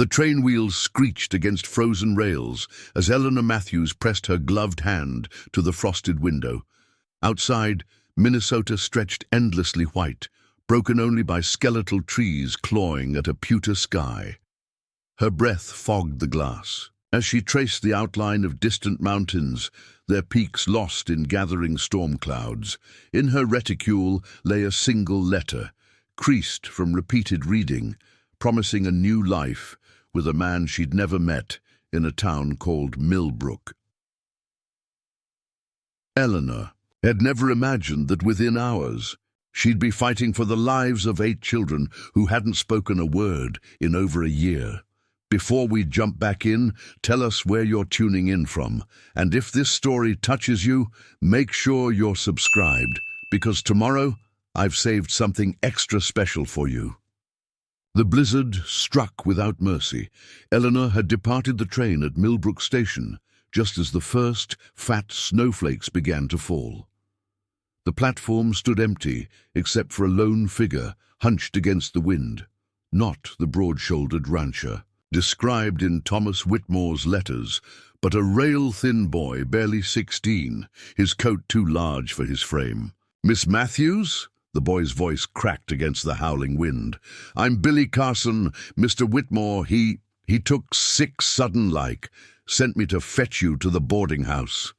The train wheels screeched against frozen rails as Eleanor Matthews pressed her gloved hand to the frosted window. Outside, Minnesota stretched endlessly white, broken only by skeletal trees clawing at a pewter sky. Her breath fogged the glass. As she traced the outline of distant mountains, their peaks lost in gathering storm clouds, in her reticule lay a single letter, creased from repeated reading, promising a new life with a man she'd never met in a town called Millbrook. Eleanor had never imagined that within hours she'd be fighting for the lives of 8 children who hadn't spoken a word in over a year. Before we jump back in, tell us where you're tuning in from. And if this story touches you, make sure you're subscribed, because tomorrow I've saved something extra special for you. The blizzard struck without mercy. Eleanor had departed the train at Millbrook Station just as the first fat snowflakes began to fall. The platform stood empty except for a lone figure hunched against the wind, not the broad-shouldered rancher described in Thomas Whitmore's letters, but a rail-thin boy, barely 16, his coat too large for his frame. "Miss Matthews?" The boy's voice cracked against the howling wind. "I'm Billy Carson. Mr. Whitmore, he took sick sudden-like, sent me to fetch you to the boarding house."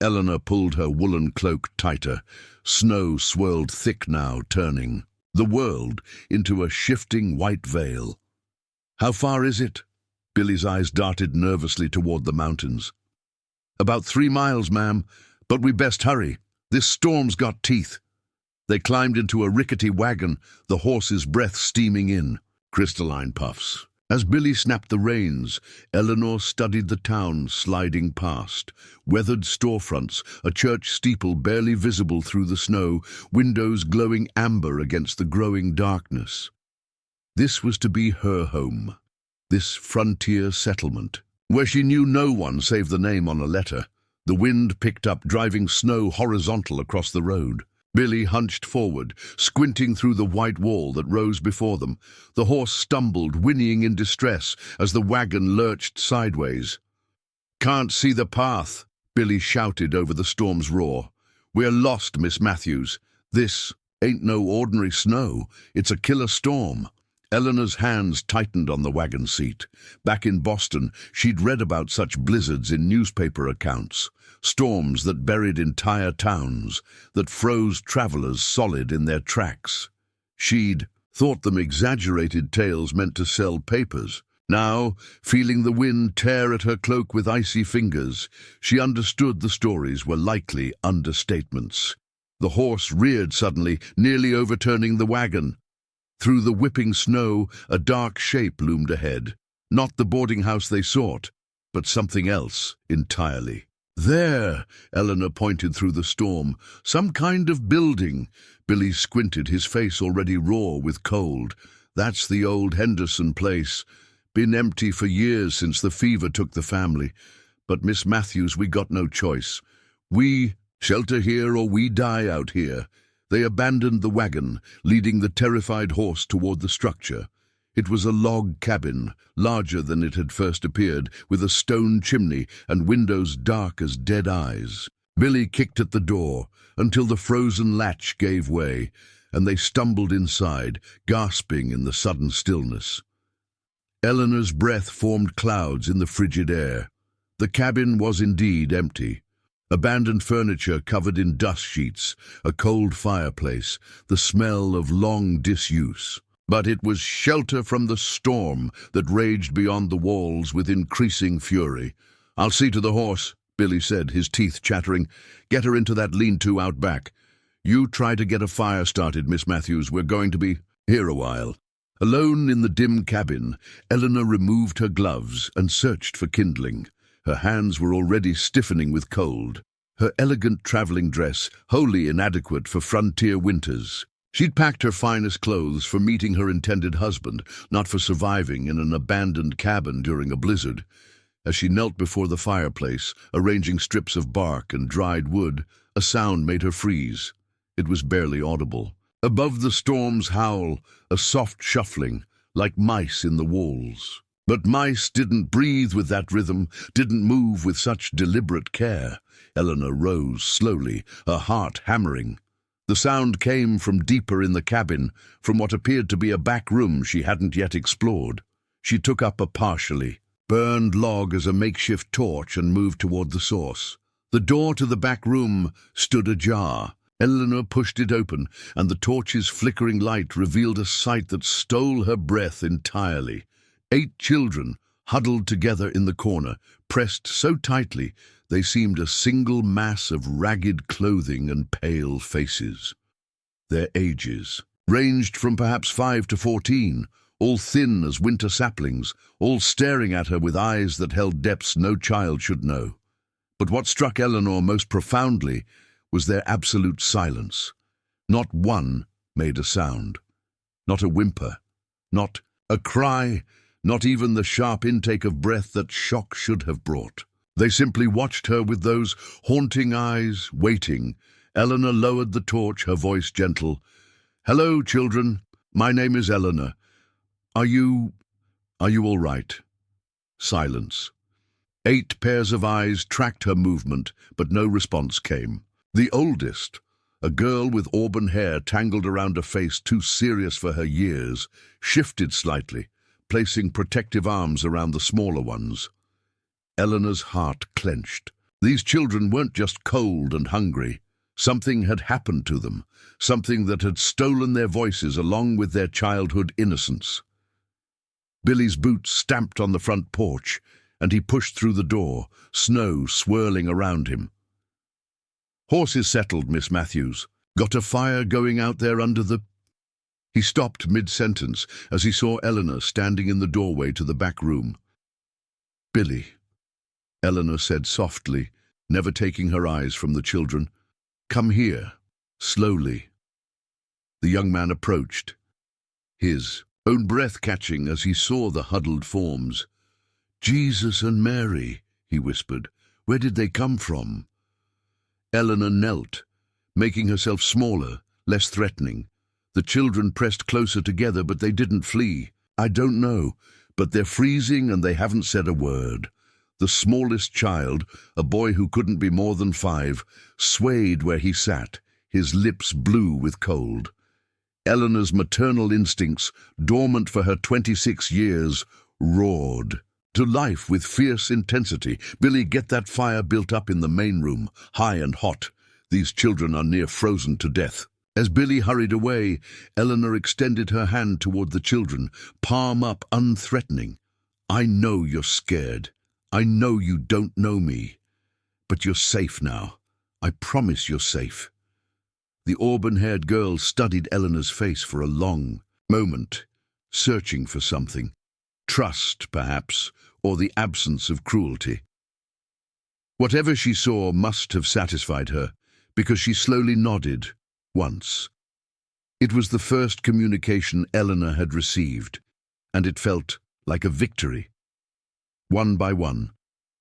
Eleanor pulled her woolen cloak tighter. Snow swirled thick now, turning the world into a shifting white veil. "How far is it?" Billy's eyes darted nervously toward the mountains. "About 3 miles, ma'am, but we best hurry. This storm's got teeth." They climbed into a rickety wagon, the horse's breath steaming in. Crystalline puffs. As Billy snapped the reins, Eleanor studied the town sliding past. Weathered storefronts, a church steeple barely visible through the snow, windows glowing amber against the growing darkness. This was to be her home, this frontier settlement, where she knew no one save the name on a letter. The wind picked up, driving snow horizontal across the road. Billy hunched forward, squinting through the white wall that rose before them. The horse stumbled, whinnying in distress as the wagon lurched sideways. "Can't see the path," Billy shouted over the storm's roar. "We're lost, Miss Matthews. This ain't no ordinary snow. It's a killer storm." Eleanor's hands tightened on the wagon seat. Back in Boston, she'd read about such blizzards in newspaper accounts. Storms that buried entire towns, that froze travelers solid in their tracks. She'd thought them exaggerated tales meant to sell papers. Now, feeling the wind tear at her cloak with icy fingers, she understood the stories were likely understatements. The horse reared suddenly, nearly overturning the wagon. Through the whipping snow, a dark shape loomed ahead. Not the boarding house they sought, but something else entirely. "There," Eleanor pointed through the storm. "Some kind of building." Billy squinted, his face already raw with cold. "That's the old Henderson place. Been empty for years since the fever took the family. But Miss Matthews, we got no choice. We shelter here or we die out here." They abandoned the wagon, leading the terrified horse toward the structure. It was a log cabin, larger than it had first appeared, with a stone chimney and windows dark as dead eyes. Billy kicked at the door until the frozen latch gave way, and they stumbled inside, gasping in the sudden stillness. Eleanor's breath formed clouds in the frigid air. The cabin was indeed empty. Abandoned furniture covered in dust sheets, a cold fireplace, the smell of long disuse. But it was shelter from the storm that raged beyond the walls with increasing fury. "I'll see to the horse," Billy said, his teeth chattering. "Get her into that lean-to out back. You try to get a fire started, Miss Matthews. We're going to be here a while." Alone in the dim cabin, Eleanor removed her gloves and searched for kindling. Her hands were already stiffening with cold, her elegant traveling dress wholly inadequate for frontier winters. She'd packed her finest clothes for meeting her intended husband, not for surviving in an abandoned cabin during a blizzard. As she knelt before the fireplace, arranging strips of bark and dried wood, a sound made her freeze. It was barely audible. Above the storm's howl, a soft shuffling, like mice in the walls. But mice didn't breathe with that rhythm, didn't move with such deliberate care. Eleanor rose slowly, her heart hammering. The sound came from deeper in the cabin, from what appeared to be a back room she hadn't yet explored. She took up a partially burned log as a makeshift torch and moved toward the source. The door to the back room stood ajar. Eleanor pushed it open, and the torch's flickering light revealed a sight that stole her breath entirely. 8 children, huddled together in the corner, pressed so tightly they seemed a single mass of ragged clothing and pale faces. Their ages ranged from perhaps 5 to 14, all thin as winter saplings, all staring at her with eyes that held depths no child should know. But what struck Eleanor most profoundly was their absolute silence. Not one made a sound, not a whimper, not a cry, not even the sharp intake of breath that shock should have brought. They simply watched her with those haunting eyes, waiting. Eleanor lowered the torch, her voice gentle. "Hello, children. My name is Eleanor. Are you all right?" Silence. 8 pairs of eyes tracked her movement, but no response came. The oldest, a girl with auburn hair tangled around a face too serious for her years, shifted slightly, placing protective arms around the smaller ones. Eleanor's heart clenched. These children weren't just cold and hungry. Something had happened to them, something that had stolen their voices along with their childhood innocence. Billy's boots stamped on the front porch, and he pushed through the door, snow swirling around him. "Horses settled, Miss Matthews. Got a fire going out there under the—" He stopped mid-sentence as he saw Eleanor standing in the doorway to the back room. "Billy," Eleanor said softly, never taking her eyes from the children. "Come here." Slowly. The young man approached, his own breath catching as he saw the huddled forms. "Jesus and Mary," he whispered. "Where did they come from?" Eleanor knelt, making herself smaller, less threatening. The children pressed closer together, but they didn't flee. "I don't know, but they're freezing and they haven't said a word." The smallest child, a boy who couldn't be more than 5, swayed where he sat, his lips blue with cold. Eleanor's maternal instincts, dormant for her 26 years, roared to life with fierce intensity. "Billy, get that fire built up in the main room, high and hot. These children are near frozen to death." As Billy hurried away, Eleanor extended her hand toward the children, palm up, unthreatening. "I know you're scared. I know you don't know me. But you're safe now. I promise you're safe." The auburn-haired girl studied Eleanor's face for a long moment, searching for something. Trust, perhaps, or the absence of cruelty. Whatever she saw must have satisfied her, because she slowly nodded, once. It was the first communication Eleanor had received, and it felt like a victory. One by one,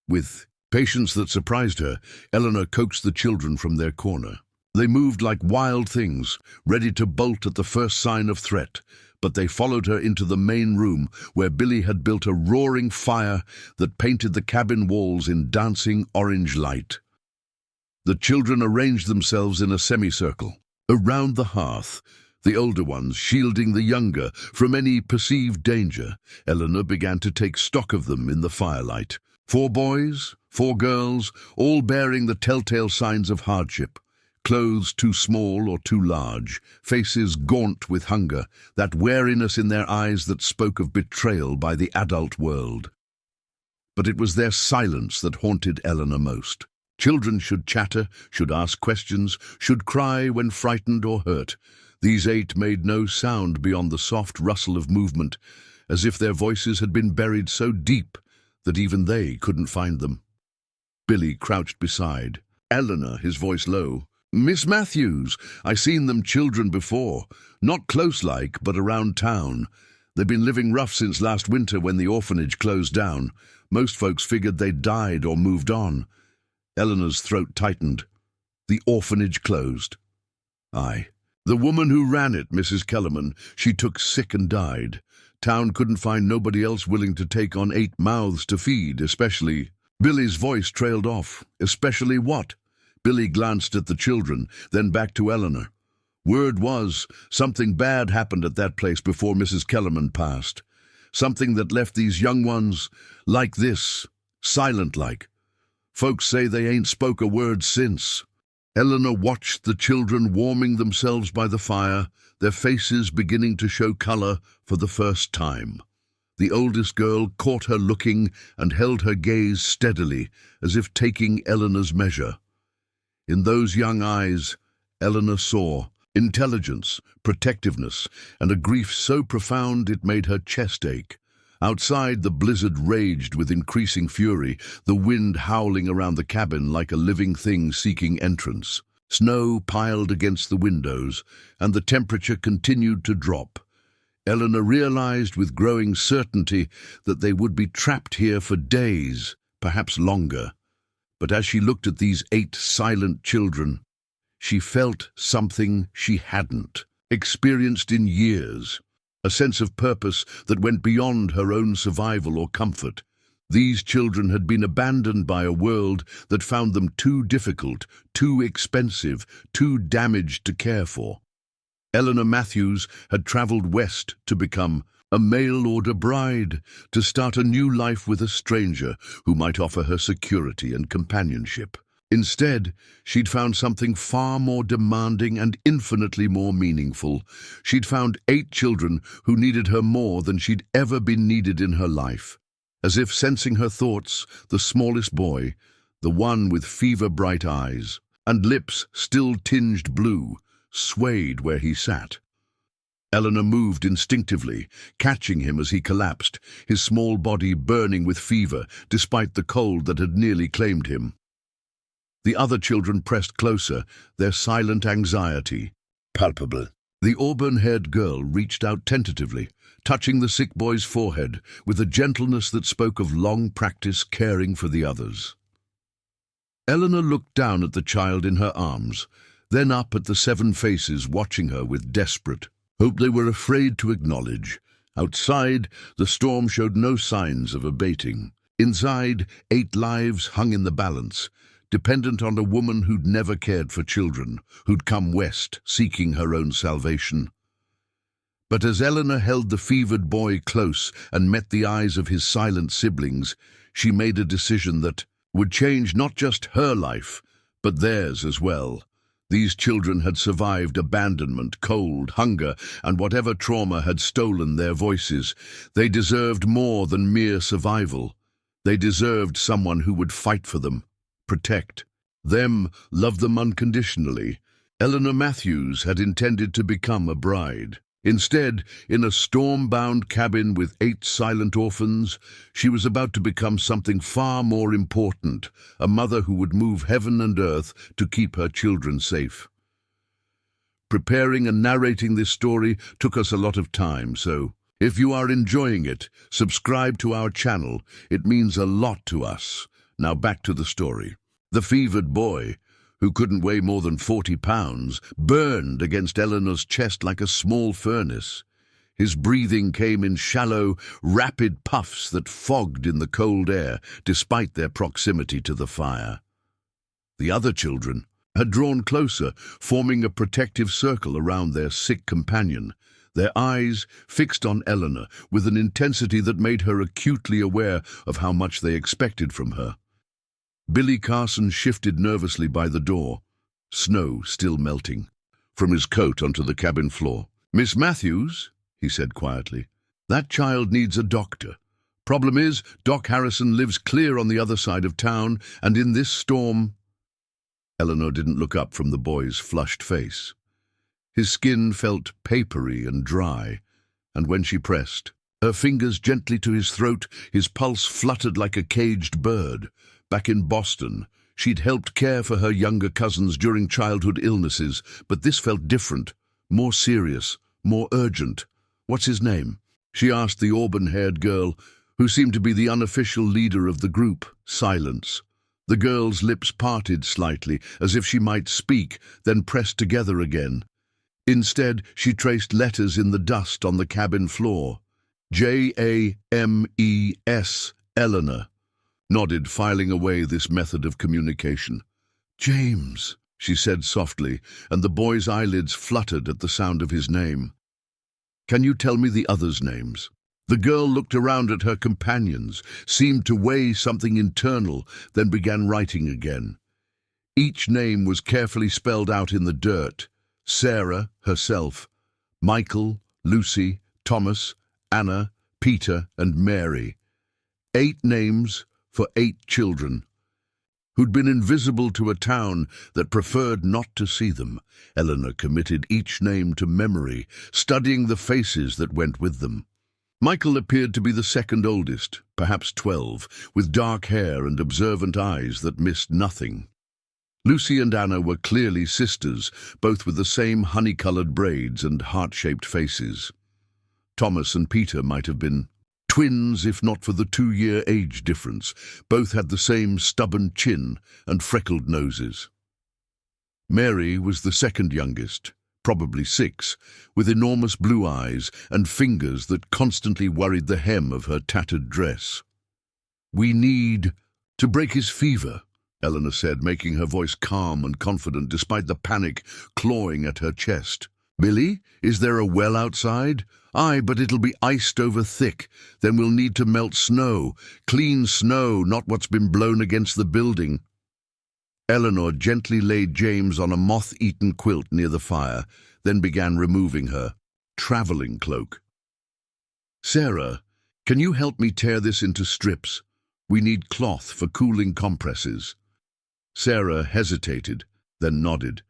with patience that surprised her, Eleanor coaxed the children from their corner. They moved like wild things, ready to bolt at the first sign of threat, but they followed her into the main room where Billy had built a roaring fire that painted the cabin walls in dancing orange light. The children arranged themselves in a semicircle, around the hearth, the older ones shielding the younger from any perceived danger. Eleanor began to take stock of them in the firelight. 4 boys, 4 girls, all bearing the telltale signs of hardship. Clothes too small or too large, faces gaunt with hunger, that wariness in their eyes that spoke of betrayal by the adult world. But it was their silence that haunted Eleanor most. Children should chatter, should ask questions, should cry when frightened or hurt. These 8 made no sound beyond the soft rustle of movement, as if their voices had been buried so deep that even they couldn't find them. Billy crouched beside Eleanor, his voice low. "Miss Matthews, I seen them children before. Not close-like, but around town. They've been living rough since last winter when the orphanage closed down. Most folks figured they'd died or moved on." Eleanor's throat tightened. "The orphanage closed?" "Aye. The woman who ran it, Mrs. Kellerman, she took sick and died. Town couldn't find nobody else willing to take on 8 mouths to feed, especially... Billy's voice trailed off. Especially what? Billy glanced at the children, then back to Eleanor. Word was, something bad happened at that place before Mrs. Kellerman passed. Something that left these young ones like this, silent-like. Folks say they ain't spoke a word since. Eleanor watched the children warming themselves by the fire, their faces beginning to show color for the first time. The oldest girl caught her looking and held her gaze steadily, as if taking Eleanor's measure. In those young eyes, Eleanor saw intelligence, protectiveness, and a grief so profound it made her chest ache. Outside, the blizzard raged with increasing fury, the wind howling around the cabin like a living thing seeking entrance. Snow piled against the windows, and the temperature continued to drop. Eleanor realized with growing certainty that they would be trapped here for days, perhaps longer. But as she looked at these 8 silent children, she felt something she hadn't experienced in years, a sense of purpose that went beyond her own survival or comfort. These children had been abandoned by a world that found them too difficult, too expensive, too damaged to care for. Eleanor Matthews had traveled west to become a mail-order bride, to start a new life with a stranger who might offer her security and companionship. Instead, she'd found something far more demanding and infinitely more meaningful. She'd found 8 children who needed her more than she'd ever been needed in her life. As if sensing her thoughts, the smallest boy, the one with fever-bright eyes and lips still tinged blue, swayed where he sat. Eleanor moved instinctively, catching him as he collapsed, his small body burning with fever despite the cold that had nearly claimed him. The other children pressed closer, their silent anxiety palpable. The auburn-haired girl reached out tentatively, touching the sick boy's forehead with a gentleness that spoke of long practice caring for the others. Eleanor looked down at the child in her arms, then up at the 7 faces watching her with desperate hope they were afraid to acknowledge. Outside, the storm showed no signs of abating. Inside, 8 lives hung in the balance, dependent on a woman who'd never cared for children, who'd come west seeking her own salvation. But as Eleanor held the fevered boy close and met the eyes of his silent siblings, she made a decision that would change not just her life, but theirs as well. These children had survived abandonment, cold, hunger, and whatever trauma had stolen their voices. They deserved more than mere survival. They deserved someone who would fight for them, protect them, love them unconditionally. Eleanor Matthews had intended to become a bride. Instead, in a storm-bound cabin with 8 silent orphans, she was about to become something far more important, a mother who would move heaven and earth to keep her children safe. Preparing and narrating this story took us a lot of time, so if you are enjoying it, subscribe to our channel. It means a lot to us. Now back to the story. The fevered boy, who couldn't weigh more than 40 pounds, burned against Eleanor's chest like a small furnace. His breathing came in shallow, rapid puffs that fogged in the cold air, despite their proximity to the fire. The other children had drawn closer, forming a protective circle around their sick companion, their eyes fixed on Eleanor with an intensity that made her acutely aware of how much they expected from her. Billy Carson shifted nervously by the door, snow still melting, from his coat onto the cabin floor. "Miss Matthews," he said quietly, "that child needs a doctor. Problem is, Doc Harrison lives clear on the other side of town, and in this storm—" Eleanor didn't look up from the boy's flushed face. His skin felt papery and dry, and when she pressed her fingers gently to his throat, his pulse fluttered like a caged bird. Back in Boston, she'd helped care for her younger cousins during childhood illnesses, but this felt different, more serious, more urgent. "What's his name?" she asked the auburn-haired girl, who seemed to be the unofficial leader of the group. Silence. The girl's lips parted slightly, as if she might speak, then pressed together again. Instead, she traced letters in the dust on the cabin floor. James, Eleanor, nodded, filing away this method of communication. James, she said softly, and the boy's eyelids fluttered at the sound of his name. Can you tell me the others' names? The girl looked around at her companions, seemed to weigh something internal, then began writing again. Each name was carefully spelled out in the dirt. Sarah, herself, Michael, Lucy, Thomas, Anna, Peter, and Mary. 8 names for 8 children, who'd been invisible to a town that preferred not to see them. Eleanor committed each name to memory, studying the faces that went with them. Michael appeared to be the second oldest, perhaps 12, with dark hair and observant eyes that missed nothing. Lucy and Anna were clearly sisters, both with the same honey-colored braids and heart-shaped faces. Thomas and Peter might have been twins, if not for the 2-year age difference. Both had the same stubborn chin and freckled noses. Mary was the second youngest, probably 6, with enormous blue eyes and fingers that constantly worried the hem of her tattered dress. We need to break his fever, Eleanor said, making her voice calm and confident despite the panic clawing at her chest. Billy, is there a well outside? Aye, but it'll be iced over thick. Then we'll need to melt snow. Clean snow, not what's been blown against the building. Eleanor gently laid James on a moth-eaten quilt near the fire, then began removing her traveling cloak. Sarah, can you help me tear this into strips? We need cloth for cooling compresses. Sarah hesitated, then nodded.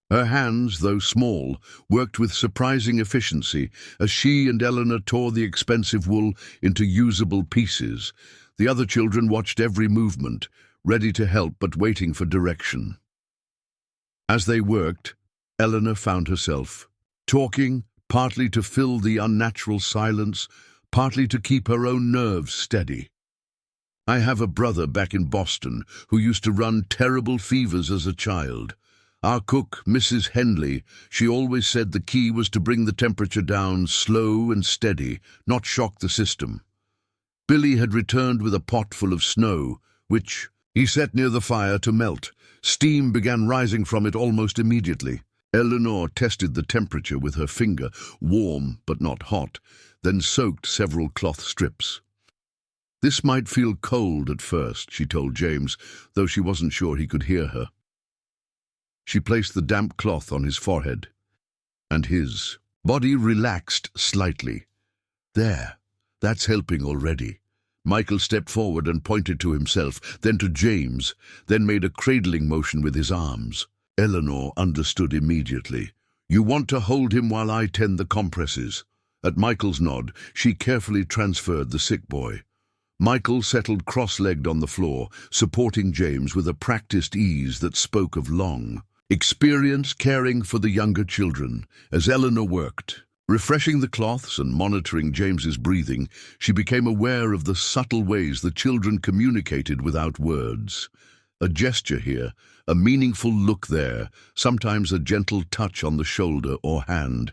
Her hands, though small, worked with surprising efficiency as she and Eleanor tore the expensive wool into usable pieces. The other children watched every movement, ready to help but waiting for direction. As they worked, Eleanor found herself talking, partly to fill the unnatural silence, partly to keep her own nerves steady. I have a brother back in Boston who used to run terrible fevers as a child. Our cook, Mrs. Henley, she always said the key was to bring the temperature down slow and steady, not shock the system. Billy had returned with a pot full of snow, which he set near the fire to melt. Steam began rising from it almost immediately. Eleanor tested the temperature with her finger, warm but not hot, then soaked several cloth strips. This might feel cold at first, she told James, though she wasn't sure he could hear her. She placed the damp cloth on his forehead, and his body relaxed slightly. There, that's helping already. Michael stepped forward and pointed to himself, then to James, then made a cradling motion with his arms. Eleanor understood immediately. You want to hold him while I tend the compresses. At Michael's nod, she carefully transferred the sick boy. Michael settled cross-legged on the floor, supporting James with a practiced ease that spoke of long experience caring for the younger children. As Eleanor worked, refreshing the cloths and monitoring James's breathing, she became aware of the subtle ways the children communicated without words. A gesture here, a meaningful look there, sometimes a gentle touch on the shoulder or hand.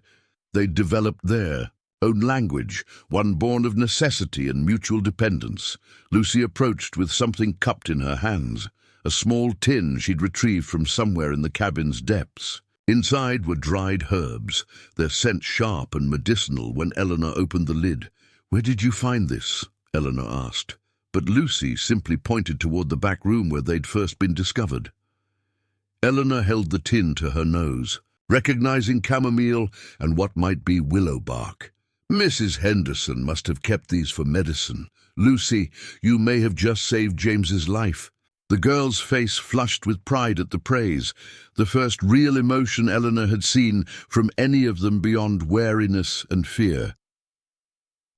They developed their own language, one born of necessity and mutual dependence. Lucy approached with something cupped in her hands, a small tin she'd retrieved from somewhere in the cabin's depths. Inside were dried herbs, their scent sharp and medicinal when Eleanor opened the lid. Where did you find this? Eleanor asked, but Lucy simply pointed toward the back room where they'd first been discovered. Eleanor held the tin to her nose, recognizing chamomile and what might be willow bark. Mrs. Henderson must have kept these for medicine. Lucy, you may have just saved James's life. The girl's face flushed with pride at the praise, the first real emotion Eleanor had seen from any of them beyond wariness and fear.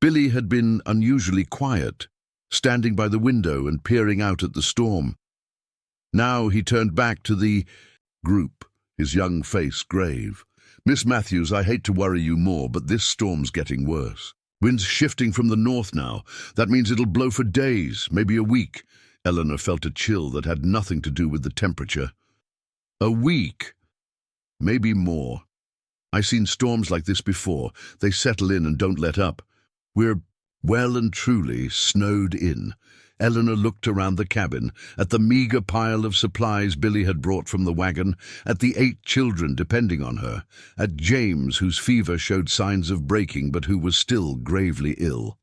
Billy had been unusually quiet, standing by the window and peering out at the storm. Now he turned back to the group, his young face grave. Miss Matthews, I hate to worry you more, but this storm's getting worse. Wind's shifting from the north now. That means it'll blow for days, maybe a week. Eleanor felt a chill that had nothing to do with the temperature. A week? Maybe more. I've seen storms like this before. They settle in and don't let up. We're Well and truly snowed in. Eleanor looked around the cabin, at the meager pile of supplies Billy had brought from the wagon, at the 8 children depending on her, at James, whose fever showed signs of breaking but who was still gravely ill.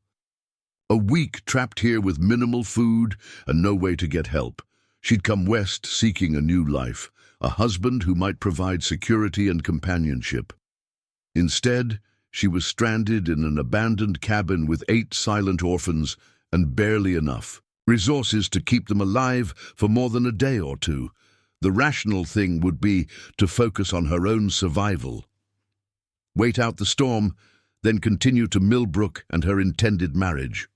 A week trapped here with minimal food and no way to get help. She'd come west seeking a new life, a husband who might provide security and companionship. Instead, she was stranded in an abandoned cabin with 8 silent orphans and barely enough resources to keep them alive for more than a day or two. The rational thing would be to focus on her own survival. Wait out the storm, then continue to Millbrook and her intended marriage.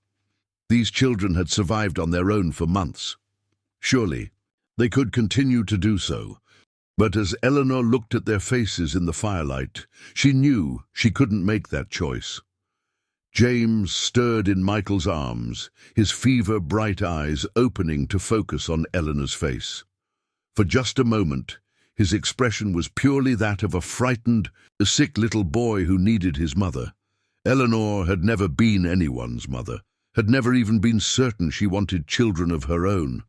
These children had survived on their own for months. Surely, they could continue to do so. But as Eleanor looked at their faces in the firelight, she knew she couldn't make that choice. James stirred in Michael's arms, his fever-bright eyes opening to focus on Eleanor's face. For just a moment, his expression was purely that of a frightened, sick little boy who needed his mother. Eleanor had never been anyone's mother, had never even been certain she wanted children of her own.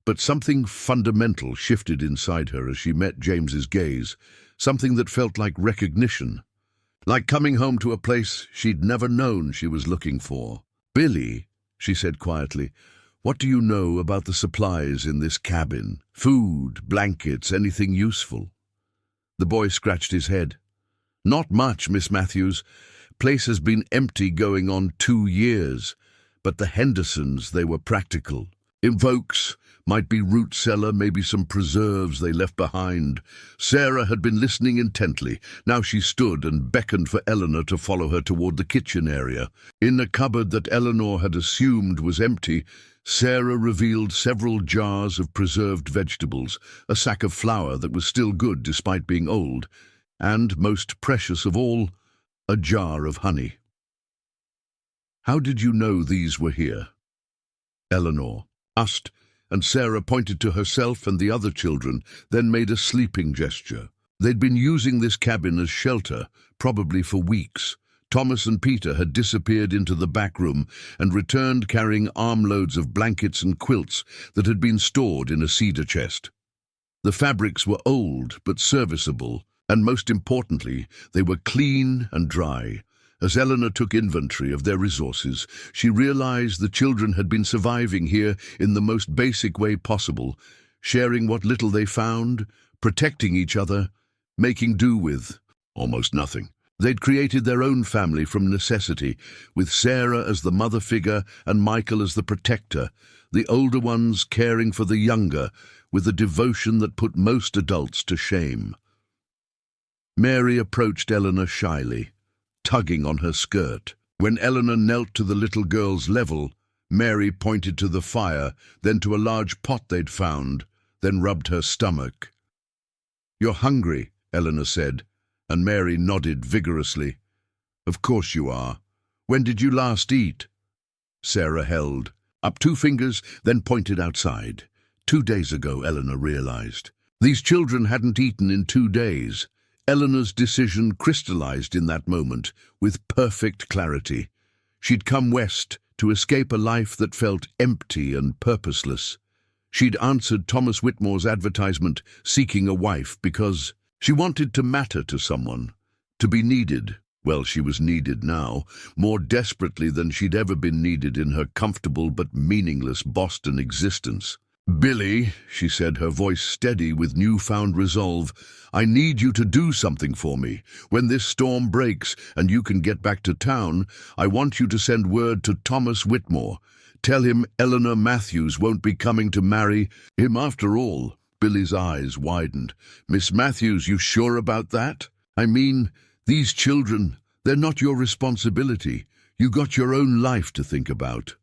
But something fundamental shifted inside her as she met James's gaze, something that felt like recognition. Like coming home to a place she'd never known she was looking for. "Billy," she said quietly, "what do you know about the supplies in this cabin? Food, blankets, anything useful?" The boy scratched his head. "Not much, Miss Matthews. Place has been empty going on 2 years. But the Hendersons, they were practical. Invokes, might be root cellar, maybe some preserves they left behind." Sarah had been listening intently. Now she stood and beckoned for Eleanor to follow her toward the kitchen area. In a cupboard that Eleanor had assumed was empty, Sarah revealed several jars of preserved vegetables, a sack of flour that was still good despite being old, and, most precious of all, a jar of honey. "How did you know these were here?" Eleanor asked, and Sarah pointed to herself and the other children, then made a sleeping gesture. They'd been using this cabin as shelter, probably for weeks. Thomas and Peter had disappeared into the back room and returned carrying armloads of blankets and quilts that had been stored in a cedar chest. The fabrics were old but serviceable, and most importantly, they were clean and dry. As Eleanor took inventory of their resources, she realized the children had been surviving here in the most basic way possible, sharing what little they found, protecting each other, making do with almost nothing. They'd created their own family from necessity, with Sarah as the mother figure and Michael as the protector, the older ones caring for the younger, with a devotion that put most adults to shame. Mary approached Eleanor shyly, tugging on her skirt. When Eleanor knelt to the little girl's level, Mary pointed to the fire, then to a large pot they'd found, then rubbed her stomach. "You're hungry," Eleanor said, and Mary nodded vigorously. "Of course you are. When did you last eat?" Sarah held up 2 fingers, then pointed outside. 2 days ago, Eleanor realized. These children hadn't eaten in 2 days. Eleanor's decision crystallized in that moment, with perfect clarity. She'd come west to escape a life that felt empty and purposeless. She'd answered Thomas Whitmore's advertisement, seeking a wife, because she wanted to matter to someone, to be needed. Well, she was needed now, more desperately than she'd ever been needed in her comfortable but meaningless Boston existence. "Billy," she said, her voice steady with newfound resolve, "I need you to do something for me. When this storm breaks and you can get back to town, I want you to send word to Thomas Whitmore. Tell him Eleanor Matthews won't be coming to marry him after all." Billy's eyes widened. "Miss Matthews, you sure about that? I mean, these children, they're not your responsibility. You got your own life to think about."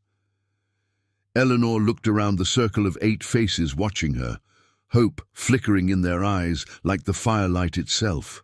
Eleanor looked around the circle of 8 faces watching her, hope flickering in their eyes like the firelight itself.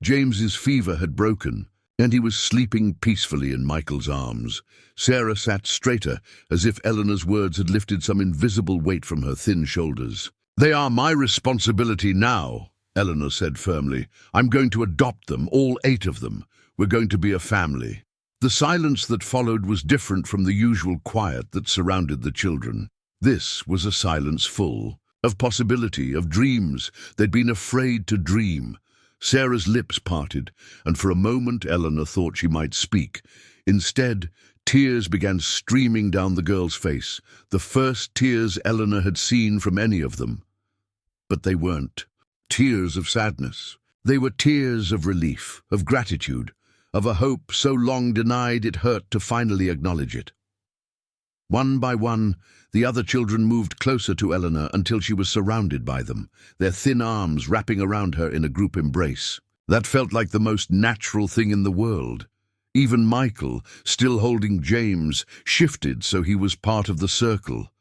James's fever had broken, and he was sleeping peacefully in Michael's arms. Sarah sat straighter, as if Eleanor's words had lifted some invisible weight from her thin shoulders. "They are my responsibility now," Eleanor said firmly. "I'm going to adopt them, all 8 of them. We're going to be a family." The silence that followed was different from the usual quiet that surrounded the children. This was a silence full of possibility, of dreams. They'd been afraid to dream. Sarah's lips parted, and for a moment Eleanor thought she might speak. Instead, tears began streaming down the girl's face, the first tears Eleanor had seen from any of them. But they weren't tears of sadness. They were tears of relief, of gratitude, of a hope so long denied it hurt to finally acknowledge it. One by one, the other children moved closer to Eleanor until she was surrounded by them, their thin arms wrapping around her in a group embrace. That felt like the most natural thing in the world. Even Michael, still holding James, shifted so he was part of the circle.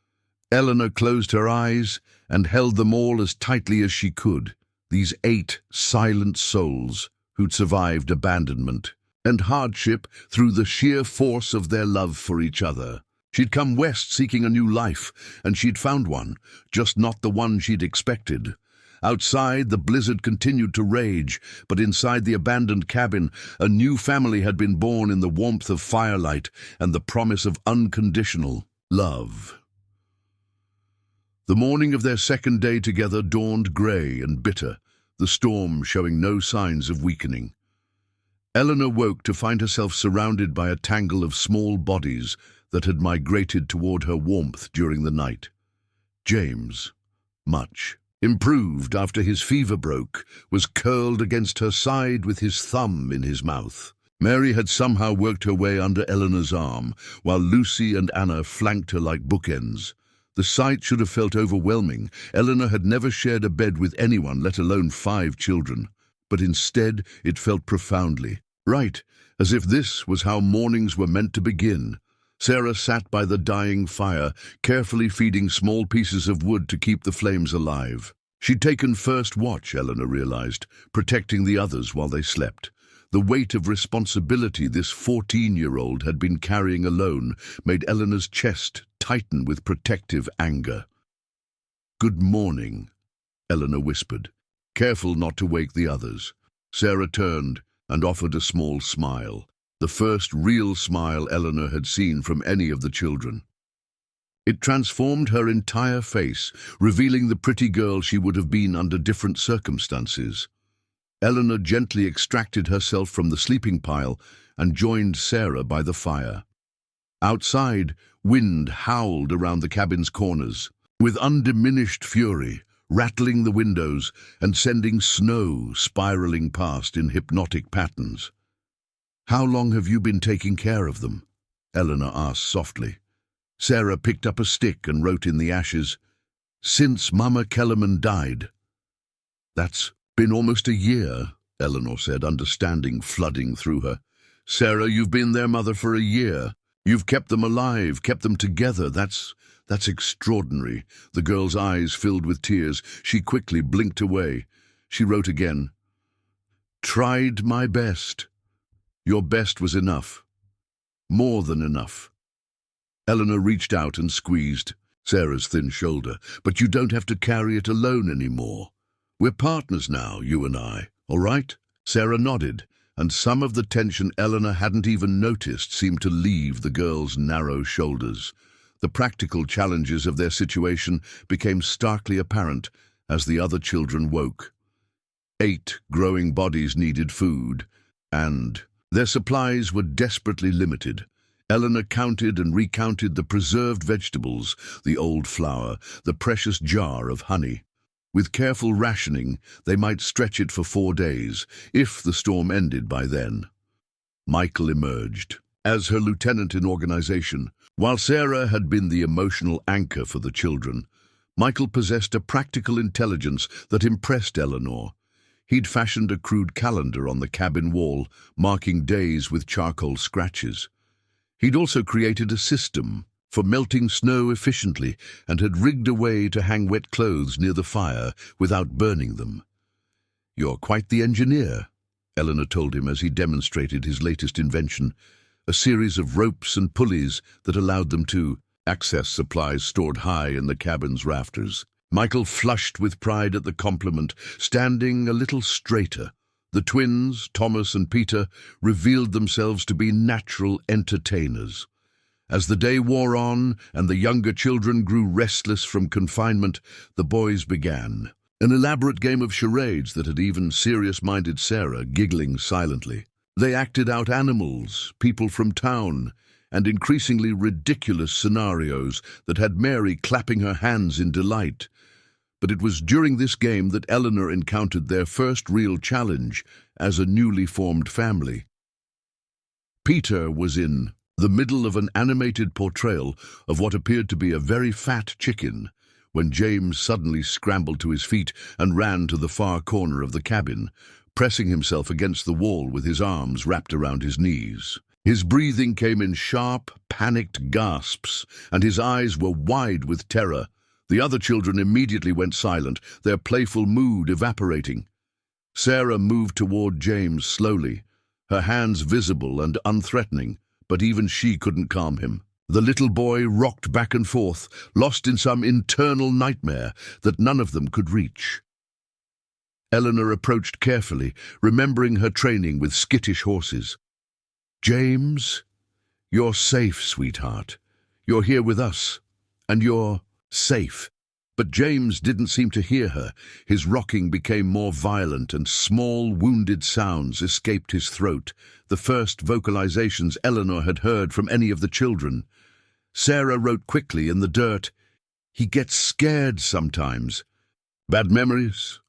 Eleanor closed her eyes and held them all as tightly as she could, these 8 silent souls who'd survived abandonment and hardship through the sheer force of their love for each other. She'd come west seeking a new life, and she'd found one, just not the one she'd expected. Outside, the blizzard continued to rage, but inside the abandoned cabin, a new family had been born in the warmth of firelight and the promise of unconditional love. The morning of their second day together dawned grey and bitter, the storm showing no signs of weakening. Eleanor woke to find herself surrounded by a tangle of small bodies that had migrated toward her warmth during the night. James, much improved after his fever broke, was curled against her side with his thumb in his mouth. Mary had somehow worked her way under Eleanor's arm, while Lucy and Anna flanked her like bookends. The sight should have felt overwhelming. Eleanor had never shared a bed with anyone, let alone 5 children. But instead, it felt profoundly right, as if this was how mornings were meant to begin. Sarah sat by the dying fire, carefully feeding small pieces of wood to keep the flames alive. She'd taken first watch, Eleanor realized, protecting the others while they slept. The weight of responsibility this 14-year-old had been carrying alone made Eleanor's chest tighten with protective anger. "Good morning," Eleanor whispered, careful not to wake the others. Sarah turned and offered a small smile, the first real smile Eleanor had seen from any of the children. It transformed her entire face, revealing the pretty girl she would have been under different circumstances. Eleanor gently extracted herself from the sleeping pile and joined Sarah by the fire. Outside, wind howled around the cabin's corners, with undiminished fury, rattling the windows and sending snow spiraling past in hypnotic patterns. "How long have you been taking care of them?" Eleanor asked softly. Sarah picked up a stick and wrote in the ashes, "Since Mama Kellerman died." "That's been almost a year," Eleanor said, understanding flooding through her. "Sarah, you've been their mother for a year. You've kept them alive, kept them together. That's extraordinary." The girl's eyes filled with tears. She quickly blinked away. She wrote again, "Tried my best. Your best was enough. More than enough." Eleanor reached out and squeezed Sarah's thin shoulder. "But you don't have to carry it alone anymore. We're partners now, you and I, all right?" Sarah nodded, and some of the tension Eleanor hadn't even noticed seemed to leave the girl's narrow shoulders. The practical challenges of their situation became starkly apparent as the other children woke. 8 growing bodies needed food, and their supplies were desperately limited. Eleanor counted and recounted the preserved vegetables, the old flour, the precious jar of honey. With careful rationing, they might stretch it for 4 days, if the storm ended by then. Michael emerged as her lieutenant in organization. While Sarah had been the emotional anchor for the children, Michael possessed a practical intelligence that impressed Eleanor. He'd fashioned a crude calendar on the cabin wall, marking days with charcoal scratches. He'd also created a system for melting snow efficiently and had rigged a way to hang wet clothes near the fire without burning them. "You're quite the engineer," Eleanor told him as he demonstrated his latest invention, a series of ropes and pulleys that allowed them to access supplies stored high in the cabin's rafters. Michael flushed with pride at the compliment, standing a little straighter, The twins, Thomas and Peter, revealed themselves to be natural entertainers. As the day wore on and the younger children grew restless from confinement, the boys began an elaborate game of charades that had even serious-minded Sarah giggling silently. They acted out animals, people from town, and increasingly ridiculous scenarios that had Mary clapping her hands in delight. But it was during this game that Eleanor encountered their first real challenge as a newly formed family. Peter was in the middle of an animated portrayal of what appeared to be a very fat chicken when James suddenly scrambled to his feet and ran to the far corner of the cabin, pressing himself against the wall with his arms wrapped around his knees. His breathing came in sharp, panicked gasps, and his eyes were wide with terror. The other children immediately went silent, their playful mood evaporating. Sarah moved toward James slowly, her hands visible and unthreatening, but even she couldn't calm him. The little boy rocked back and forth, lost in some internal nightmare that none of them could reach. Eleanor approached carefully, remembering her training with skittish horses. "James, you're safe, sweetheart. You're here with us, and you're safe." But James didn't seem to hear her. His rocking became more violent and small, wounded sounds escaped his throat, the first vocalizations Eleanor had heard from any of the children. Sarah wrote quickly in the dirt, "He gets scared sometimes." "Bad memories?"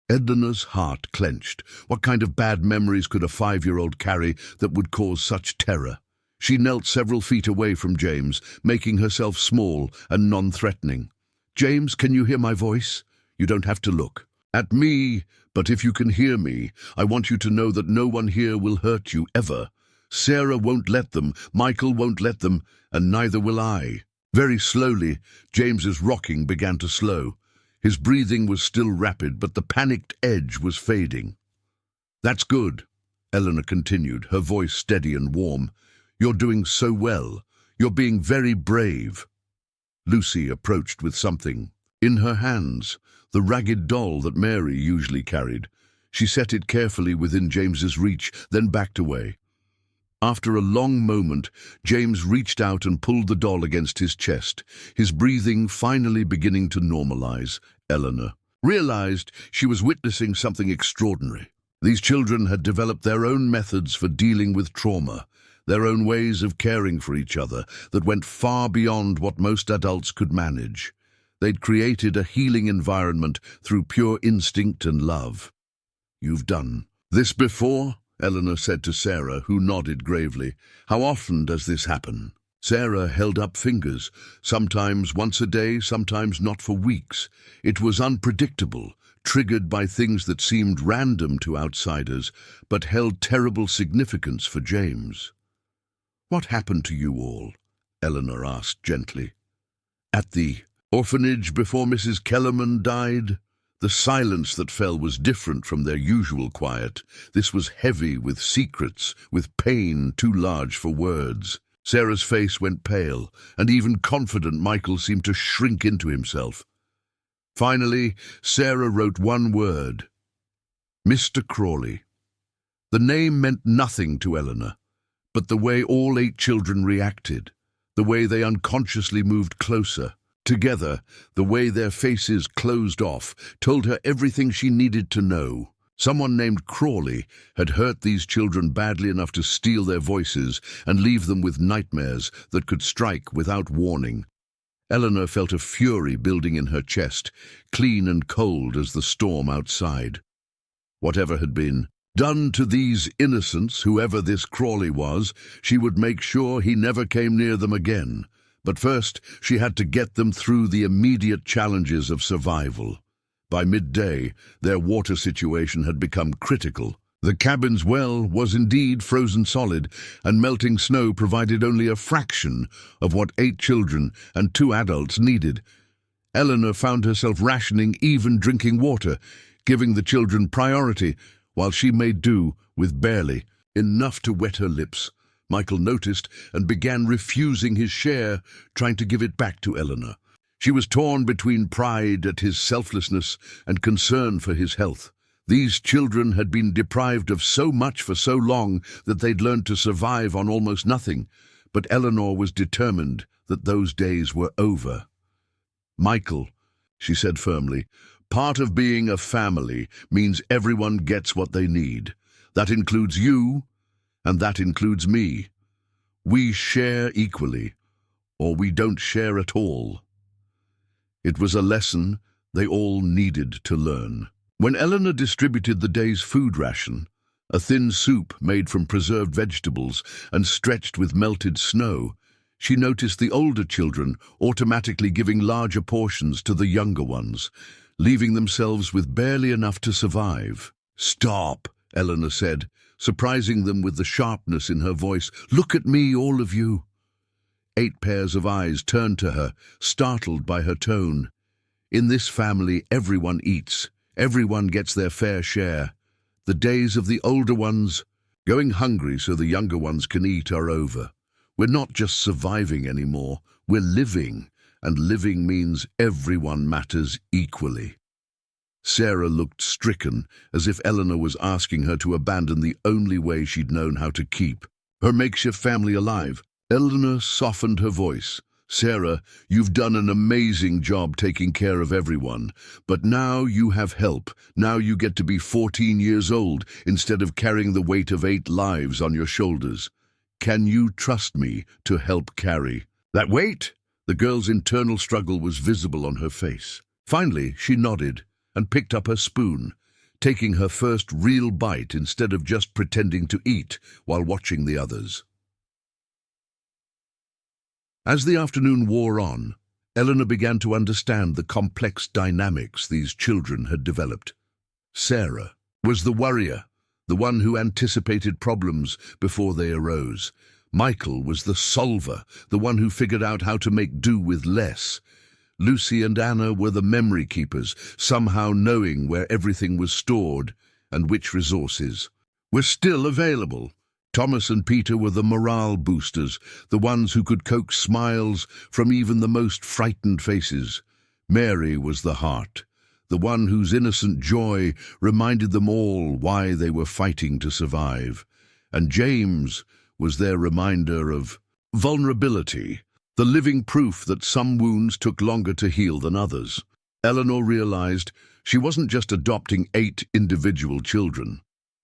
Eleanor's heart clenched. What kind of bad memories could a 5-year-old carry that would cause such terror? She knelt several feet away from James, making herself small and non-threatening. "James, can you hear my voice? You don't have to look at me, but if you can hear me, I want you to know that no one here will hurt you, ever. Sarah won't let them, Michael won't let them, and neither will I." Very slowly, James's rocking began to slow. His breathing was still rapid, but the panicked edge was fading. "That's good," Eleanor continued, her voice steady and warm. "You're doing so well. You're being very brave." Lucy approached with something in her hands, the ragged doll that Mary usually carried. She set it carefully within James's reach, then backed away. After a long moment, James reached out and pulled the doll against his chest, his breathing finally beginning to normalize. Eleanor realized she was witnessing something extraordinary. These children had developed their own methods for dealing with trauma, their own ways of caring for each other that went far beyond what most adults could manage. They'd created a healing environment through pure instinct and love. "You've done this before?" Eleanor said to Sarah, who nodded gravely. "How often does this happen?" Sarah held up fingers, sometimes once a day, sometimes not for weeks. It was unpredictable, triggered by things that seemed random to outsiders, but held terrible significance for James. "What happened to you all?" Eleanor asked gently. "At the orphanage before Mrs. Kellerman died?" The silence that fell was different from their usual quiet. This was heavy with secrets, with pain too large for words. Sarah's face went pale, and even confident Michael seemed to shrink into himself. Finally, Sarah wrote one word: Mr. Crawley. The name meant nothing to Eleanor, but the way all 8 children reacted, the way they unconsciously moved closer, together, the way their faces closed off, told her everything she needed to know. Someone named Crawley had hurt these children badly enough to steal their voices and leave them with nightmares that could strike without warning. Eleanor felt a fury building in her chest, clean and cold as the storm outside. Whatever had been done to these innocents, whoever this Crawley was, she would make sure he never came near them again. But first, she had to get them through the immediate challenges of survival. By midday, their water situation had become critical. The cabin's well was indeed frozen solid, and melting snow provided only a fraction of what 8 children and 2 adults needed. Eleanor found herself rationing even drinking water, giving the children priority, while she made do with barely enough to wet her lips. Michael noticed and began refusing his share, trying to give it back to Eleanor. She was torn between pride at his selflessness and concern for his health. These children had been deprived of so much for so long that they'd learned to survive on almost nothing, but Eleanor was determined that those days were over. "Michael," she said firmly, "part of being a family means everyone gets what they need. That includes you, and that includes me. We share equally, or we don't share at all." It was a lesson they all needed to learn. When Eleanor distributed the day's food ration, a thin soup made from preserved vegetables and stretched with melted snow, she noticed the older children automatically giving larger portions to the younger ones, leaving themselves with barely enough to survive. "Stop," Eleanor said, surprising them with the sharpness in her voice. "Look at me, all of you." 8 pairs of eyes turned to her, startled by her tone. In this family, everyone eats. Everyone gets their fair share. The days of the older ones going hungry so the younger ones can eat are over. We're not just surviving anymore, we're living, and living means everyone matters equally. Sarah looked stricken, as if Eleanor was asking her to abandon the only way she'd known how to keep her makeshift family alive. Eleanor softened her voice. "Sarah, you've done an amazing job taking care of everyone, but now you have help. Now you get to be 14 years old instead of carrying the weight of 8 lives on your shoulders. Can you trust me to help carry that weight?" The girl's internal struggle was visible on her face. Finally, she nodded and picked up her spoon, taking her first real bite instead of just pretending to eat while watching the others. As the afternoon wore on, Eleanor began to understand the complex dynamics these children had developed. Sarah was the worrier, the one who anticipated problems before they arose. Michael was the solver, the one who figured out how to make do with less. Lucy and Anna were the memory keepers, somehow knowing where everything was stored and which resources were still available. Thomas and Peter were the morale boosters, the ones who could coax smiles from even the most frightened faces. Mary was the heart, the one whose innocent joy reminded them all why they were fighting to survive. And James was their reminder of vulnerability, the living proof that some wounds took longer to heal than others. Eleanor realized she wasn't just adopting 8 individual children.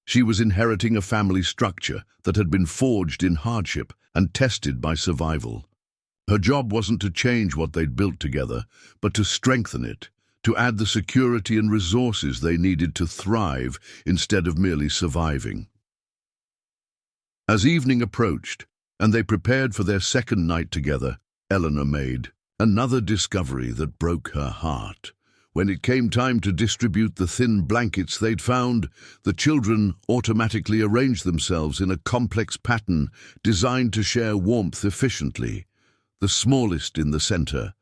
She was inheriting a family structure that had been forged in hardship and tested by survival. Her job wasn't to change what they'd built together, but to strengthen it, to add the security and resources they needed to thrive instead of merely surviving. As evening approached, and they prepared for their second night together, Eleanor made another discovery that broke her heart. When it came time to distribute the thin blankets they'd found, the children automatically arranged themselves in a complex pattern designed to share warmth efficiently. The smallest in the center,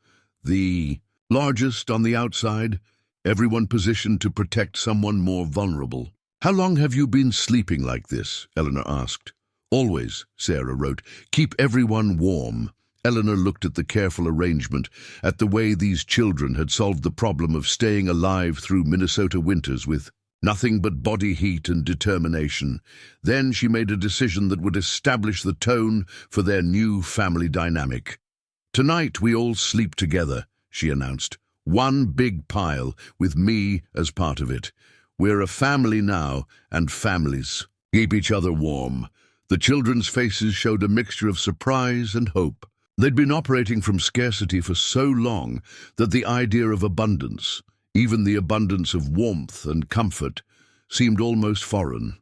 the largest on the outside, everyone positioned to protect someone more vulnerable. "How long have you been sleeping like this?" Eleanor asked. "Always," Sarah wrote. "Keep everyone warm." Eleanor looked at the careful arrangement, at the way these children had solved the problem of staying alive through Minnesota winters with nothing but body heat and determination. Then she made a decision that would establish the tone for their new family dynamic. "Tonight we all sleep together," she announced. "One big pile, with me as part of it. We're a family now, and families keep each other warm." The children's faces showed a mixture of surprise and hope. They'd been operating from scarcity for so long that the idea of abundance, even the abundance of warmth and comfort, seemed almost foreign.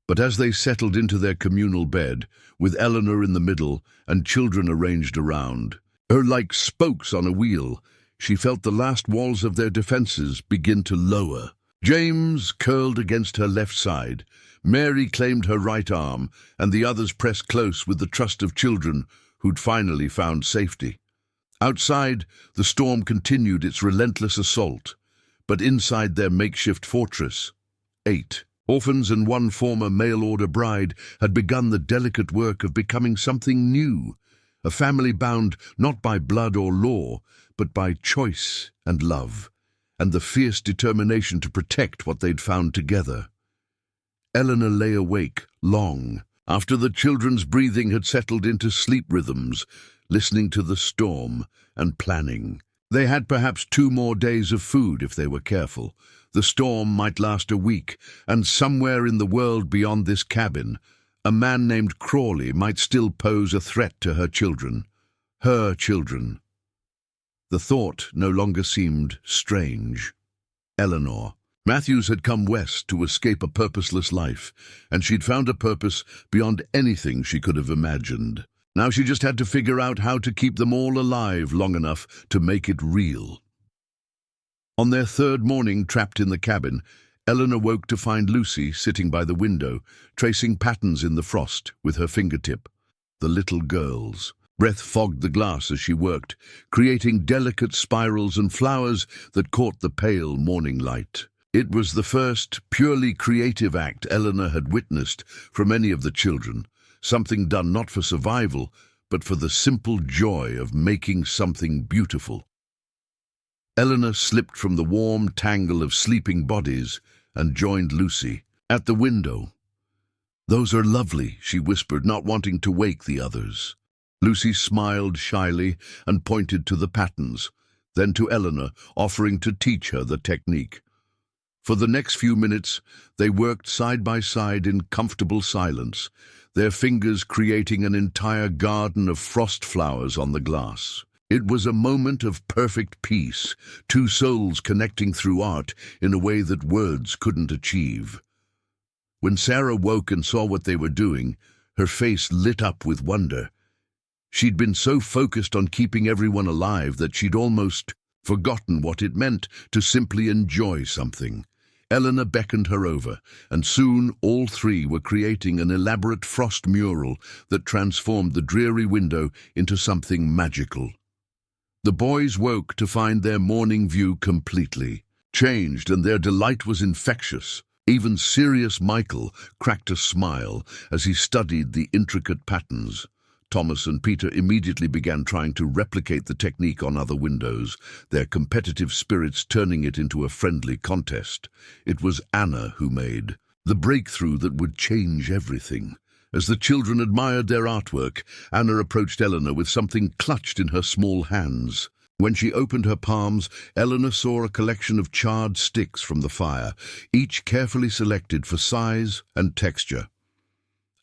But as they settled into their communal bed, with Eleanor in the middle and children arranged around, her like spokes on a wheel, she felt the last walls of their defenses begin to lower. James curled against her left side, Mary claimed her right arm, and the others pressed close with the trust of children who'd finally found safety. Outside, the storm continued its relentless assault, but inside their makeshift fortress, 8 orphans and 1 former mail-order bride had begun the delicate work of becoming something new, a family bound not by blood or law, but by choice and love. and the fierce determination to protect what they'd found together. Eleanor lay awake, long, after the children's breathing had settled into sleep rhythms, listening to the storm and planning. They had perhaps 2 more days of food if they were careful. The storm might last a week, and somewhere in the world beyond this cabin, a man named Crawley might still pose a threat to her children. Her children. The thought no longer seemed strange. Eleanor. Matthews had come west to escape a purposeless life, and she'd found a purpose beyond anything she could have imagined. Now she just had to figure out how to keep them all alive long enough to make it real. On their 3rd morning trapped in the cabin, Eleanor woke to find Lucy sitting by the window, tracing patterns in the frost with her fingertip. The little girl's breath fogged the glass as she worked, creating delicate spirals and flowers that caught the pale morning light. It was the first purely creative act Eleanor had witnessed from any of the children, something done not for survival, but for the simple joy of making something beautiful. Eleanor slipped from the warm tangle of sleeping bodies and joined Lucy at the window. "Those are lovely," she whispered, not wanting to wake the others. Lucy smiled shyly and pointed to the patterns, then to Eleanor, offering to teach her the technique. For the next few minutes, they worked side by side in comfortable silence, their fingers creating an entire garden of frost flowers on the glass. It was a moment of perfect peace, 2 souls connecting through art in a way that words couldn't achieve. When Sarah woke and saw what they were doing, her face lit up with wonder. She'd been so focused on keeping everyone alive that she'd almost forgotten what it meant to simply enjoy something. Eleanor beckoned her over, and soon all 3 were creating an elaborate frost mural that transformed the dreary window into something magical. The boys woke to find their morning view completely changed, and their delight was infectious. Even serious Michael cracked a smile as he studied the intricate patterns. Thomas and Peter immediately began trying to replicate the technique on other windows, their competitive spirits turning it into a friendly contest. It was Anna who made the breakthrough that would change everything. As the children admired their artwork, Anna approached Eleanor with something clutched in her small hands. When she opened her palms, Eleanor saw a collection of charred sticks from the fire, each carefully selected for size and texture.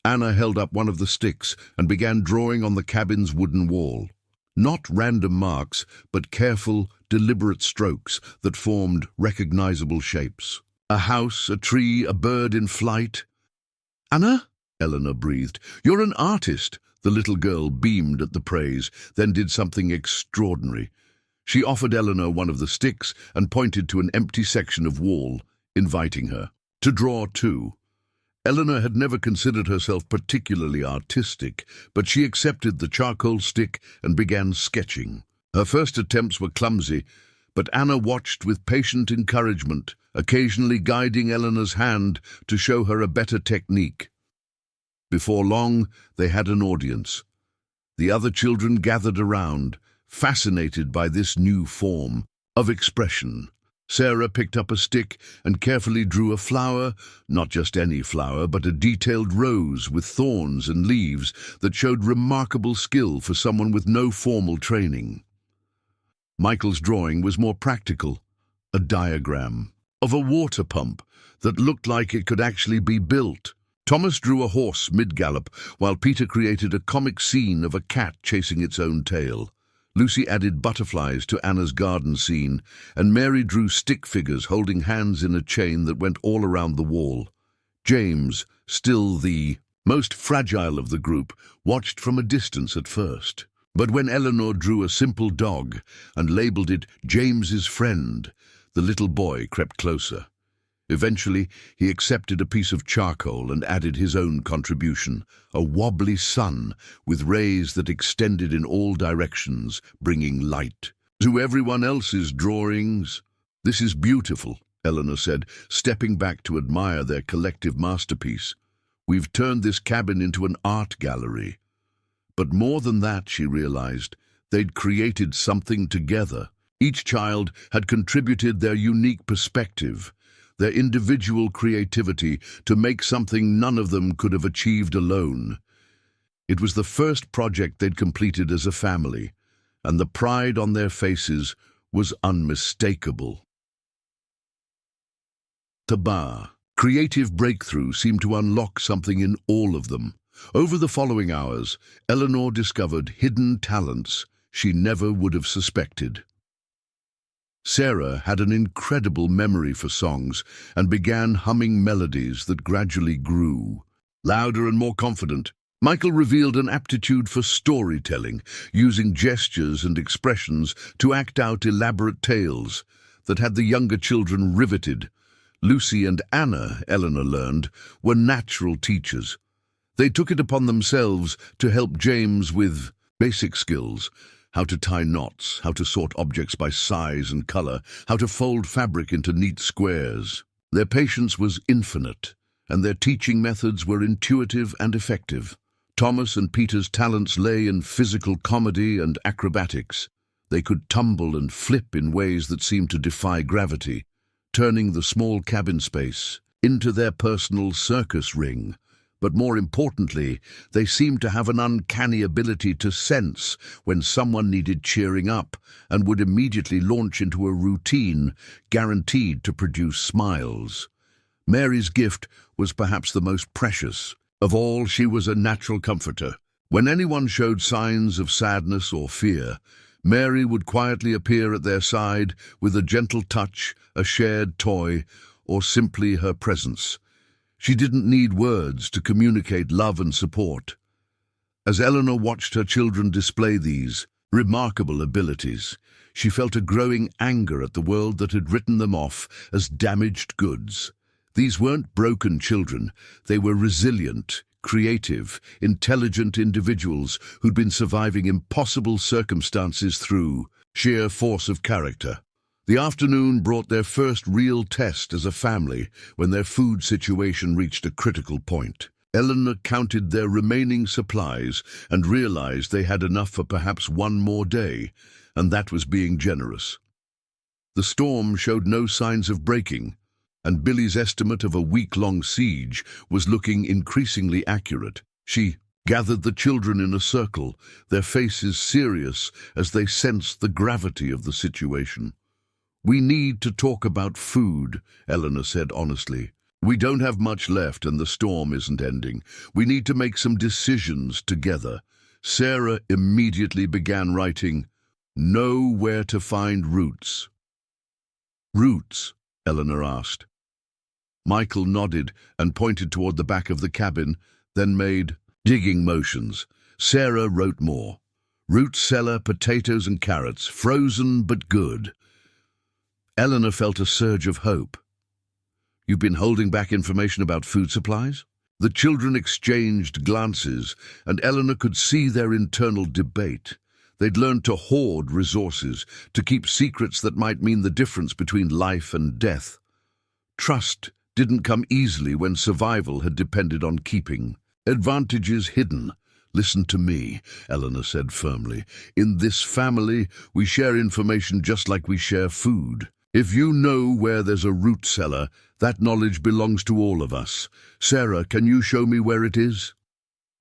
Anna held up one of the sticks and began drawing on the cabin's wooden wall. Not random marks, but careful, deliberate strokes that formed recognizable shapes. A house, a tree, a bird in flight. "Anna?" Eleanor breathed. "You're an artist." The little girl beamed at the praise, then did something extraordinary. She offered Eleanor one of the sticks and pointed to an empty section of wall, inviting her to draw too. Eleanor had never considered herself particularly artistic, but she accepted the charcoal stick and began sketching. Her first attempts were clumsy, but Anna watched with patient encouragement, occasionally guiding Eleanor's hand to show her a better technique. Before long, they had an audience. The other children gathered around, fascinated by this new form of expression. Sarah picked up a stick and carefully drew a flower, not just any flower, but a detailed rose with thorns and leaves that showed remarkable skill for someone with no formal training. Michael's drawing was more practical, a diagram of a water pump that looked like it could actually be built. Thomas drew a horse mid-gallop, while Peter created a comic scene of a cat chasing its own tail. Lucy added butterflies to Anna's garden scene, and Mary drew stick figures holding hands in a chain that went all around the wall. James, still the most fragile of the group, watched from a distance at first. But when Eleanor drew a simple dog and labeled it James's friend, the little boy crept closer. Eventually, he accepted a piece of charcoal and added his own contribution, a wobbly sun with rays that extended in all directions, bringing light to everyone else's drawings. "This is beautiful," Eleanor said, stepping back to admire their collective masterpiece. "We've turned this cabin into an art gallery." But more than that, she realized, they'd created something together. Each child had contributed their unique perspective, their individual creativity to make something none of them could have achieved alone. It was the first project they'd completed as a family, and the pride on their faces was unmistakable. Tabar. Creative breakthrough seemed to unlock something in all of them. Over the following hours, Eleanor discovered hidden talents she never would have suspected. Sarah had an incredible memory for songs and began humming melodies that gradually grew. Louder and more confident, Michael revealed an aptitude for storytelling, using gestures and expressions to act out elaborate tales that had the younger children riveted. Lucy and Anna, Eleanor learned, were natural teachers. They took it upon themselves to help James with basic skills: how to tie knots, how to sort objects by size and color, how to fold fabric into neat squares. Their patience was infinite, and their teaching methods were intuitive and effective. Thomas and Peter's talents lay in physical comedy and acrobatics. They could tumble and flip in ways that seemed to defy gravity, turning the small cabin space into their personal circus ring. But more importantly, they seemed to have an uncanny ability to sense when someone needed cheering up and would immediately launch into a routine guaranteed to produce smiles. Mary's gift was perhaps the most precious. Of all, she was a natural comforter. When anyone showed signs of sadness or fear, Mary would quietly appear at their side with a gentle touch, a shared toy, or simply her presence. She didn't need words to communicate love and support. As Eleanor watched her children display these remarkable abilities, she felt a growing anger at the world that had written them off as damaged goods. These weren't broken children. They were resilient, creative, intelligent individuals who'd been surviving impossible circumstances through sheer force of character. The afternoon brought their first real test as a family when their food situation reached a critical point. Eleanor counted their remaining supplies and realized they had enough for perhaps one more day, and that was being generous. The storm showed no signs of breaking, and Billy's estimate of a week-long siege was looking increasingly accurate. She gathered the children in a circle, their faces serious as they sensed the gravity of the situation. "We need to talk about food," Eleanor said honestly. "We don't have much left and the storm isn't ending. We need to make some decisions together." Sarah immediately began writing, "Know where to find roots." "Roots?" Eleanor asked. Michael nodded and pointed toward the back of the cabin, then made digging motions. Sarah wrote more. "Root cellar, potatoes and carrots, frozen but good." Eleanor felt a surge of hope. "You've been holding back information about food supplies?" The children exchanged glances, and Eleanor could see their internal debate. They'd learned to hoard resources, to keep secrets that might mean the difference between life and death. Trust didn't come easily when survival had depended on keeping advantages hidden. "Listen to me," Eleanor said firmly. "In this family, we share information just like we share food. If you know where there's a root cellar, that knowledge belongs to all of us. Sarah, can you show me where it is?"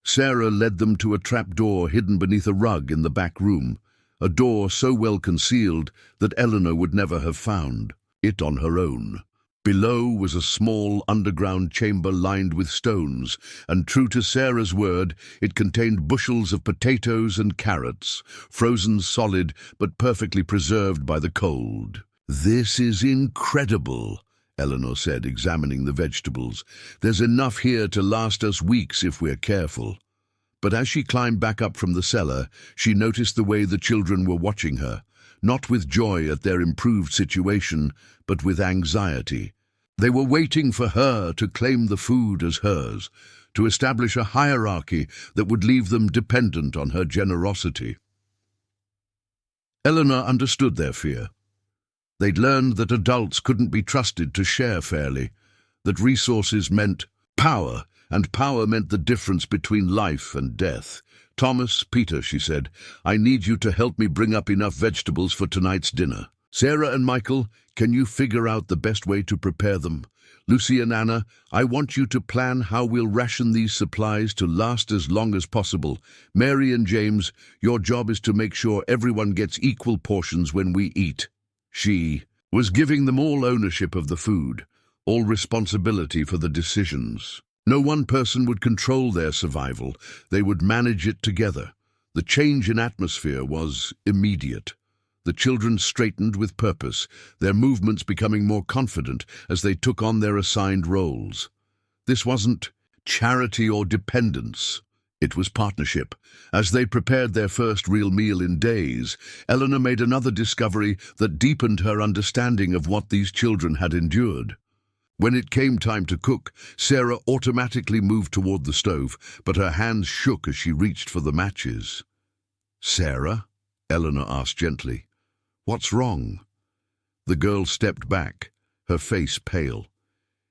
Sarah led them to a trapdoor hidden beneath a rug in the back room, a door so well concealed that Eleanor would never have found it on her own. Below was a small underground chamber lined with stones, and true to Sarah's word, it contained bushels of potatoes and carrots, frozen solid but perfectly preserved by the cold. "This is incredible," Eleanor said, examining the vegetables. "There's enough here to last us weeks if we're careful." But as she climbed back up from the cellar, she noticed the way the children were watching her, not with joy at their improved situation, but with anxiety. They were waiting for her to claim the food as hers, to establish a hierarchy that would leave them dependent on her generosity. Eleanor understood their fear. They'd learned that adults couldn't be trusted to share fairly, that resources meant power, and power meant the difference between life and death. "Thomas, Peter," she said, "I need you to help me bring up enough vegetables for tonight's dinner. Sarah and Michael, can you figure out the best way to prepare them? Lucy and Anna, I want you to plan how we'll ration these supplies to last as long as possible. Mary and James, your job is to make sure everyone gets equal portions when we eat." She was giving them all ownership of the food, all responsibility for the decisions. No one person would control their survival. They would manage it together. The change in atmosphere was immediate. The children straightened with purpose, their movements becoming more confident as they took on their assigned roles. This wasn't charity or dependence. It was partnership. As they prepared their first real meal in days, Eleanor made another discovery that deepened her understanding of what these children had endured. When it came time to cook, Sarah automatically moved toward the stove, but her hands shook as she reached for the matches. "Sarah?" Eleanor asked gently. "What's wrong?" The girl stepped back, her face pale.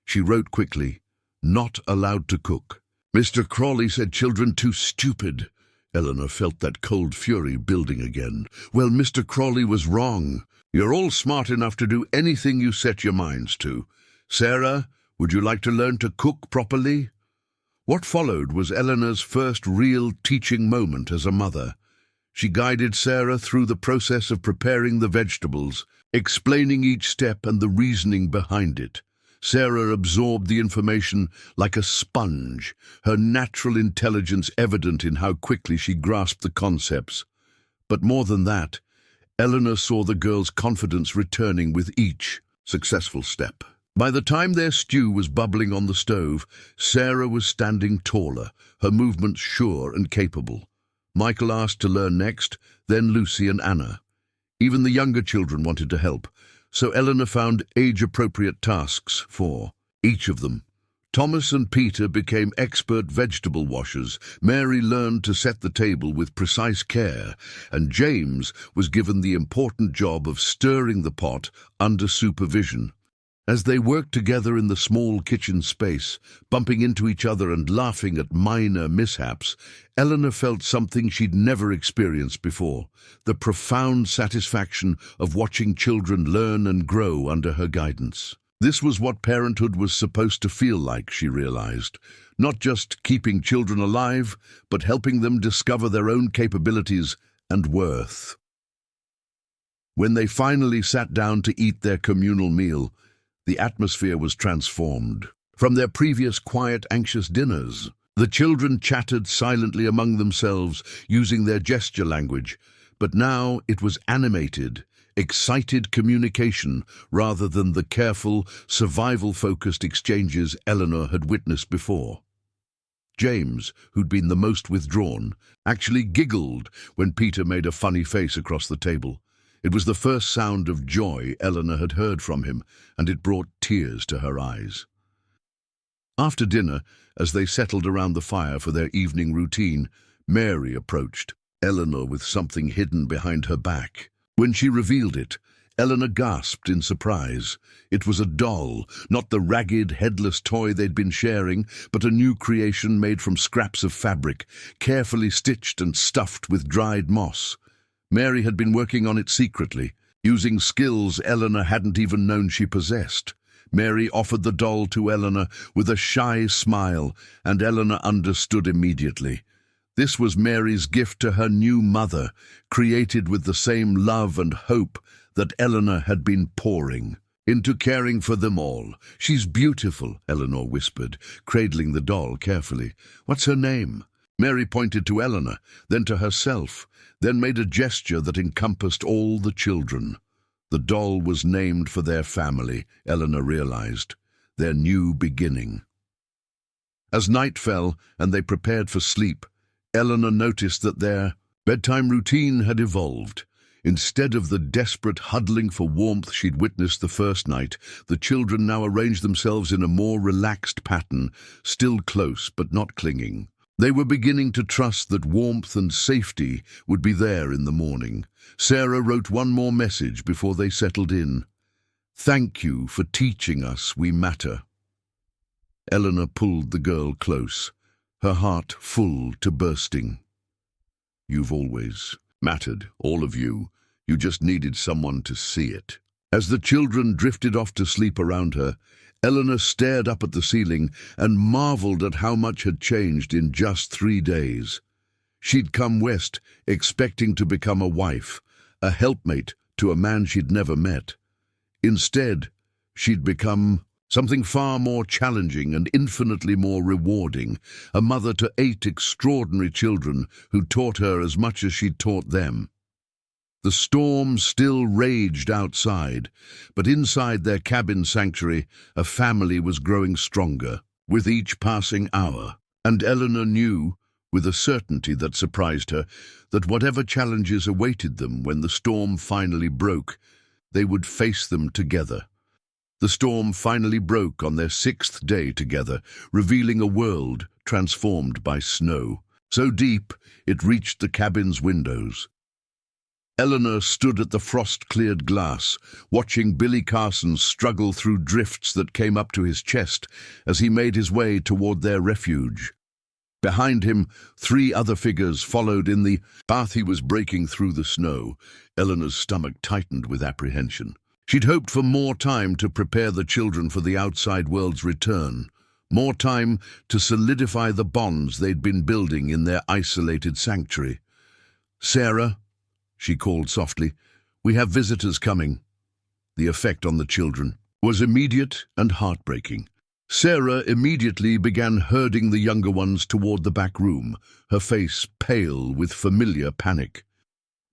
She wrote quickly, "Not allowed to cook." "Mr. Crawley said children too stupid." Eleanor felt that cold fury building again. "Well, Mr. Crawley was wrong. You're all smart enough to do anything you set your minds to. Sarah, would you like to learn to cook properly?" What followed was Eleanor's first real teaching moment as a mother. She guided Sarah through the process of preparing the vegetables, explaining each step and the reasoning behind it. Sarah absorbed the information like a sponge, her natural intelligence evident in how quickly she grasped the concepts. But more than that, Eleanor saw the girl's confidence returning with each successful step. By the time their stew was bubbling on the stove, Sarah was standing taller, her movements sure and capable. Michael asked to learn next, then Lucy and Anna. Even the younger children wanted to help, so Eleanor found age-appropriate tasks for each of them. Thomas and Peter became expert vegetable washers, Mary learned to set the table with precise care, and James was given the important job of stirring the pot under supervision. As they worked together in the small kitchen space, bumping into each other and laughing at minor mishaps, Eleanor felt something she'd never experienced before, the profound satisfaction of watching children learn and grow under her guidance. This was what parenthood was supposed to feel like, she realized. Not just keeping children alive, but helping them discover their own capabilities and worth. When they finally sat down to eat their communal meal, the atmosphere was transformed. From their previous quiet, anxious dinners, the children chattered silently among themselves, using their gesture language, but now it was animated, excited communication rather than the careful, survival-focused exchanges Eleanor had witnessed before. James, who'd been the most withdrawn, actually giggled when Peter made a funny face across the table. It was the first sound of joy Eleanor had heard from him, and it brought tears to her eyes. After dinner, as they settled around the fire for their evening routine, Mary approached Eleanor with something hidden behind her back. When she revealed it, Eleanor gasped in surprise. It was a doll, not the ragged, headless toy they'd been sharing, but a new creation made from scraps of fabric, carefully stitched and stuffed with dried moss. Mary had been working on it secretly, using skills Eleanor hadn't even known she possessed. Mary offered the doll to Eleanor with a shy smile, and Eleanor understood immediately. This was Mary's gift to her new mother, created with the same love and hope that Eleanor had been pouring into caring for them all. "She's beautiful," Eleanor whispered, cradling the doll carefully. "What's her name?" Mary pointed to Eleanor, then to herself, then made a gesture that encompassed all the children. The doll was named for their family, Eleanor realized, their new beginning. As night fell and they prepared for sleep, Eleanor noticed that their bedtime routine had evolved. Instead of the desperate huddling for warmth she'd witnessed the first night, the children now arranged themselves in a more relaxed pattern, still close but not clinging. They were beginning to trust that warmth and safety would be there in the morning. Sarah wrote one more message before they settled in. "Thank you for teaching us we matter." Eleanor pulled the girl close, her heart full to bursting. "You've always mattered, all of you. You just needed someone to see it." As the children drifted off to sleep around her, Eleanor stared up at the ceiling and marveled at how much had changed in just 3 days. She'd come west expecting to become a wife, a helpmate to a man she'd never met. Instead, she'd become something far more challenging and infinitely more rewarding, a mother to 8 extraordinary children who taught her as much as she'd taught them. The storm still raged outside, but inside their cabin sanctuary, a family was growing stronger with each passing hour. And Eleanor knew, with a certainty that surprised her, that whatever challenges awaited them when the storm finally broke, they would face them together. The storm finally broke on their 6th day together, revealing a world transformed by snow, so deep it reached the cabin's windows. Eleanor stood at the frost-cleared glass, watching Billy Carson struggle through drifts that came up to his chest as he made his way toward their refuge. Behind him, 3 other figures followed in the path he was breaking through the snow. Eleanor's stomach tightened with apprehension. She'd hoped for more time to prepare the children for the outside world's return, more time to solidify the bonds they'd been building in their isolated sanctuary. "Sarah," she called softly, "we have visitors coming." The effect on the children was immediate and heartbreaking. Sarah immediately began herding the younger ones toward the back room, her face pale with familiar panic.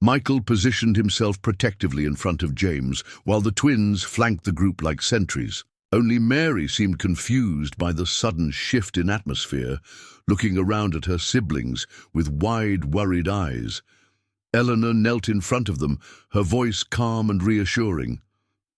Michael positioned himself protectively in front of James, while the twins flanked the group like sentries. Only Mary seemed confused by the sudden shift in atmosphere, looking around at her siblings with wide, worried eyes. Eleanor knelt in front of them, her voice calm and reassuring.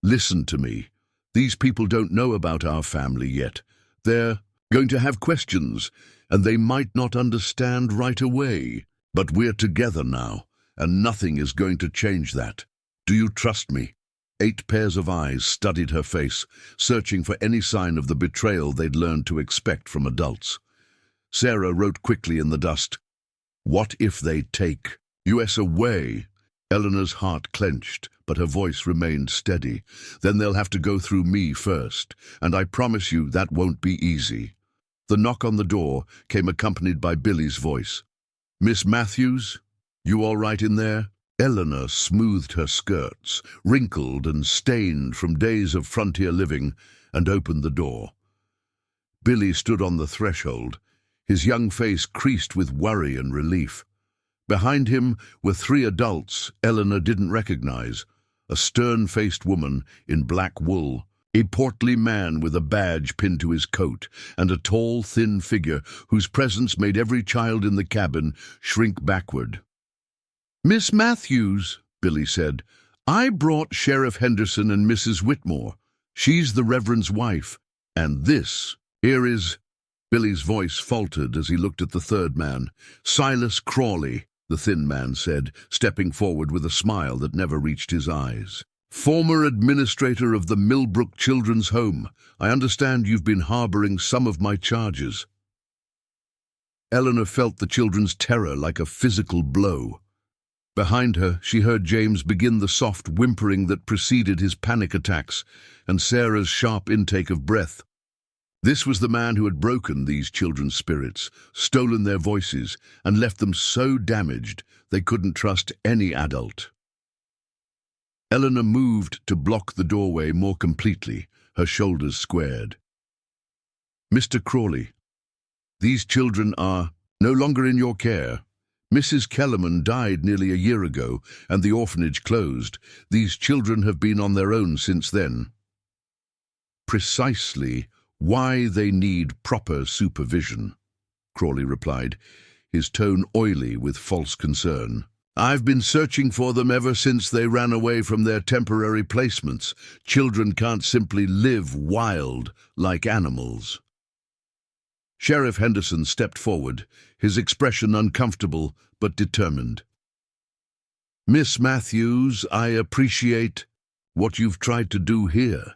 "Listen to me. These people don't know about our family yet. They're going to have questions, and they might not understand right away. But we're together now, and nothing is going to change that. Do you trust me?" 8 pairs of eyes studied her face, searching for any sign of the betrayal they'd learned to expect from adults. Sarah wrote quickly in the dust, "What if they take US away?" Eleanor's heart clenched, but her voice remained steady. "Then they'll have to go through me first, and I promise you that won't be easy." The knock on the door came accompanied by Billy's voice. "Miss Matthews, you all right in there?" Eleanor smoothed her skirts, wrinkled and stained from days of frontier living, and opened the door. Billy stood on the threshold, his young face creased with worry and relief. Behind him were 3 adults Eleanor didn't recognize, a stern-faced woman in black wool, a portly man with a badge pinned to his coat, and a tall, thin figure whose presence made every child in the cabin shrink backward. "Miss Matthews," Billy said, "I brought Sheriff Henderson and Mrs. Whitmore. She's the Reverend's wife, and this here is—" Billy's voice faltered as he looked at the 3rd man. "Silas Crawley," the thin man said, stepping forward with a smile that never reached his eyes. "Former administrator of the Millbrook Children's Home. I understand you've been harboring some of my charges." Eleanor felt the children's terror like a physical blow. Behind her, she heard James begin the soft whimpering that preceded his panic attacks, and Sarah's sharp intake of breath. This was the man who had broken these children's spirits, stolen their voices, and left them so damaged they couldn't trust any adult. Eleanor moved to block the doorway more completely, her shoulders squared. "Mr. Crawley, these children are no longer in your care. Mrs. Kellerman died nearly a year ago, and the orphanage closed. These children have been on their own since then." "Precisely why they need proper supervision," Crawley replied, his tone oily with false concern. "I've been searching for them ever since they ran away from their temporary placements. Children can't simply live wild like animals." Sheriff Henderson stepped forward, his expression uncomfortable but determined. "Miss Matthews, I appreciate what you've tried to do here,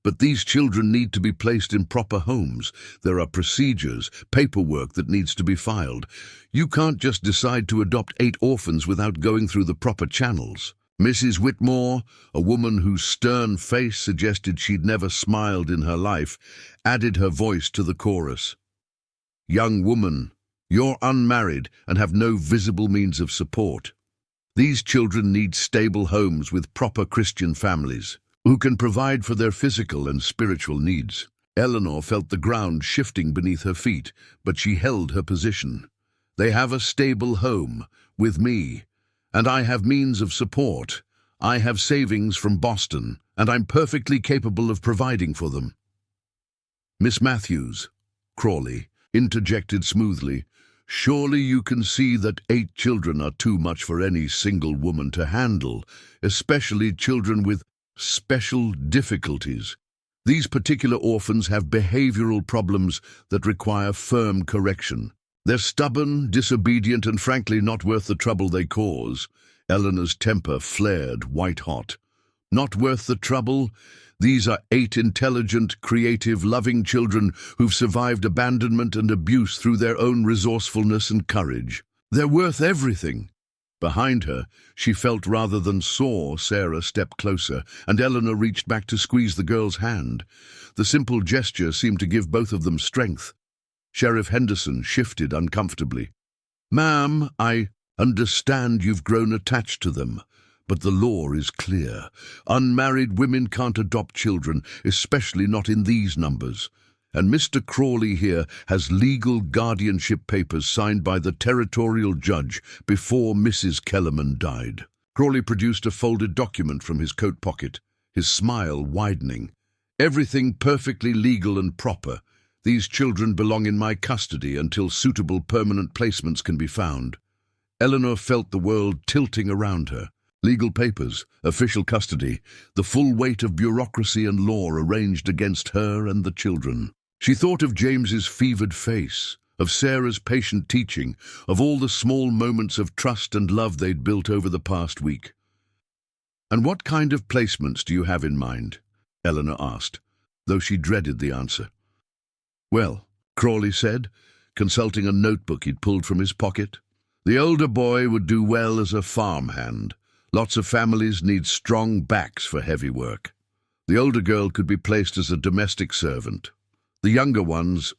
But these children need to be placed in proper homes. There are procedures, paperwork that needs to be filed. You can't just decide to adopt 8 orphans without going through the proper channels. Mrs. Whitmore, a woman whose stern face suggested she'd never smiled in her life, added her voice to the chorus. Young woman, you're unmarried and have no visible means of support. These children need stable homes with proper Christian families who can provide for their physical and spiritual needs. Eleanor felt the ground shifting beneath her feet, but she held her position. They have a stable home with me, and I have means of support. I have savings from Boston, and I'm perfectly capable of providing for them. Miss Matthews, Crawley, interjected smoothly, surely you can see that 8 children are too much for any single woman to handle, especially children with special difficulties. These particular orphans have behavioral problems that require firm correction. They're stubborn, disobedient, and frankly not worth the trouble they cause. Eleanor's temper flared white-hot. Not worth the trouble? These are 8 intelligent, creative, loving children who've survived abandonment and abuse through their own resourcefulness and courage. They're worth everything. Behind her, she felt rather than saw Sarah step closer, and Eleanor reached back to squeeze the girl's hand. The simple gesture seemed to give both of them strength. Sheriff Henderson shifted uncomfortably. Ma'am, I understand you've grown attached to them, but the law is clear. Unmarried women can't adopt children, especially not in these numbers. And Mr. Crawley here has legal guardianship papers signed by the territorial judge before Mrs. Kellerman died. Crawley produced a folded document from his coat pocket, his smile widening. Everything perfectly legal and proper. These children belong in my custody until suitable permanent placements can be found. Eleanor felt the world tilting around her. Legal papers, official custody, the full weight of bureaucracy and law arranged against her and the children. She thought of James's fevered face, of Sarah's patient teaching, of all the small moments of trust and love they'd built over the past week. And what kind of placements do you have in mind? Eleanor asked, though she dreaded the answer. Well, Crawley said, consulting a notebook he'd pulled from his pocket, the older boy would do well as a farmhand. Lots of families need strong backs for heavy work. The older girl could be placed as a domestic servant. The younger ones,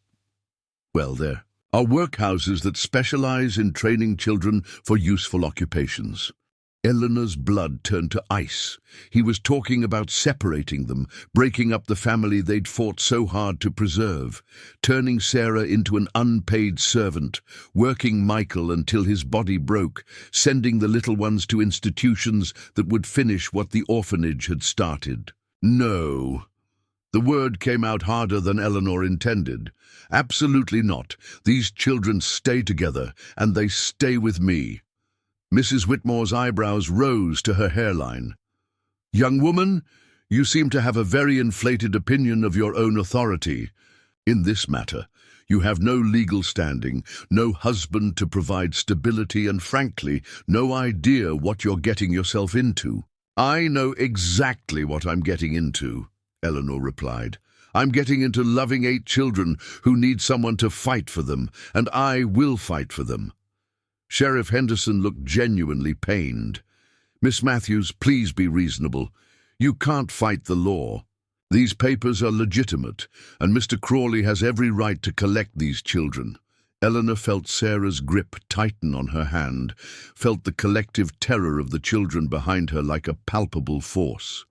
well, there are workhouses that specialize in training children for useful occupations. Eleanor's blood turned to ice. He was talking about separating them, breaking up the family they'd fought so hard to preserve, turning Sarah into an unpaid servant, working Michael until his body broke, sending the little ones to institutions that would finish what the orphanage had started. No. The word came out harder than Eleanor intended. Absolutely not. These children stay together, and they stay with me. Mrs. Whitmore's eyebrows rose to her hairline. Young woman, you seem to have a very inflated opinion of your own authority. In this matter, you have no legal standing, no husband to provide stability, and frankly, no idea what you're getting yourself into. I know exactly what I'm getting into, Eleanor replied. I'm getting into loving 8 children who need someone to fight for them, and I will fight for them. Sheriff Henderson looked genuinely pained. Miss Matthews, please be reasonable. You can't fight the law. These papers are legitimate, and Mr. Crawley has every right to collect these children. Eleanor felt Sarah's grip tighten on her hand, felt the collective terror of the children behind her like a palpable force.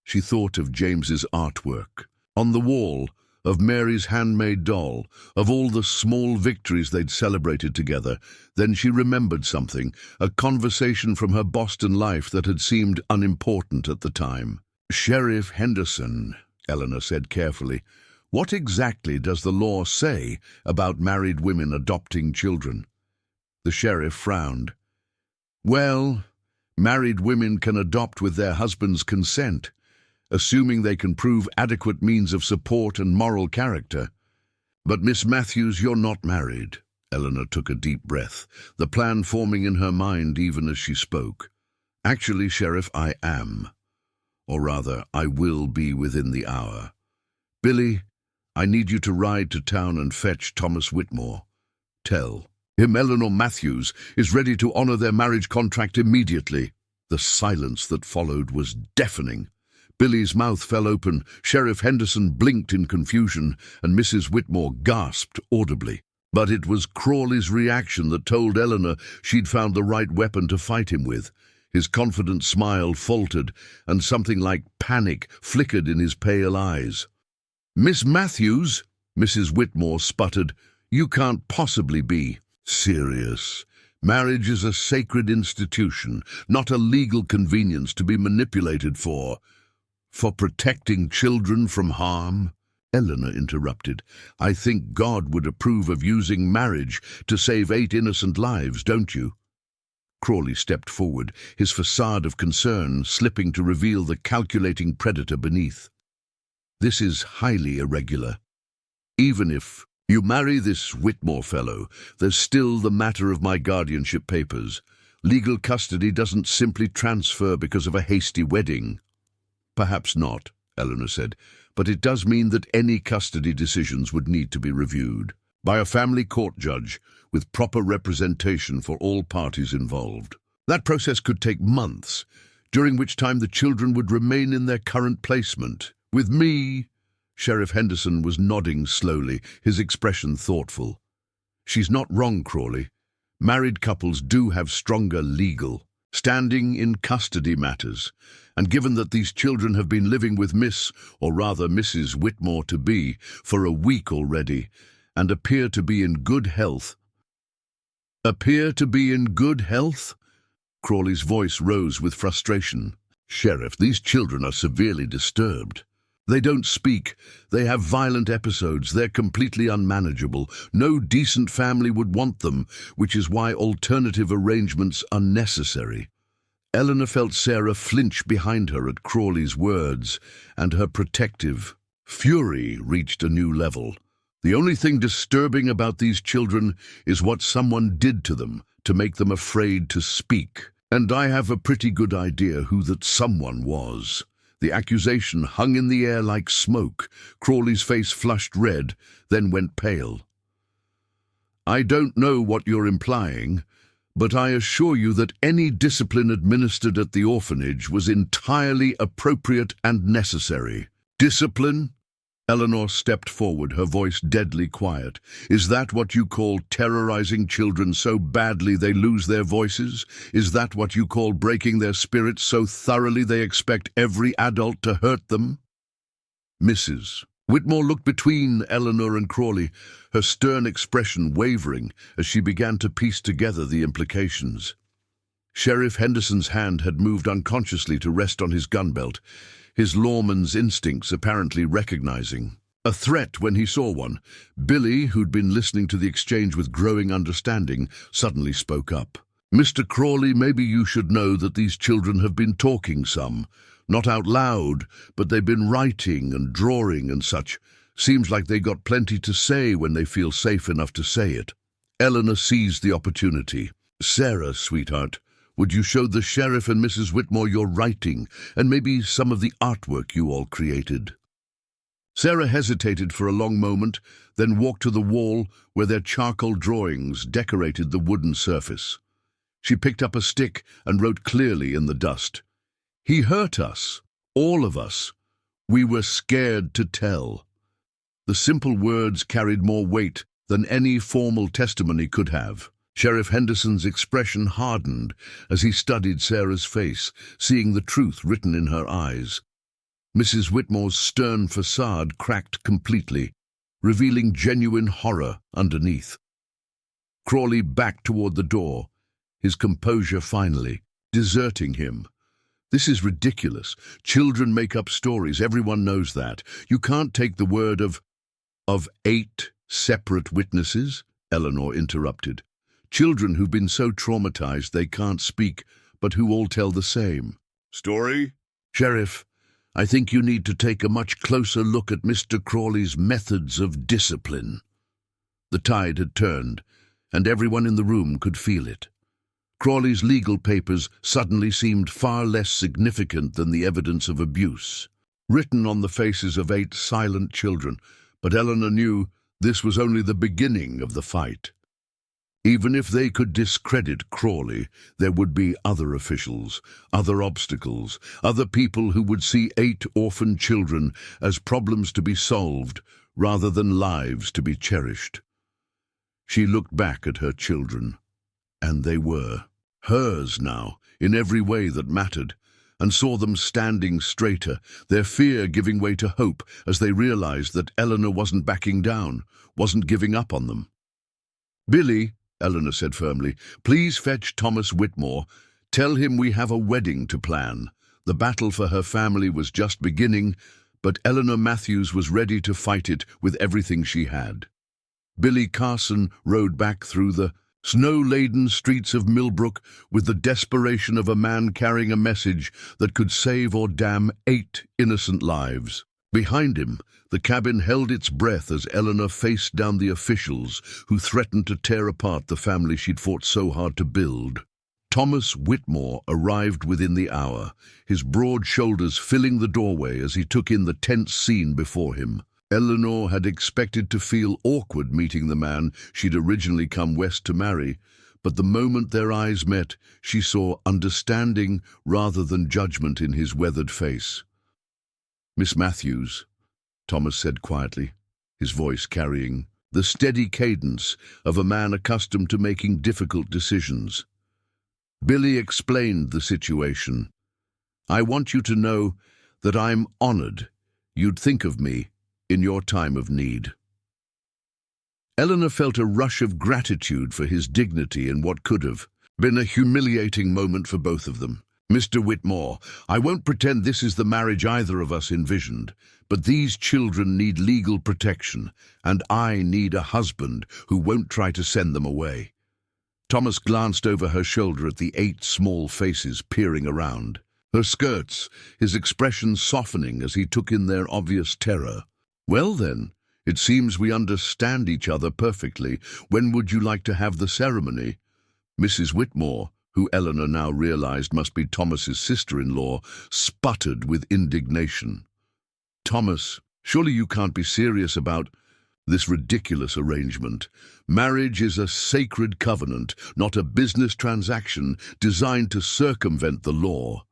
She thought of James's artwork on the wall, of Mary's handmade doll, of all the small victories they'd celebrated together. Then she remembered something, a conversation from her Boston life that had seemed unimportant at the time. Sheriff Henderson, Eleanor said carefully, what exactly does the law say about married women adopting children? The sheriff frowned. Well, married women can adopt with their husband's consent, assuming they can prove adequate means of support and moral character. But Miss Matthews, you're not married. Eleanor took a deep breath, the plan forming in her mind even as she spoke. Actually, Sheriff, I am. Or rather, I will be within the hour. Billy, I need you to ride to town and fetch Thomas Whitmore. Tell him Eleanor Matthews is ready to honor their marriage contract immediately." The silence that followed was deafening. Billy's mouth fell open, Sheriff Henderson blinked in confusion, and Mrs. Whitmore gasped audibly. But it was Crawley's reaction that told Eleanor she'd found the right weapon to fight him with. His confident smile faltered, and something like panic flickered in his pale eyes. "Miss Matthews," Mrs. Whitmore sputtered, "you can't possibly be serious. Marriage is a sacred institution, not a legal convenience to be manipulated for protecting children from harm." Eleanor interrupted. "I think God would approve of using marriage to save 8 innocent lives, don't you?" Crawley stepped forward, his facade of concern slipping to reveal the calculating predator beneath. "This is highly irregular. Even if you marry this Whitmore fellow, there's still the matter of my guardianship papers. Legal custody doesn't simply transfer because of a hasty wedding." "Perhaps not," Eleanor said, "but it does mean that any custody decisions would need to be reviewed by a family court judge with proper representation for all parties involved. That process could take months, during which time the children would remain in their current placement. With me—" Sheriff Henderson was nodding slowly, his expression thoughtful. "She's not wrong, Crawley. Married couples do have stronger legal standing in custody matters, and given that these children have been living with Miss, or rather Mrs. Whitmore-to-be, for a week already, and appear to be in good health—" "Appear to be in good health?" Crawley's voice rose with frustration. "Sheriff, these children are severely disturbed. They don't speak, they have violent episodes, they're completely unmanageable. No decent family would want them, which is why alternative arrangements are necessary." Eleanor felt Sarah flinch behind her at Crawley's words, and her protective fury reached a new level. "The only thing disturbing about these children is what someone did to them to make them afraid to speak. And I have a pretty good idea who that someone was." The accusation hung in the air like smoke. Crawley's face flushed red, then went pale. "I don't know what you're implying, but I assure you that any discipline administered at the orphanage was entirely appropriate and necessary." "Discipline?" Eleanor stepped forward, her voice deadly quiet. "Is that what you call terrorizing children so badly they lose their voices? Is that what you call breaking their spirits so thoroughly they expect every adult to hurt them?" Mrs. Whitmore looked between Eleanor and Crawley, her stern expression wavering as she began to piece together the implications. Sheriff Henderson's hand had moved unconsciously to rest on his gun belt, his lawman's instincts apparently recognizing a threat when he saw one. Billy, who'd been listening to the exchange with growing understanding, suddenly spoke up. "Mr. Crawley, maybe you should know that these children have been talking some. Not out loud, but they've been writing and drawing and such. Seems like they got plenty to say when they feel safe enough to say it." Eleanor seized the opportunity. "Sarah, sweetheart, would you show the sheriff and Mrs. Whitmore your writing, and maybe some of the artwork you all created?" Sarah hesitated for a long moment, then walked to the wall where their charcoal drawings decorated the wooden surface. She picked up a stick and wrote clearly in the dust, "He hurt us, all of us. We were scared to tell." The simple words carried more weight than any formal testimony could have. Sheriff Henderson's expression hardened as he studied Sarah's face, seeing the truth written in her eyes. Mrs. Whitmore's stern facade cracked completely, revealing genuine horror underneath. Crawley backed toward the door, his composure finally deserting him. "This is ridiculous. Children make up stories, everyone knows that. You can't take the word of 8 separate witnesses," Eleanor interrupted. "Children who've been so traumatized they can't speak, but who all tell the same story." "Sheriff, I think you need to take a much closer look at Mr. Crawley's methods of discipline." The tide had turned, and everyone in the room could feel it. Crawley's legal papers suddenly seemed far less significant than the evidence of abuse, written on the faces of 8 silent children. But Eleanor knew this was only the beginning of the fight. Even if they could discredit Crawley, there would be other officials, other obstacles, other people who would see 8 orphan children as problems to be solved rather than lives to be cherished. She looked back at her children, and they were hers now, in every way that mattered, and saw them standing straighter, their fear giving way to hope as they realized that Eleanor wasn't backing down, wasn't giving up on them. "Billy," Eleanor said firmly, "please fetch Thomas Whitmore. Tell him we have a wedding to plan." The battle for her family was just beginning, but Eleanor Matthews was ready to fight it with everything she had. Billy Carson rode back through the snow-laden streets of Millbrook with the desperation of a man carrying a message that could save or damn 8 innocent lives. Behind him, the cabin held its breath as Eleanor faced down the officials who threatened to tear apart the family she'd fought so hard to build. Thomas Whitmore arrived within the hour, his broad shoulders filling the doorway as he took in the tense scene before him. Eleanor had expected to feel awkward meeting the man she'd originally come west to marry, but the moment their eyes met, she saw understanding rather than judgment in his weathered face. "Miss Matthews," Thomas said quietly, his voice carrying the steady cadence of a man accustomed to making difficult decisions. Billy explained the situation. "I want you to know that I'm honored you'd think of me in your time of need." Eleanor felt a rush of gratitude for his dignity in what could have been a humiliating moment for both of them. "Mr. Whitmore, I won't pretend this is the marriage either of us envisioned, but these children need legal protection, and I need a husband who won't try to send them away." Thomas glanced over her shoulder at the 8 small faces peering around, her skirts, his expression softening as he took in their obvious terror. "Well then, it seems we understand each other perfectly. When would you like to have the ceremony?" Mrs. Whitmore, who Eleanor now realized must be Thomas's sister-in-law, sputtered with indignation. "Thomas, surely you can't be serious about this ridiculous arrangement. Marriage is a sacred covenant, not a business transaction designed to circumvent the law."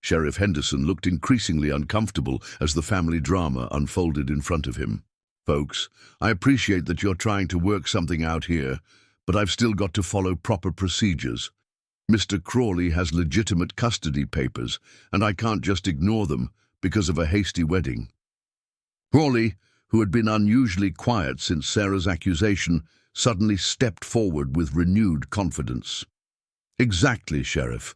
Sheriff Henderson looked increasingly uncomfortable as the family drama unfolded in front of him. "Folks, I appreciate that you're trying to work something out here, but I've still got to follow proper procedures. Mr. Crawley has legitimate custody papers, and I can't just ignore them because of a hasty wedding." Crawley, who had been unusually quiet since Sarah's accusation, suddenly stepped forward with renewed confidence. "Exactly, Sheriff.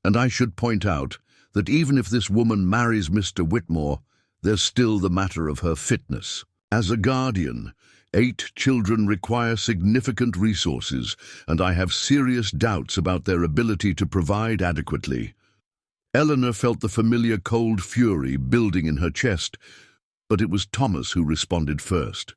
And I should point out that even if this woman marries Mr. Whitmore, there's still the matter of her fitness. As a guardian, 8 children require significant resources, and I have serious doubts about their ability to provide adequately." Eleanor felt the familiar cold fury building in her chest, but it was Thomas who responded first.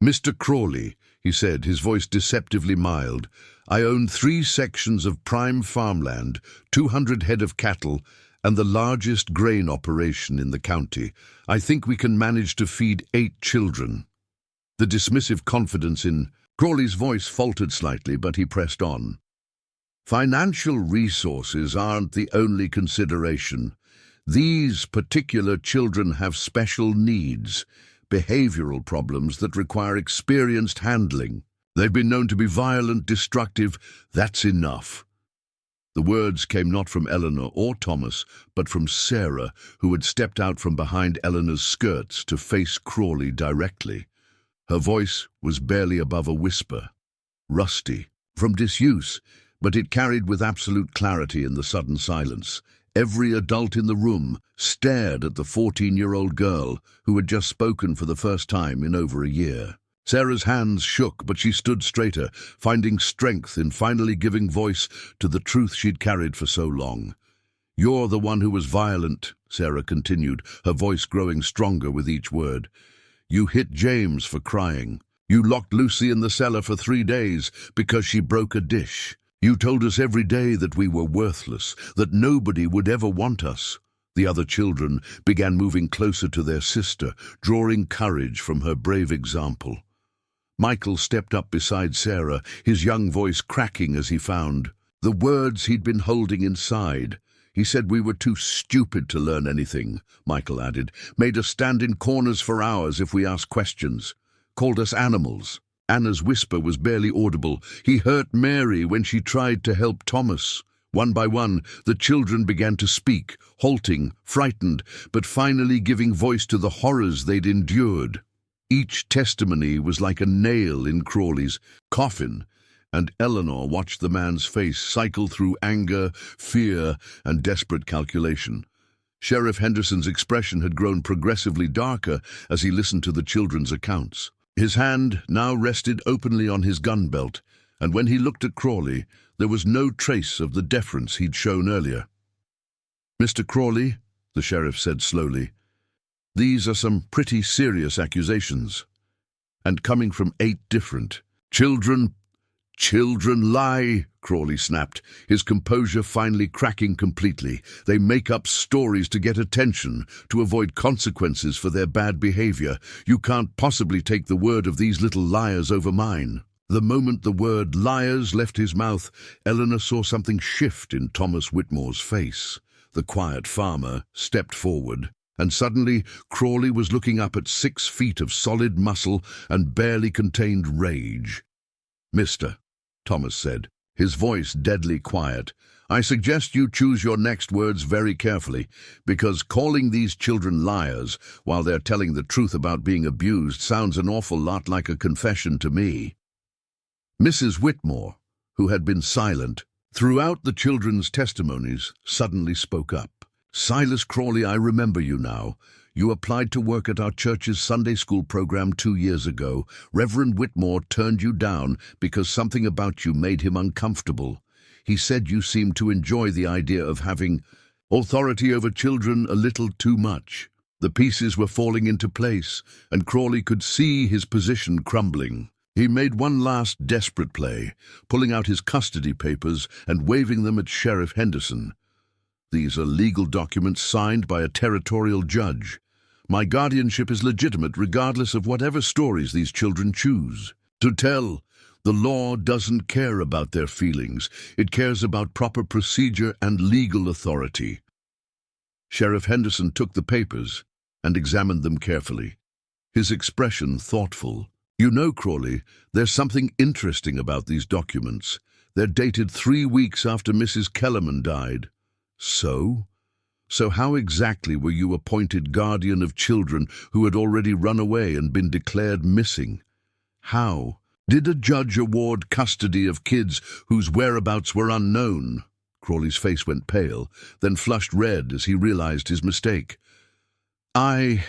"Mr. Crawley," he said, his voice deceptively mild, "I own 3 sections of prime farmland, 200 head of cattle, and the largest grain operation in the county. I think we can manage to feed 8 children." The dismissive confidence in Crawley's voice faltered slightly, but he pressed on. "Financial resources aren't the only consideration. These particular children have special needs, behavioral problems that require experienced handling. They've been known to be violent, destructive. That's enough." The words came not from Eleanor or Thomas, but from Sarah, who had stepped out from behind Eleanor's skirts to face Crawley directly. Her voice was barely above a whisper, rusty from disuse, but it carried with absolute clarity in the sudden silence. Every adult in the room stared at the 14-year-old girl who had just spoken for the first time in over a year. Sarah's hands shook, but she stood straighter, finding strength in finally giving voice to the truth she'd carried for so long. "You're the one who was violent," Sarah continued, her voice growing stronger with each word. "You hit James for crying. You locked Lucy in the cellar for 3 days because she broke a dish. You told us every day that we were worthless, that nobody would ever want us." The other children began moving closer to their sister, drawing courage from her brave example. Michael stepped up beside Sarah, his young voice cracking as he found the words he'd been holding inside. "He said we were too stupid to learn anything," Michael added, "made us stand in corners for hours if we asked questions, called us animals." Anna's whisper was barely audible. "He hurt Mary when she tried to help Thomas." One by one, the children began to speak, halting, frightened, but finally giving voice to the horrors they'd endured. Each testimony was like a nail in Crawley's coffin, and Eleanor watched the man's face cycle through anger, fear, and desperate calculation. Sheriff Henderson's expression had grown progressively darker as he listened to the children's accounts. His hand now rested openly on his gun belt, and when he looked at Crawley, there was no trace of the deference he'd shown earlier. "Mr. Crawley," the sheriff said slowly, "these are some pretty serious accusations, and coming from 8 different children." "Children lie," Crawley snapped, his composure finally cracking completely. "They make up stories to get attention, to avoid consequences for their bad behavior. You can't possibly take the word of these little liars over mine." The moment the word liars left his mouth, Eleanor saw something shift in Thomas Whitmore's face. The quiet farmer stepped forward, and suddenly Crawley was looking up at 6 feet of solid muscle and barely contained rage. "Mister," Thomas said, his voice deadly quiet, "I suggest you choose your next words very carefully, because calling these children liars while they're telling the truth about being abused sounds an awful lot like a confession to me." Mrs. Whitmore, who had been silent throughout the children's testimonies, suddenly spoke up. "Silas Crawley, I remember you now. You applied to work at our church's Sunday school program 2 years ago. Reverend Whitmore turned you down because something about you made him uncomfortable. He said you seemed to enjoy the idea of having authority over children a little too much." The pieces were falling into place, and Crawley could see his position crumbling. He made one last desperate play, pulling out his custody papers and waving them at Sheriff Henderson. "These are legal documents signed by a territorial judge. My guardianship is legitimate regardless of whatever stories these children choose to tell. The law doesn't care about their feelings. It cares about proper procedure and legal authority." Sheriff Henderson took the papers and examined them carefully, his expression thoughtful. "You know, Crawley, there's something interesting about these documents. They're dated 3 weeks after Mrs. Kellerman died." So how exactly were you appointed guardian of children who had already run away and been declared missing? How did a judge award custody of kids whose whereabouts were unknown?" Crawley's face went pale, then flushed red as he realized his mistake. The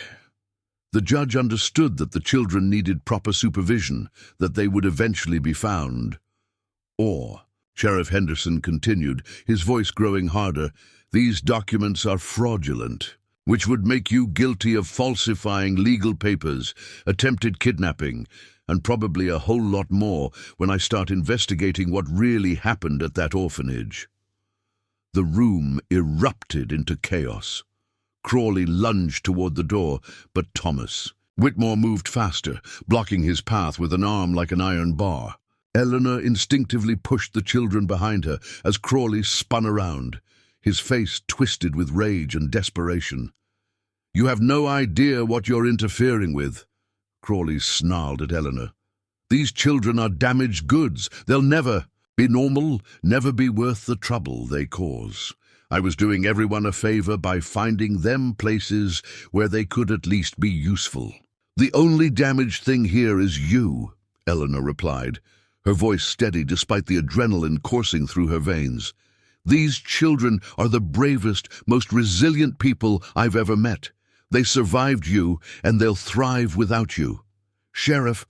judge understood that the children needed proper supervision, that they would eventually be found. Or, Sheriff Henderson continued, his voice growing harder, "these documents are fraudulent, which would make you guilty of falsifying legal papers, attempted kidnapping, and probably a whole lot more when I start investigating what really happened at that orphanage." The room erupted into chaos. Crawley lunged toward the door, but Thomas Whitmore moved faster, blocking his path with an arm like an iron bar. Eleanor instinctively pushed the children behind her as Crawley spun around, his face twisted with rage and desperation. "You have no idea what you're interfering with," Crawley snarled at Eleanor. "These children are damaged goods. They'll never be normal, never be worth the trouble they cause. I was doing everyone a favor by finding them places where they could at least be useful." "The only damaged thing here is you," Eleanor replied, her voice steady despite the adrenaline coursing through her veins. "These children are the bravest, most resilient people I've ever met. They survived you, and they'll thrive without you." "Sheriff,"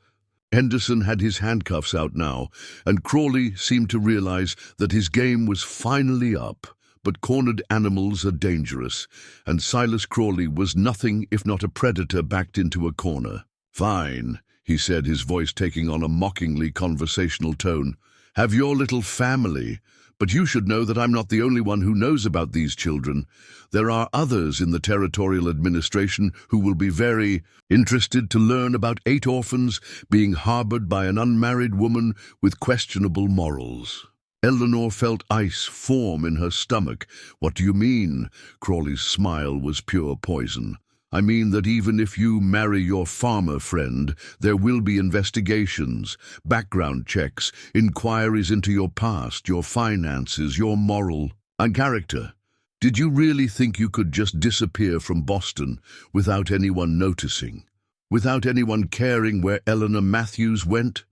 Henderson had his handcuffs out now, and Crawley seemed to realize that his game was finally up. But cornered animals are dangerous, and Silas Crawley was nothing if not a predator backed into a corner. "Fine," he said, his voice taking on a mockingly conversational tone. have your little family. But you should know that I'm not the only one who knows about these children. There are others in the territorial administration who will be very interested to learn about 8 orphans being harbored by an unmarried woman with questionable morals. Eleanor felt ice form in her stomach. What do you mean? Crawley's smile was pure poison. I mean that even if you marry your farmer friend, there will be investigations, background checks, inquiries into your past, your finances, your moral and character. Did you really think you could just disappear from Boston without anyone noticing? Without anyone caring where Eleanor Matthews went?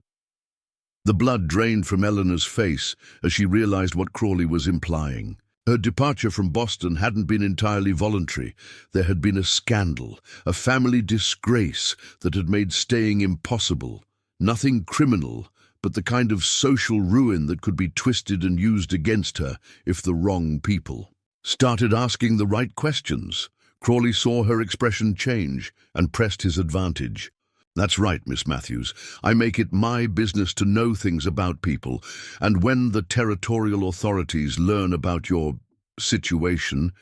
The blood drained from Eleanor's face as she realized what Crawley was implying. Her departure from Boston hadn't been entirely voluntary. There had been a scandal, a family disgrace that had made staying impossible. Nothing criminal, but the kind of social ruin that could be twisted and used against her if the wrong people started asking the right questions. Crawley saw her expression change and pressed his advantage. That's right, Miss Matthews. I make it my business to know things about people, and when the territorial authorities learn about your situation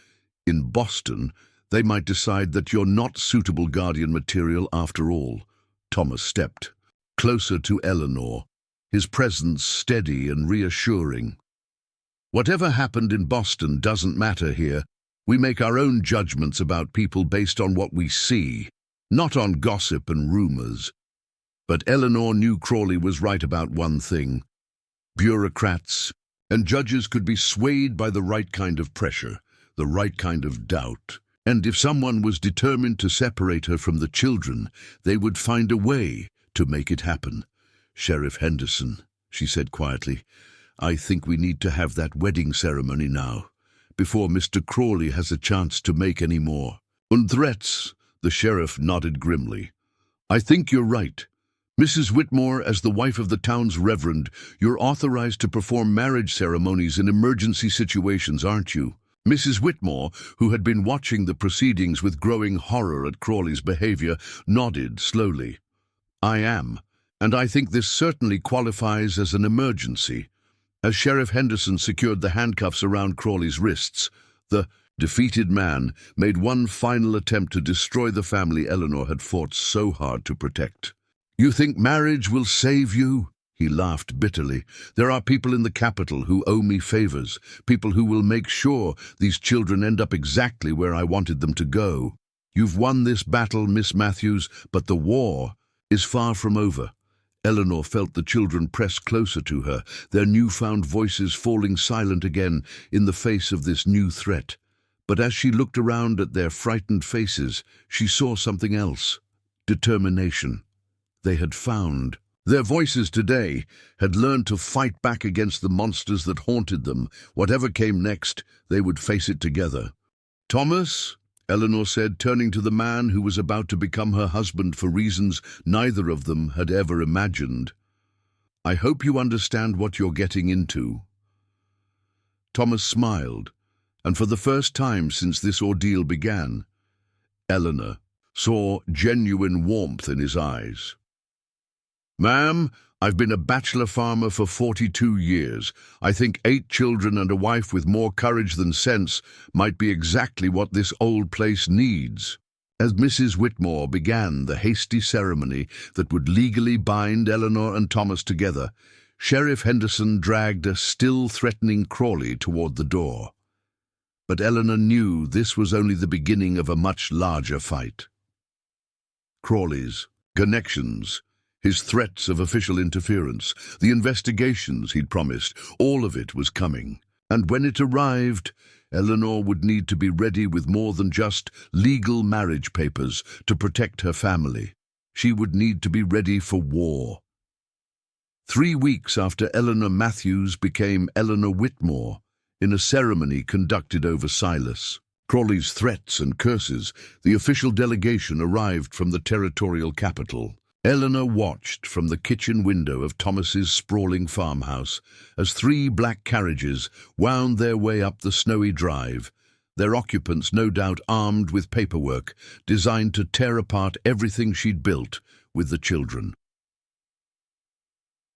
in Boston, they might decide that you're not suitable guardian material after all. Thomas stepped closer to Eleanor, his presence steady and reassuring. Whatever happened in Boston doesn't matter here. We make our own judgments about people based on what we see, not on gossip and rumors. But Eleanor knew Crawley was right about one thing. Bureaucrats and judges could be swayed by the right kind of pressure, the right kind of doubt. And if someone was determined to separate her from the children, they would find a way to make it happen. Sheriff Henderson, she said quietly, I think we need to have that wedding ceremony now, before Mr. Crawley has a chance to make any more. And threats. The sheriff nodded grimly. I think you're right. Mrs. Whitmore, as the wife of the town's reverend, you're authorized to perform marriage ceremonies in emergency situations, aren't you? Mrs. Whitmore, who had been watching the proceedings with growing horror at Crawley's behavior, nodded slowly. I am, and I think this certainly qualifies as an emergency. As Sheriff Henderson secured the handcuffs around Crawley's wrists, the defeated man made one final attempt to destroy the family Eleanor had fought so hard to protect. You think marriage will save you? He laughed bitterly. There are people in the capital who owe me favors, people who will make sure these children end up exactly where I wanted them to go. You've won this battle, Miss Matthews, but the war is far from over. Eleanor felt the children press closer to her, their newfound voices falling silent again in the face of this new threat. But as she looked around at their frightened faces, she saw something else. Determination. They had found. Their voices today had learned to fight back against the monsters that haunted them. Whatever came next, they would face it together. Thomas, Eleanor said, turning to the man who was about to become her husband for reasons neither of them had ever imagined. I hope you understand what you're getting into. Thomas smiled, and for the first time since this ordeal began, Eleanor saw genuine warmth in his eyes. Ma'am, I've been a bachelor farmer for 42 years. I think 8 children and a wife with more courage than sense might be exactly what this old place needs. As Mrs. Whitmore began the hasty ceremony that would legally bind Eleanor and Thomas together, Sheriff Henderson dragged a still threatening Crawley toward the door. But Eleanor knew this was only the beginning of a much larger fight. Crawley's connections, his threats of official interference, the investigations he'd promised, all of it was coming. And when it arrived, Eleanor would need to be ready with more than just legal marriage papers to protect her family. She would need to be ready for war. 3 weeks after Eleanor Matthews became Eleanor Whitmore, in a ceremony conducted over Silas, Crawley's threats and curses, the official delegation arrived from the territorial capital. Eleanor watched from the kitchen window of Thomas's sprawling farmhouse as 3 black carriages wound their way up the snowy drive, their occupants no doubt armed with paperwork designed to tear apart everything she'd built with the children.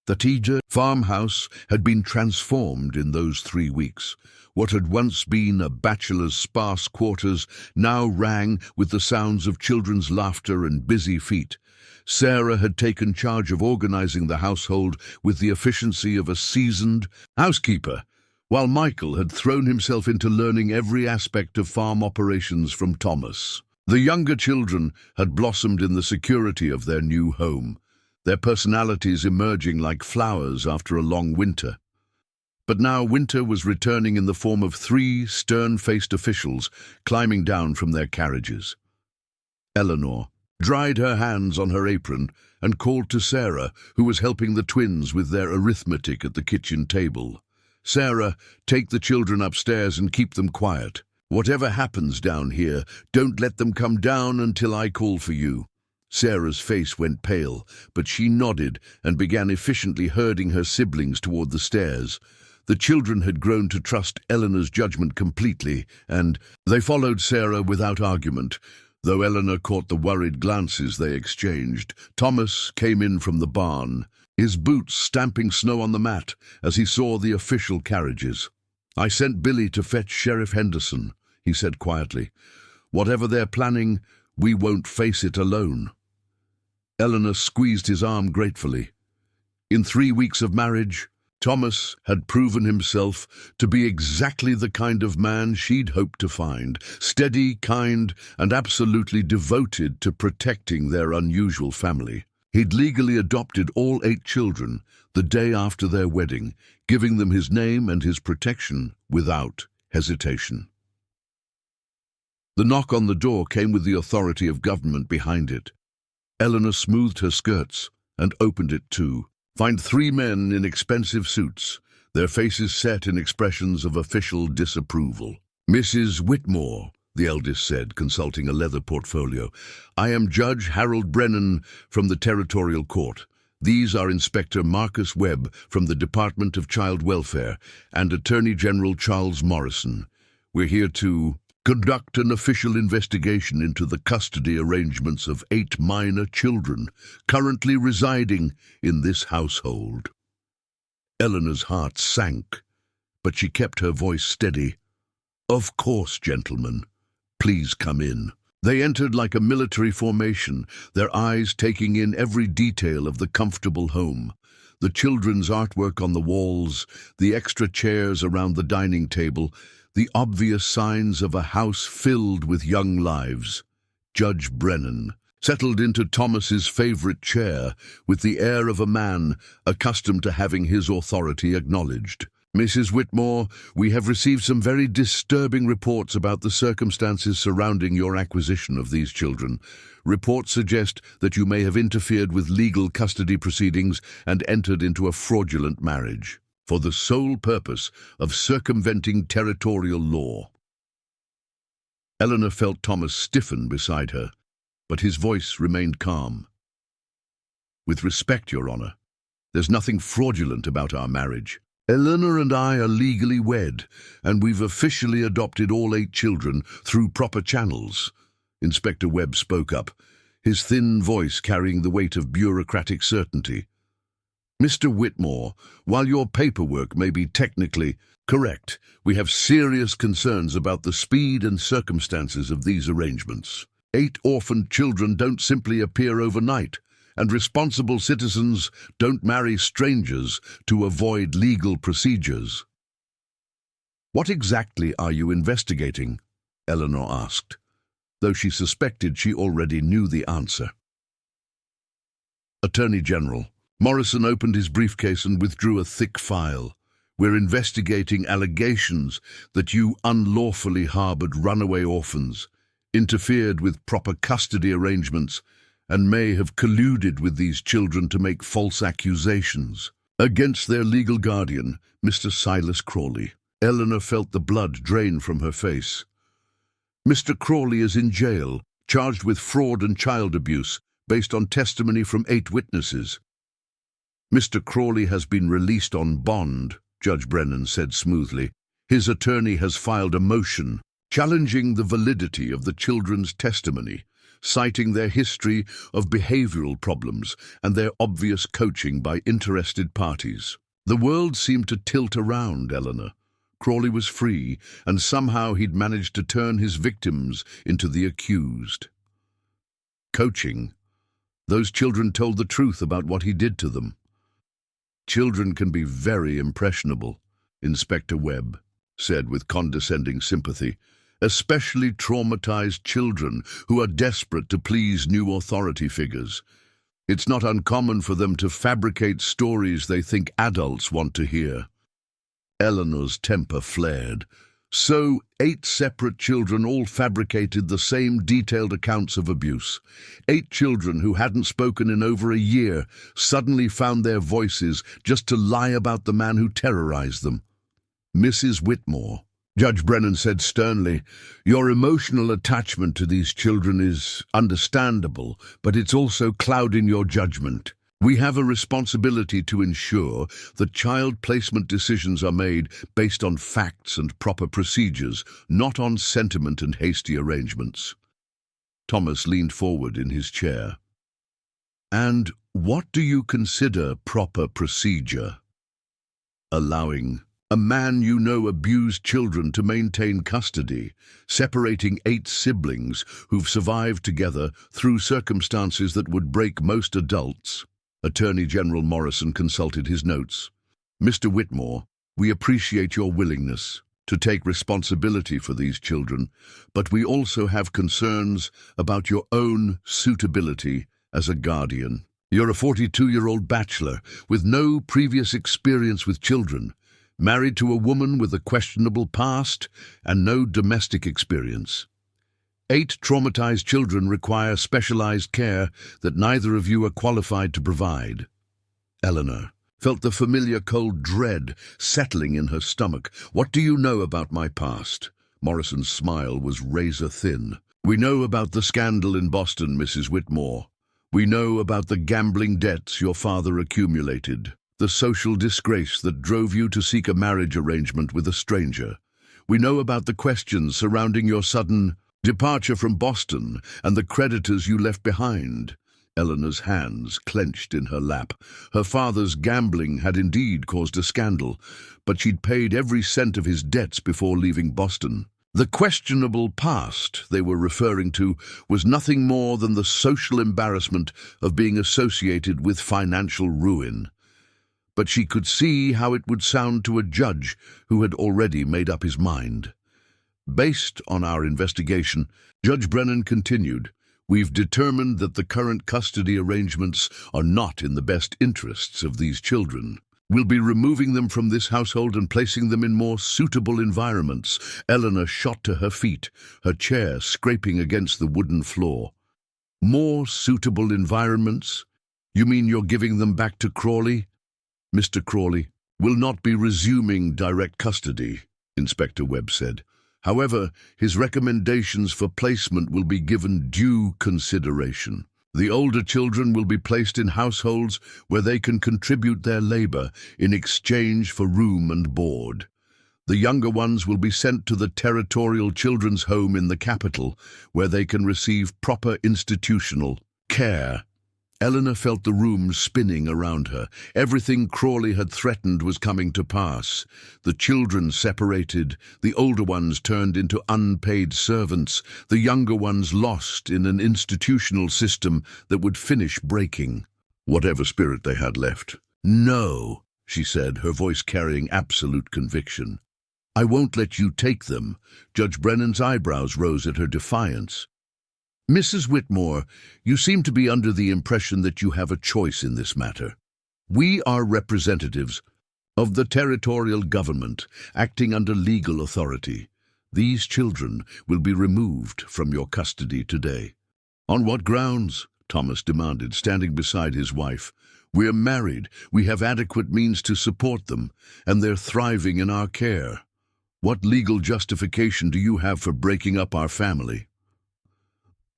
The Teja farmhouse had been transformed in those 3 weeks. What had once been a bachelor's sparse quarters now rang with the sounds of children's laughter and busy feet. Sarah had taken charge of organizing the household with the efficiency of a seasoned housekeeper, while Michael had thrown himself into learning every aspect of farm operations from Thomas. The younger children had blossomed in the security of their new home, their personalities emerging like flowers after a long winter. But now winter was returning in the form of 3 stern-faced officials climbing down from their carriages. Eleanor dried her hands on her apron and called to Sarah, who was helping the twins with their arithmetic at the kitchen table. "Sarah, take the children upstairs and keep them quiet. Whatever happens down here, don't let them come down until I call for you." Sarah's face went pale, but she nodded and began efficiently herding her siblings toward the stairs. The children had grown to trust Eleanor's judgment completely, and they followed Sarah without argument, though Eleanor caught the worried glances they exchanged. Thomas came in from the barn, his boots stamping snow on the mat as he saw the official carriages. "I sent Billy to fetch Sheriff Henderson," he said quietly. "Whatever they're planning, we won't face it alone." Eleanor squeezed his arm gratefully. In 3 weeks of marriage, Thomas had proven himself to be exactly the kind of man she'd hoped to find, steady, kind, and absolutely devoted to protecting their unusual family. He'd legally adopted all 8 children the day after their wedding, giving them his name and his protection without hesitation. The knock on the door came with the authority of government behind it. Eleanor smoothed her skirts and opened it too. Find 3 men in expensive suits, their faces set in expressions of official disapproval. "Mrs. Whitmore," the eldest said, consulting a leather portfolio. "I am Judge Harold Brennan from the Territorial Court. These are Inspector Marcus Webb from the Department of Child Welfare and Attorney General Charles Morrison. We're here to conduct an official investigation into the custody arrangements of 8 minor children currently residing in this household." Eleanor's heart sank, but she kept her voice steady. "Of course, gentlemen. Please come in." They entered like a military formation, their eyes taking in every detail of the comfortable home. The children's artwork on the walls, the extra chairs around the dining table, the obvious signs of a house filled with young lives. Judge Brennan settled into Thomas's favorite chair with the air of a man accustomed to having his authority acknowledged. "Mrs. Whitmore, we have received some very disturbing reports about the circumstances surrounding your acquisition of these children. Reports suggest that you may have interfered with legal custody proceedings and entered into a fraudulent marriage for the sole purpose of circumventing territorial law." Eleanor felt Thomas stiffen beside her, but his voice remained calm. "With respect, Your Honor, there's nothing fraudulent about our marriage. Eleanor and I are legally wed, and we've officially adopted all 8 children through proper channels." Inspector Webb spoke up, his thin voice carrying the weight of bureaucratic certainty. "Mr. Whitmore, while your paperwork may be technically correct, we have serious concerns about the speed and circumstances of these arrangements. 8 orphaned children don't simply appear overnight, and responsible citizens don't marry strangers to avoid legal procedures." "What exactly are you investigating?" Eleanor asked, though she suspected she already knew the answer. "Attorney General." Morrison opened his briefcase and withdrew a thick file. "We're investigating allegations that you unlawfully harbored runaway orphans, interfered with proper custody arrangements, and may have colluded with these children to make false accusations against their legal guardian, Mr. Silas Crawley." Eleanor felt the blood drain from her face. "Mr. Crawley is in jail, charged with fraud and child abuse, based on testimony from 8 witnesses." "Mr. Crawley has been released on bond," Judge Brennan said smoothly. "His attorney has filed a motion challenging the validity of the children's testimony, citing their history of behavioral problems and their obvious coaching by interested parties. The world seemed to tilt around Eleanor. Crawley was free, and somehow he'd managed to turn his victims into the accused. Coaching. Those children told the truth about what he did to them. Children can be very impressionable, Inspector Webb said with condescending sympathy, especially traumatized children who are desperate to please new authority figures. It's not uncommon for them to fabricate stories they think adults want to hear. Eleanor's temper flared. So 8 separate children all fabricated the same detailed accounts of abuse. 8 children who hadn't spoken in over a year suddenly found their voices just to lie about the man who terrorized them. Mrs. Whitmore, Judge Brennan said sternly, your emotional attachment to these children is understandable, but it's also clouding your judgment. We have a responsibility to ensure that child placement decisions are made based on facts and proper procedures, not on sentiment and hasty arrangements. Thomas leaned forward in his chair. And what do you consider proper procedure? Allowing a man you know abused children to maintain custody, separating 8 siblings who've survived together through circumstances that would break most adults. Attorney General Morrison consulted his notes. Mr. Whitmore, we appreciate your willingness to take responsibility for these children, but we also have concerns about your own suitability as a guardian. You're a 42-year-old bachelor with no previous experience with children, married to a woman with a questionable past and no domestic experience. 8 traumatized children require specialized care that neither of you are qualified to provide. Eleanor felt the familiar cold dread settling in her stomach. What do you know about my past? Morrison's smile was razor thin. We know about the scandal in Boston, Mrs. Whitmore. We know about the gambling debts your father accumulated, the social disgrace that drove you to seek a marriage arrangement with a stranger. We know about the questions surrounding your sudden departure from Boston and the creditors you left behind. Eleanor's hands clenched in her lap. Her father's gambling had indeed caused a scandal, but she'd paid every cent of his debts before leaving Boston. The questionable past they were referring to was nothing more than the social embarrassment of being associated with financial ruin. But she could see how it would sound to a judge who had already made up his mind. Based on our investigation, Judge Brennan continued, we've determined that the current custody arrangements are not in the best interests of these children. We'll be removing them from this household and placing them in more suitable environments. Eleanor shot to her feet, her chair scraping against the wooden floor. More suitable environments? You mean you're giving them back to Crawley? Mr. Crawley will not be resuming direct custody, Inspector Webb said. However, his recommendations for placement will be given due consideration. The older children will be placed in households where they can contribute their labor in exchange for room and board. The younger ones will be sent to the Territorial Children's Home in the capital, where they can receive proper institutional care. Eleanor felt the room spinning around her. Everything Crawley had threatened was coming to pass. The children separated, the older ones turned into unpaid servants, the younger ones lost in an institutional system that would finish breaking whatever spirit they had left. No, she said, her voice carrying absolute conviction. I won't let you take them. Judge Brennan's eyebrows rose at her defiance. Mrs. Whitmore, you seem to be under the impression that you have a choice in this matter. We are representatives of the territorial government, acting under legal authority. These children will be removed from your custody today. On what grounds? Thomas demanded, standing beside his wife. We're married, we have adequate means to support them, and they're thriving in our care. What legal justification do you have for breaking up our family?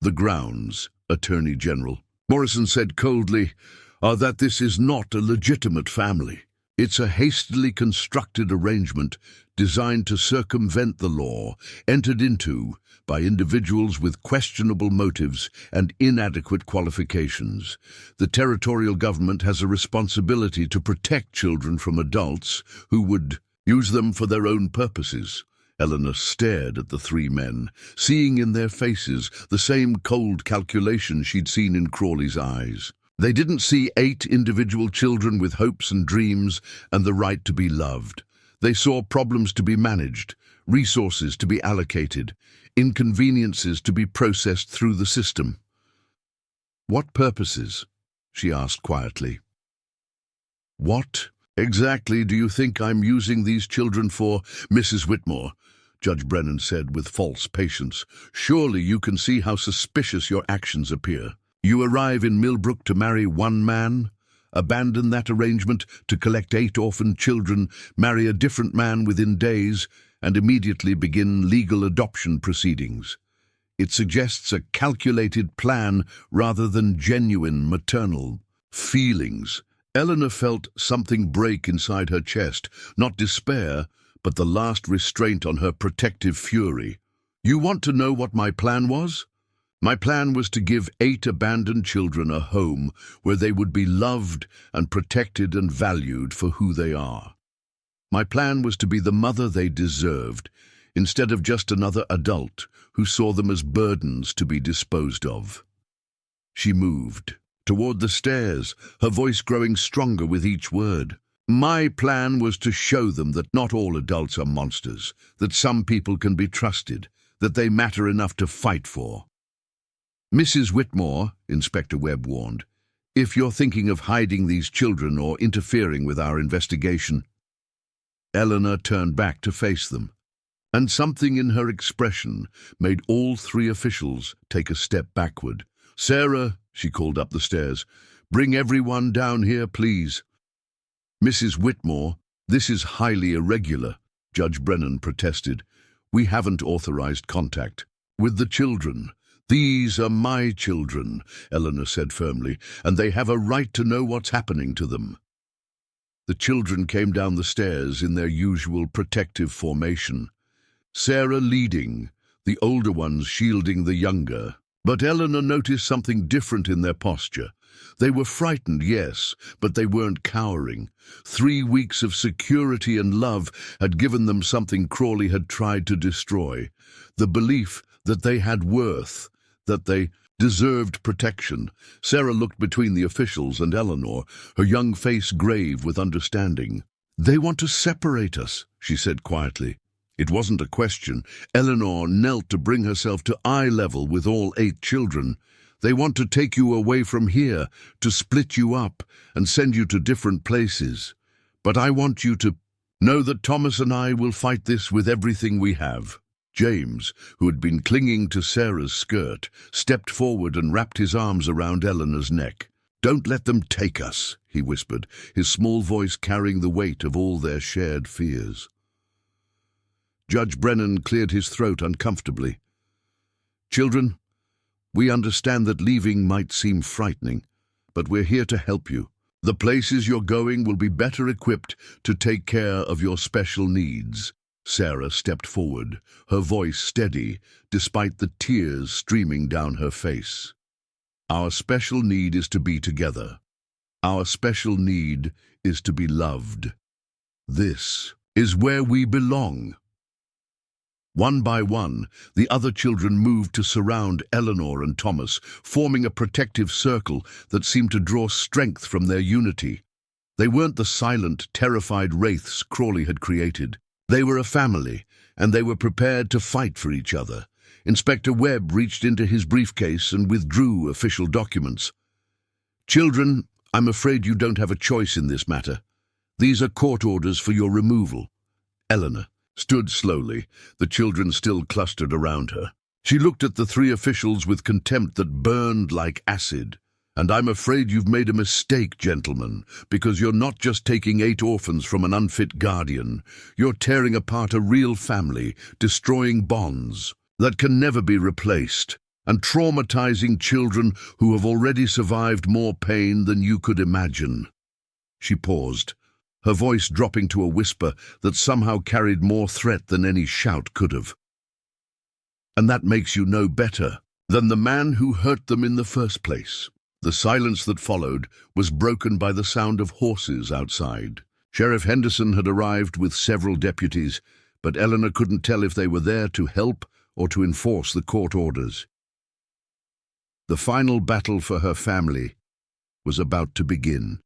The grounds, Attorney General, Morrison said coldly, are that this is not a legitimate family. It's a hastily constructed arrangement designed to circumvent the law, entered into by individuals with questionable motives and inadequate qualifications. The territorial government has a responsibility to protect children from adults who would use them for their own purposes. Eleanor stared at the three men, seeing in their faces the same cold calculation she'd seen in Crawley's eyes. They didn't see 8 individual children with hopes and dreams and the right to be loved. They saw problems to be managed, resources to be allocated, inconveniences to be processed through the system. "What purposes?" she asked quietly. "What exactly do you think I'm using these children for, Mrs. Whitmore?" Judge Brennan said with false patience. "Surely you can see how suspicious your actions appear. You arrive in Millbrook to marry one man, abandon that arrangement to collect 8 orphan children, marry a different man within days, and immediately begin legal adoption proceedings. It suggests a calculated plan rather than genuine maternal feelings." Eleanor felt something break inside her chest, not despair, but the last restraint on her protective fury. "You want to know what my plan was? My plan was to give 8 abandoned children a home where they would be loved and protected and valued for who they are. My plan was to be the mother they deserved, instead of just another adult who saw them as burdens to be disposed of." She moved toward the stairs, her voice growing stronger with each word. "My plan was to show them that not all adults are monsters, that some people can be trusted, that they matter enough to fight for." "Mrs. Whitmore," Inspector Webb warned, "if you're thinking of hiding these children or interfering with our investigation—" Eleanor turned back to face them, and something in her expression made all 3 officials take a step backward. "Sarah," she called up the stairs, "bring everyone down here, please." "Mrs. Whitmore, this is highly irregular," Judge Brennan protested. "We haven't authorized contact with the children." "These are my children," Eleanor said firmly, "and they have a right to know what's happening to them." The children came down the stairs in their usual protective formation, Sarah leading, the older ones shielding the younger. But Eleanor noticed something different in their posture. They were frightened, yes, but they weren't cowering. 3 weeks of security and love had given them something Crawley had tried to destroy: the belief that they had worth, that they deserved protection. Sarah looked between the officials and Eleanor, her young face grave with understanding. "They want to separate us," she said quietly. It wasn't a question. Eleanor knelt to bring herself to eye level with all 8 children. "They want to take you away from here, to split you up and send you to different places. But I want you to know that Thomas and I will fight this with everything we have." James, who had been clinging to Sarah's skirt, stepped forward and wrapped his arms around Eleanor's neck. "Don't let them take us," he whispered, his small voice carrying the weight of all their shared fears. Judge Brennan cleared his throat uncomfortably. "Children, we understand that leaving might seem frightening, but we're here to help you. The places you're going will be better equipped to take care of your special needs." Sarah stepped forward, her voice steady, despite the tears streaming down her face. "Our special need is to be together. Our special need is to be loved. This is where we belong." One by one, the other children moved to surround Eleanor and Thomas, forming a protective circle that seemed to draw strength from their unity. They weren't the silent, terrified wraiths Crawley had created. They were a family, and they were prepared to fight for each other. Inspector Webb reached into his briefcase and withdrew official documents. "Children, I'm afraid you don't have a choice in this matter. These are court orders for your removal." Eleanor stood slowly, the children still clustered around her. She looked at the 3 officials with contempt that burned like acid. "And I'm afraid you've made a mistake, gentlemen, because you're not just taking 8 orphans from an unfit guardian. You're tearing apart a real family, destroying bonds that can never be replaced, and traumatizing children who have already survived more pain than you could imagine." She paused, her voice dropping to a whisper that somehow carried more threat than any shout could have. "And that makes you no better than the man who hurt them in the first place." The silence that followed was broken by the sound of horses outside. Sheriff Henderson had arrived with several deputies, but Eleanor couldn't tell if they were there to help or to enforce the court orders. The final battle for her family was about to begin.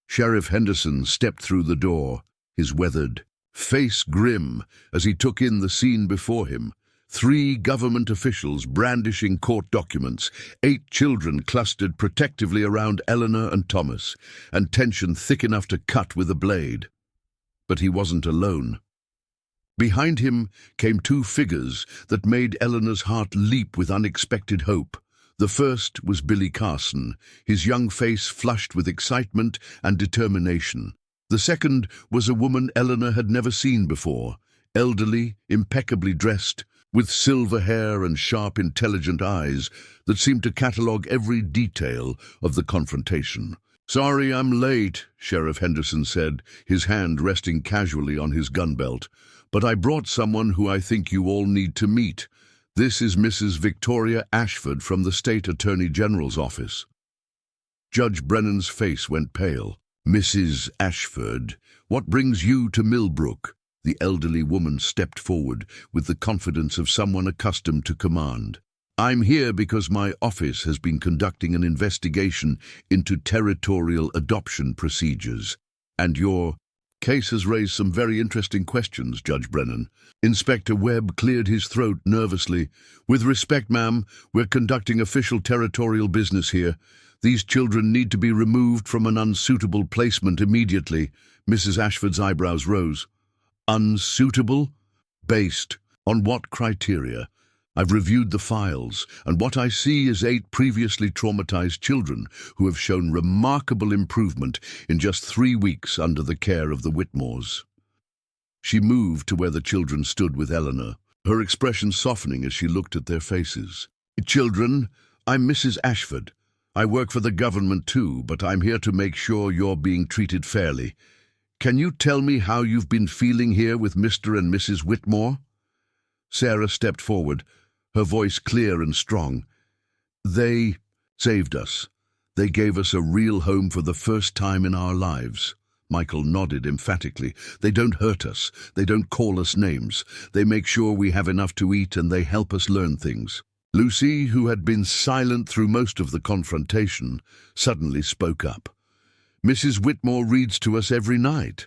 Sheriff Henderson stepped through the door, his weathered face grim as he took in the scene before him. 3 government officials brandishing court documents, 8 children clustered protectively around Eleanor and Thomas, and tension thick enough to cut with a blade. But he wasn't alone. Behind him came 2 figures that made Eleanor's heart leap with unexpected hope. The first was Billy Carson, his young face flushed with excitement and determination. The second was a woman Eleanor had never seen before, elderly, impeccably dressed, with silver hair and sharp, intelligent eyes that seemed to catalogue every detail of the confrontation. "Sorry I'm late," Sheriff Henderson said, his hand resting casually on his gun belt, "but I brought someone who I think you all need to meet. This is Mrs. Victoria Ashford from the State Attorney General's office." Judge Brennan's face went pale. "Mrs. Ashford, what brings you to Millbrook?" The elderly woman stepped forward with the confidence of someone accustomed to command. "I'm here because my office has been conducting an investigation into territorial adoption procedures, and your case has raised some very interesting questions, Judge Brennan." Inspector Webb cleared his throat nervously. "With respect, ma'am, we're conducting official territorial business here. These children need to be removed from an unsuitable placement immediately." Mrs. Ashford's eyebrows rose. "Unsuitable? Based on what criteria? I've reviewed the files, and what I see is 8 previously traumatized children who have shown remarkable improvement in just 3 weeks under the care of the Whitmores." She moved to where the children stood with Eleanor, her expression softening as she looked at their faces. "Children, I'm Mrs. Ashford. I work for the government too, but I'm here to make sure you're being treated fairly. Can you tell me how you've been feeling here with Mr. and Mrs. Whitmore?" Sarah stepped forward, her voice clear and strong. "They saved us. They gave us a real home for the first time in our lives." Michael nodded emphatically. "They don't hurt us. They don't call us names. They make sure we have enough to eat, and they help us learn things." Lucy, who had been silent through most of the confrontation, suddenly spoke up. "Mrs. Whitmore reads to us every night.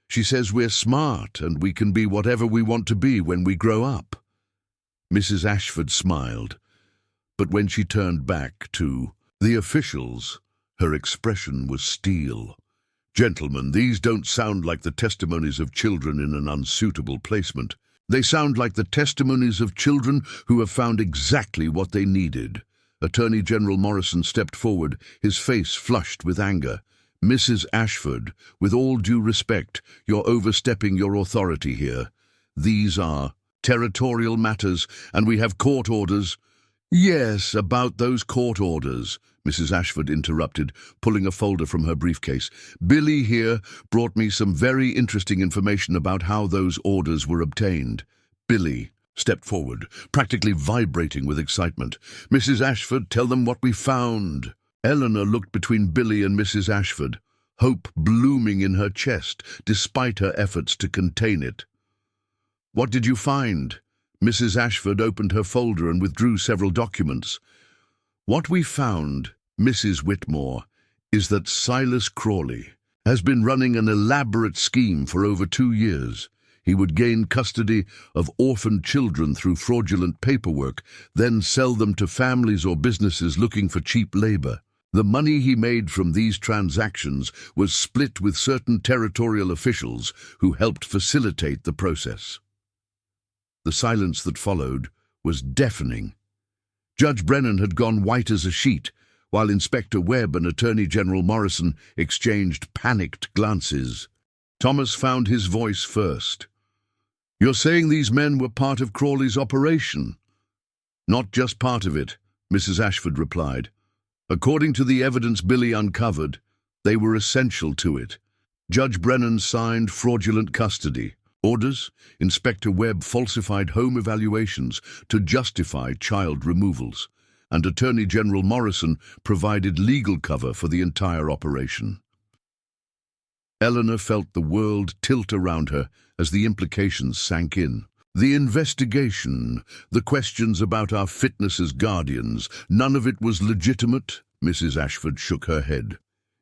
She says we're smart and we can be whatever we want to be when we grow up." Mrs. Ashford smiled, but when she turned back to the officials, her expression was steel. "Gentlemen, these don't sound like the testimonies of children in an unsuitable placement. They sound like the testimonies of children who have found exactly what they needed." Attorney General Morrison stepped forward, his face flushed with anger. "Mrs. Ashford, with all due respect, you're overstepping your authority here. These are territorial matters, and we have court orders." "Yes, about those court orders," Mrs. Ashford interrupted, pulling a folder from her briefcase. "Billy here brought me some very interesting information about how those orders were obtained." Billy stepped forward, practically vibrating with excitement. "Mrs. Ashford, tell them what we found." Eleanor looked between Billy and Mrs. Ashford, hope blooming in her chest despite her efforts to contain it. "What did you find?" Mrs. Ashford opened her folder and withdrew several documents. "What we found, Mrs. Whitmore, is that Silas Crawley has been running an elaborate scheme for over 2 years. He would gain custody of orphaned children through fraudulent paperwork, then sell them to families or businesses looking for cheap labor. The money he made from these transactions was split with certain territorial officials who helped facilitate the process." The silence that followed was deafening. Judge Brennan had gone white as a sheet, while Inspector Webb and Attorney General Morrison exchanged panicked glances. Thomas found his voice first. "You're saying these men were part of Crawley's operation?" "Not just part of it," Mrs. Ashford replied. "According to the evidence Billy uncovered, they were essential to it. Judge Brennan signed fraudulent custody orders. Inspector Webb falsified home evaluations to justify child removals, and Attorney General Morrison provided legal cover for the entire operation. Eleanor felt the world tilt around her as the implications sank in. The investigation, the questions about our fitness as guardians, none of it was legitimate. Mrs. Ashford shook her head.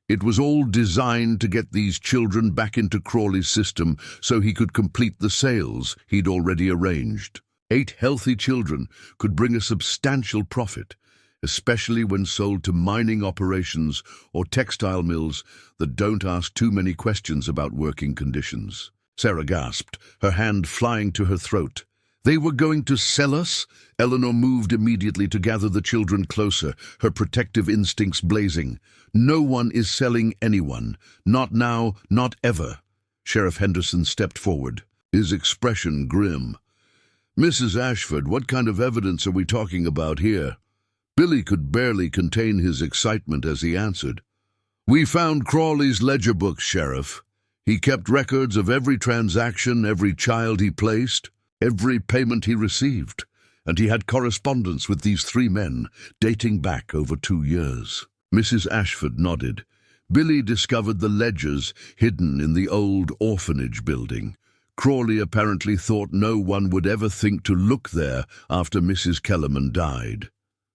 It was all designed to get these children back into Crawley's system so he could complete the sales he'd already arranged. 8 healthy children could bring a substantial profit, especially when sold to mining operations or textile mills that don't ask too many questions about working conditions. Sarah gasped, her hand flying to her throat. They were going to sell us? Eleanor moved immediately to gather the children closer, her protective instincts blazing. No one is selling anyone. Not now, not ever. Sheriff Henderson stepped forward, his expression grim. Mrs. Ashford, what kind of evidence are we talking about here? Billy could barely contain his excitement as he answered. We found Crawley's ledger books, Sheriff. He kept records of every transaction, every child he placed, every payment he received, and he had correspondence with these 3 men, dating back over 2 years. Mrs. Ashford nodded. Billy discovered the ledgers hidden in the old orphanage building. Crawley apparently thought no one would ever think to look there after Mrs. Kellerman died.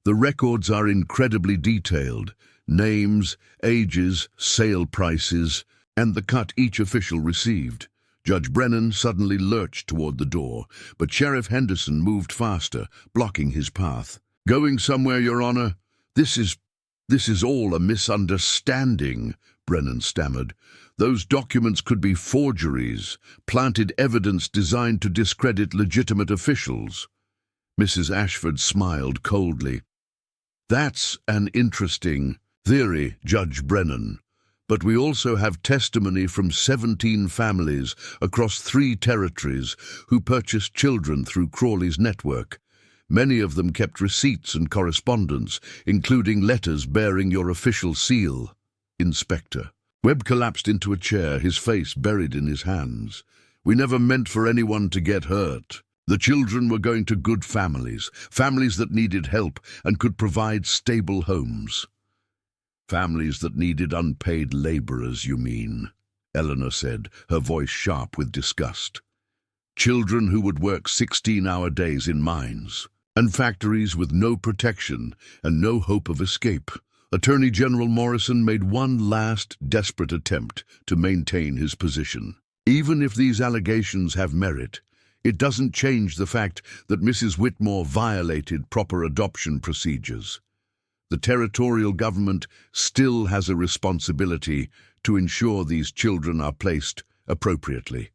The records are incredibly detailed. Names, ages, sale prices, and the cut each official received. Judge Brennan suddenly lurched toward the door, but Sheriff Henderson moved faster, blocking his path. Going somewhere, Your Honor? This is all a misunderstanding, Brennan stammered. Those documents could be forgeries, planted evidence designed to discredit legitimate officials. Mrs. Ashford smiled coldly. That's an interesting theory, Judge Brennan. But we also have testimony from 17 families across 3 territories who purchased children through Crawley's network. Many of them kept receipts and correspondence, including letters bearing your official seal. Inspector. Webb collapsed into a chair, his face buried in his hands. We never meant for anyone to get hurt. The children were going to good families, families that needed help and could provide stable homes. Families that needed unpaid laborers, you mean? Eleanor said, her voice sharp with disgust. Children who would work 16-hour days in mines and factories with no protection and no hope of escape. Attorney General Morrison made one last desperate attempt to maintain his position. Even if these allegations have merit, it doesn't change the fact that Mrs. Whitmore violated proper adoption procedures. The territorial government still has a responsibility to ensure these children are placed appropriately.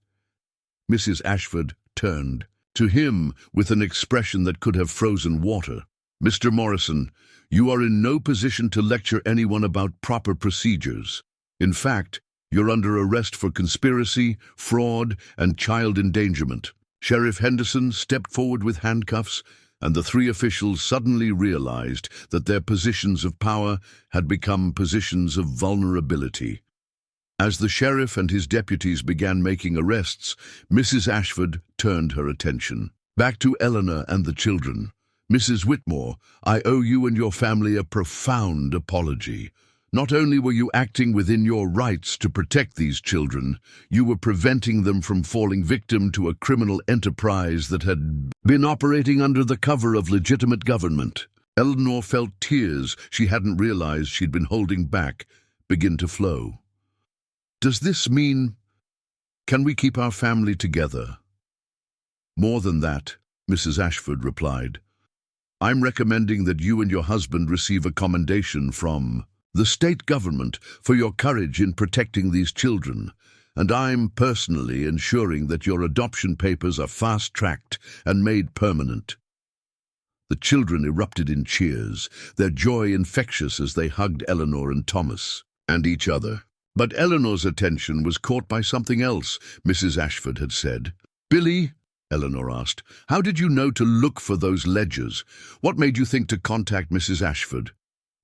Mrs. Ashford turned to him with an expression that could have frozen water. Mr. Morrison, you are in no position to lecture anyone about proper procedures. In fact, you're under arrest for conspiracy, fraud, and child endangerment. Sheriff Henderson stepped forward with handcuffs, and the 3 officials suddenly realized that their positions of power had become positions of vulnerability. As the sheriff and his deputies began making arrests, Mrs. Ashford turned her attention back to Eleanor and the children. Mrs. Whitmore, I owe you and your family a profound apology. Not only were you acting within your rights to protect these children, you were preventing them from falling victim to a criminal enterprise that had been operating under the cover of legitimate government. Eleanor felt tears she hadn't realized she'd been holding back begin to flow. Does this mean, can we keep our family together? More than that, Mrs. Ashford replied. I'm recommending that you and your husband receive a commendation from the state government for your courage in protecting these children, and I'm personally ensuring that your adoption papers are fast-tracked and made permanent. The children erupted in cheers, their joy infectious as they hugged Eleanor and Thomas, and each other. But Eleanor's attention was caught by something else Mrs. Ashford had said. Billy, Eleanor asked, how did you know to look for those ledgers? What made you think to contact Mrs. Ashford?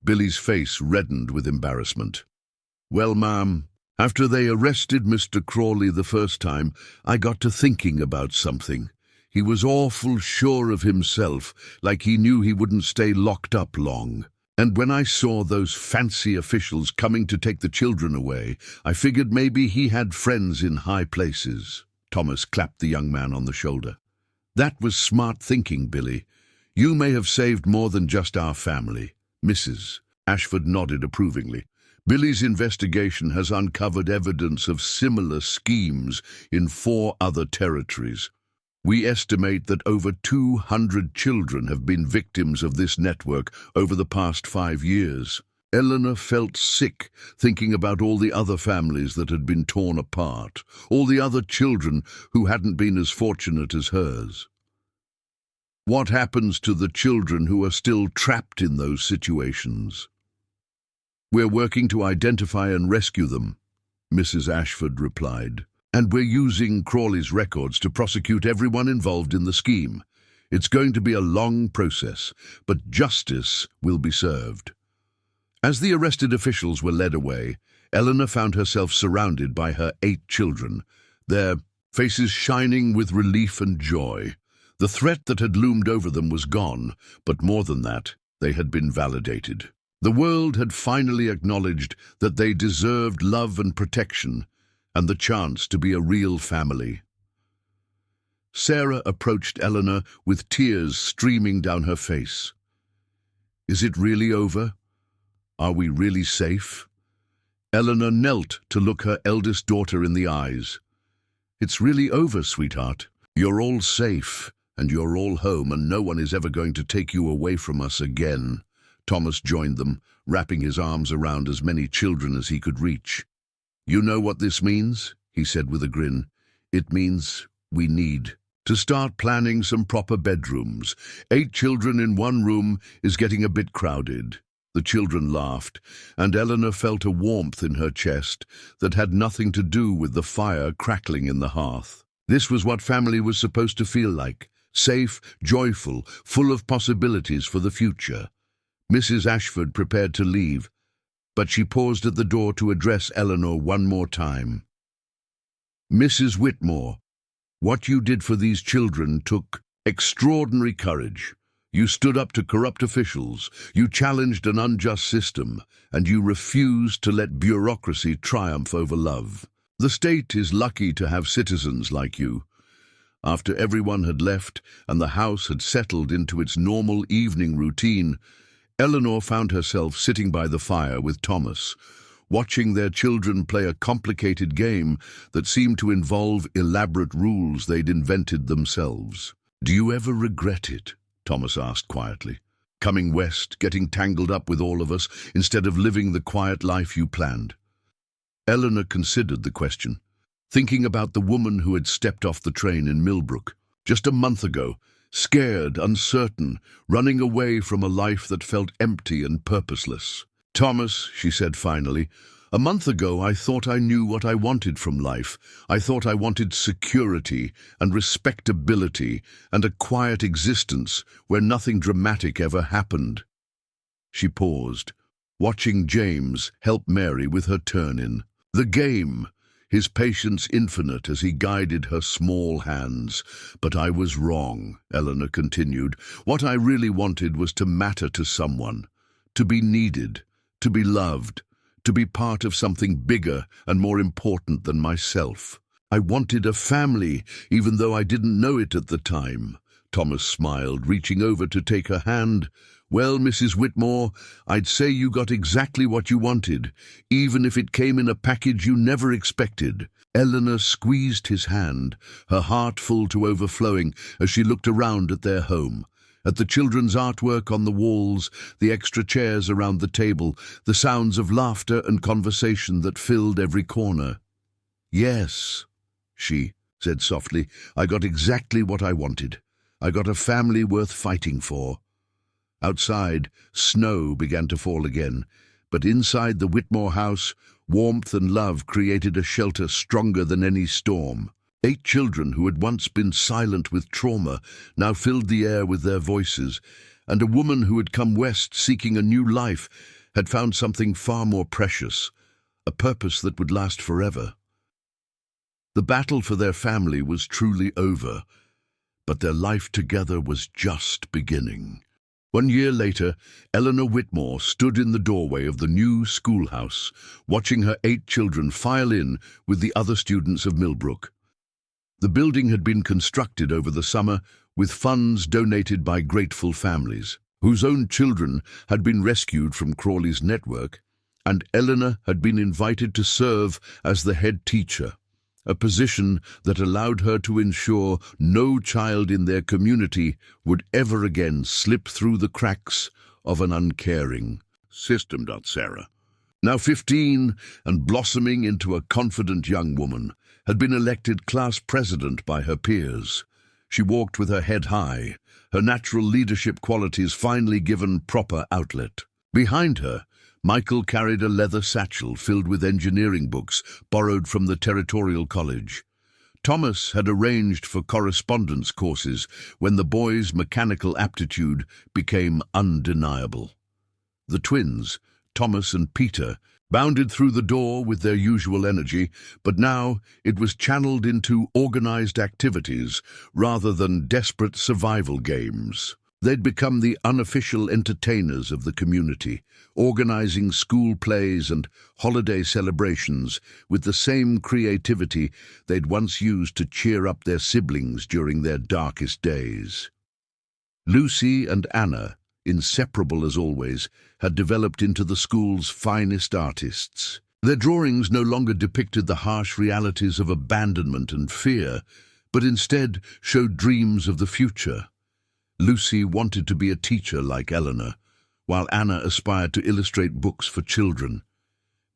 Billy's face reddened with embarrassment. Well, ma'am, After they arrested Mr. Crawley the first time, I got to thinking about something. He was awful sure of himself, like he knew he wouldn't stay locked up long. And when I saw those fancy officials coming to take the children away, I figured maybe he had friends in high places. Thomas clapped the young man on the shoulder. That was smart thinking, Billy. You may have saved more than just our family. Mrs. Ashford nodded approvingly. Billy's investigation has uncovered evidence of similar schemes in 4 other territories. We estimate that over 200 children have been victims of this network over the past 5 years. Eleanor felt sick thinking about all the other families that had been torn apart, all the other children who hadn't been as fortunate as hers. What happens to the children who are still trapped in those situations? We're working to identify and rescue them, Mrs. Ashford replied. And we're using Crawley's records to prosecute everyone involved in the scheme. It's going to be a long process, but justice will be served. As the arrested officials were led away, Eleanor found herself surrounded by her 8 children, their faces shining with relief and joy. The threat that had loomed over them was gone, but more than that, they had been validated. The world had finally acknowledged that they deserved love and protection, and the chance to be a real family. Sarah approached Eleanor with tears streaming down her face. Is it really over? Are we really safe? Eleanor knelt to look her eldest daughter in the eyes. It's really over, sweetheart. You're all safe, and you're all home, and no one is ever going to take you away from us again. Thomas joined them, wrapping his arms around as many children as he could reach. You know what this means? He said with a grin. It means we need to start planning some proper bedrooms. 8 children in one room is getting a bit crowded. The children laughed, and Eleanor felt a warmth in her chest that had nothing to do with the fire crackling in the hearth. This was what family was supposed to feel like. Safe, joyful, full of possibilities for the future. Mrs. Ashford prepared to leave, but she paused at the door to address Eleanor one more time. Mrs. Whitmore, what you did for these children took extraordinary courage. You stood up to corrupt officials, you challenged an unjust system, and you refused to let bureaucracy triumph over love. The state is lucky to have citizens like you. After everyone had left and the house had settled into its normal evening routine, Eleanor found herself sitting by the fire with Thomas, watching their children play a complicated game that seemed to involve elaborate rules they'd invented themselves. Do you ever regret it? Thomas asked quietly. Coming west, getting tangled up with all of us, instead of living the quiet life you planned? Eleanor considered the question, thinking about the woman who had stepped off the train in Millbrook just a month ago, scared, uncertain, running away from a life that felt empty and purposeless. Thomas, she said finally, a month ago I thought I knew what I wanted from life. I thought I wanted security and respectability and a quiet existence where nothing dramatic ever happened. She paused, watching James help Mary with her turn-in. The game, his patience infinite as he guided her small hands. But I was wrong, Eleanor continued. What I really wanted was to matter to someone, to be needed, to be loved, to be part of something bigger and more important than myself. I wanted a family, even though I didn't know it at the time. Thomas smiled, reaching over to take her hand. Well, Mrs. Whitmore, I'd say you got exactly what you wanted, even if it came in a package you never expected. Eleanor squeezed his hand, her heart full to overflowing as she looked around at their home, at the children's artwork on the walls, the extra chairs around the table, the sounds of laughter and conversation that filled every corner. Yes, she said softly, I got exactly what I wanted. I got a family worth fighting for. Outside, snow began to fall again, but inside the Whitmore house, warmth and love created a shelter stronger than any storm. 8 children who had once been silent with trauma now filled the air with their voices, and a woman who had come west seeking a new life had found something far more precious, a purpose that would last forever. The battle for their family was truly over, but their life together was just beginning. 1 year later, Eleanor Whitmore stood in the doorway of the new schoolhouse, watching her 8 children file in with the other students of Millbrook. The building had been constructed over the summer with funds donated by grateful families, whose own children had been rescued from Crawley's network, and Eleanor had been invited to serve as the head teacher, a position that allowed her to ensure no child in their community would ever again slip through the cracks of an uncaring system. Sarah, now 15 and blossoming into a confident young woman, had been elected class president by her peers. She walked with her head high, her natural leadership qualities finally given proper outlet. Behind her, Michael carried a leather satchel filled with engineering books borrowed from the Territorial College. Thomas had arranged for correspondence courses when the boys' mechanical aptitude became undeniable. The twins, Thomas and Peter, bounded through the door with their usual energy, but now it was channeled into organized activities rather than desperate survival games. They'd become the unofficial entertainers of the community, organizing school plays and holiday celebrations with the same creativity they'd once used to cheer up their siblings during their darkest days. Lucy and Anna, inseparable as always, had developed into the school's finest artists. Their drawings no longer depicted the harsh realities of abandonment and fear, but instead showed dreams of the future. Lucy wanted to be a teacher like Eleanor, while Anna aspired to illustrate books for children.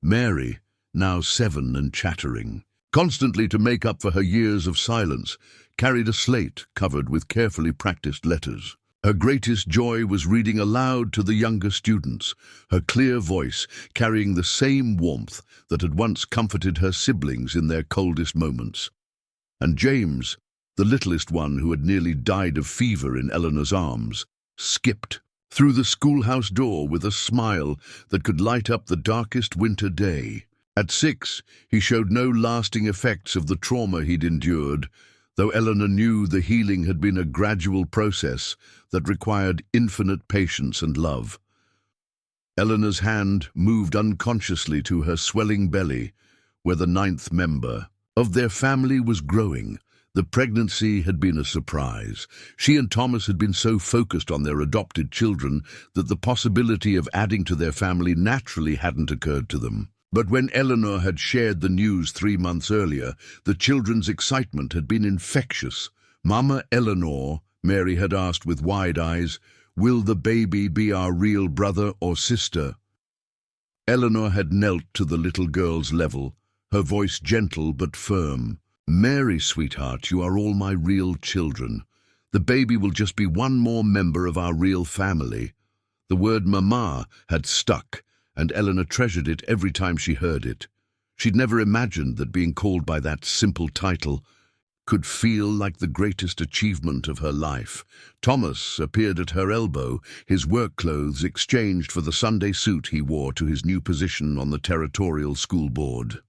Mary, now 7 and chattering, constantly to make up for her years of silence, carried a slate covered with carefully practiced letters. Her greatest joy was reading aloud to the younger students, her clear voice carrying the same warmth that had once comforted her siblings in their coldest moments. And James, the littlest one who had nearly died of fever in Eleanor's arms, skipped through the schoolhouse door with a smile that could light up the darkest winter day. At 6, he showed no lasting effects of the trauma he'd endured, though Eleanor knew the healing had been a gradual process that required infinite patience and love. Eleanor's hand moved unconsciously to her swelling belly, where the 9th member of their family was growing. The pregnancy had been a surprise. She and Thomas had been so focused on their adopted children that the possibility of adding to their family naturally hadn't occurred to them. But when Eleanor had shared the news 3 months earlier, the children's excitement had been infectious. "Mama Eleanor," Mary had asked with wide eyes, "will the baby be our real brother or sister?" Eleanor had knelt to the little girl's level, her voice gentle but firm. "Mary, sweetheart, you are all my real children. The baby will just be one more member of our real family." The word mama had stuck, and Eleanor treasured it every time she heard it. She'd never imagined that being called by that simple title could feel like the greatest achievement of her life. Thomas appeared at her elbow, his work clothes exchanged for the Sunday suit he wore to his new position on the Territorial School Board.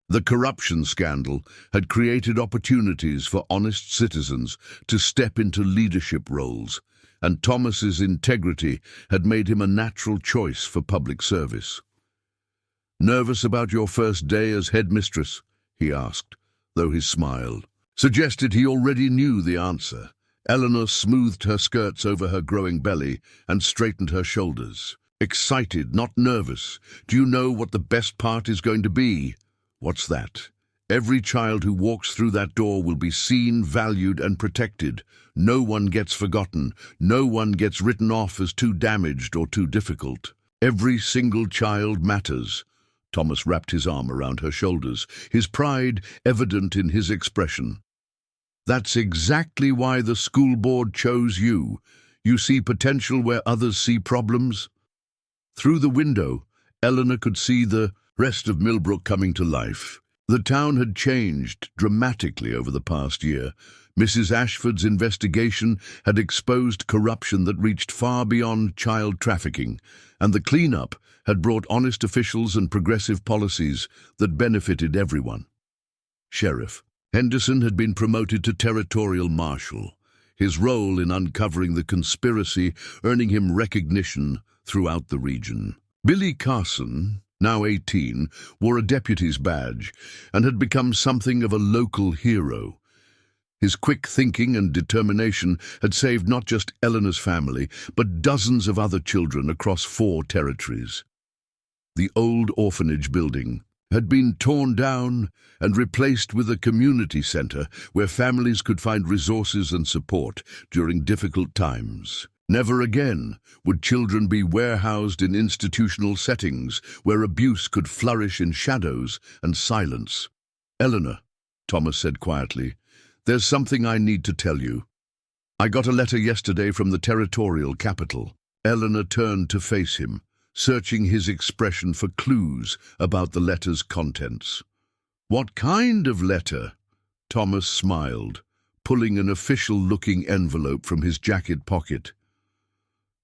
The corruption scandal had created opportunities for honest citizens to step into leadership roles, and Thomas's integrity had made him a natural choice for public service. "Nervous about your first day as headmistress?" he asked, though his smile suggested he already knew the answer. Eleanor smoothed her skirts over her growing belly and straightened her shoulders. "Excited, not nervous. Do you know what the best part is going to be?" "What's that?" "Every child who walks through that door will be seen, valued, and protected. No one gets forgotten. No one gets written off as too damaged or too difficult. Every single child matters." Thomas wrapped his arm around her shoulders, his pride evident in his expression. "That's exactly why the school board chose you. You see potential where others see problems." Through the window, Eleanor could see the rest of Millbrook coming to life. The town had changed dramatically over the past year. Mrs. Ashford's investigation had exposed corruption that reached far beyond child trafficking, and the cleanup had brought honest officials and progressive policies that benefited everyone. Sheriff Henderson had been promoted to territorial marshal, his role in uncovering the conspiracy earning him recognition throughout the region. Billy Carson, now 18, wore a deputy's badge and had become something of a local hero. His quick thinking and determination had saved not just Eleanor's family, but dozens of other children across 4 territories. The old orphanage building had been torn down and replaced with a community center where families could find resources and support during difficult times. Never again would children be warehoused in institutional settings where abuse could flourish in shadows and silence. "Eleanor," Thomas said quietly, "there's something I need to tell you. I got a letter yesterday from the territorial capital." Eleanor turned to face him, searching his expression for clues about the letter's contents. "What kind of letter?" Thomas smiled, pulling an official-looking envelope from his jacket pocket.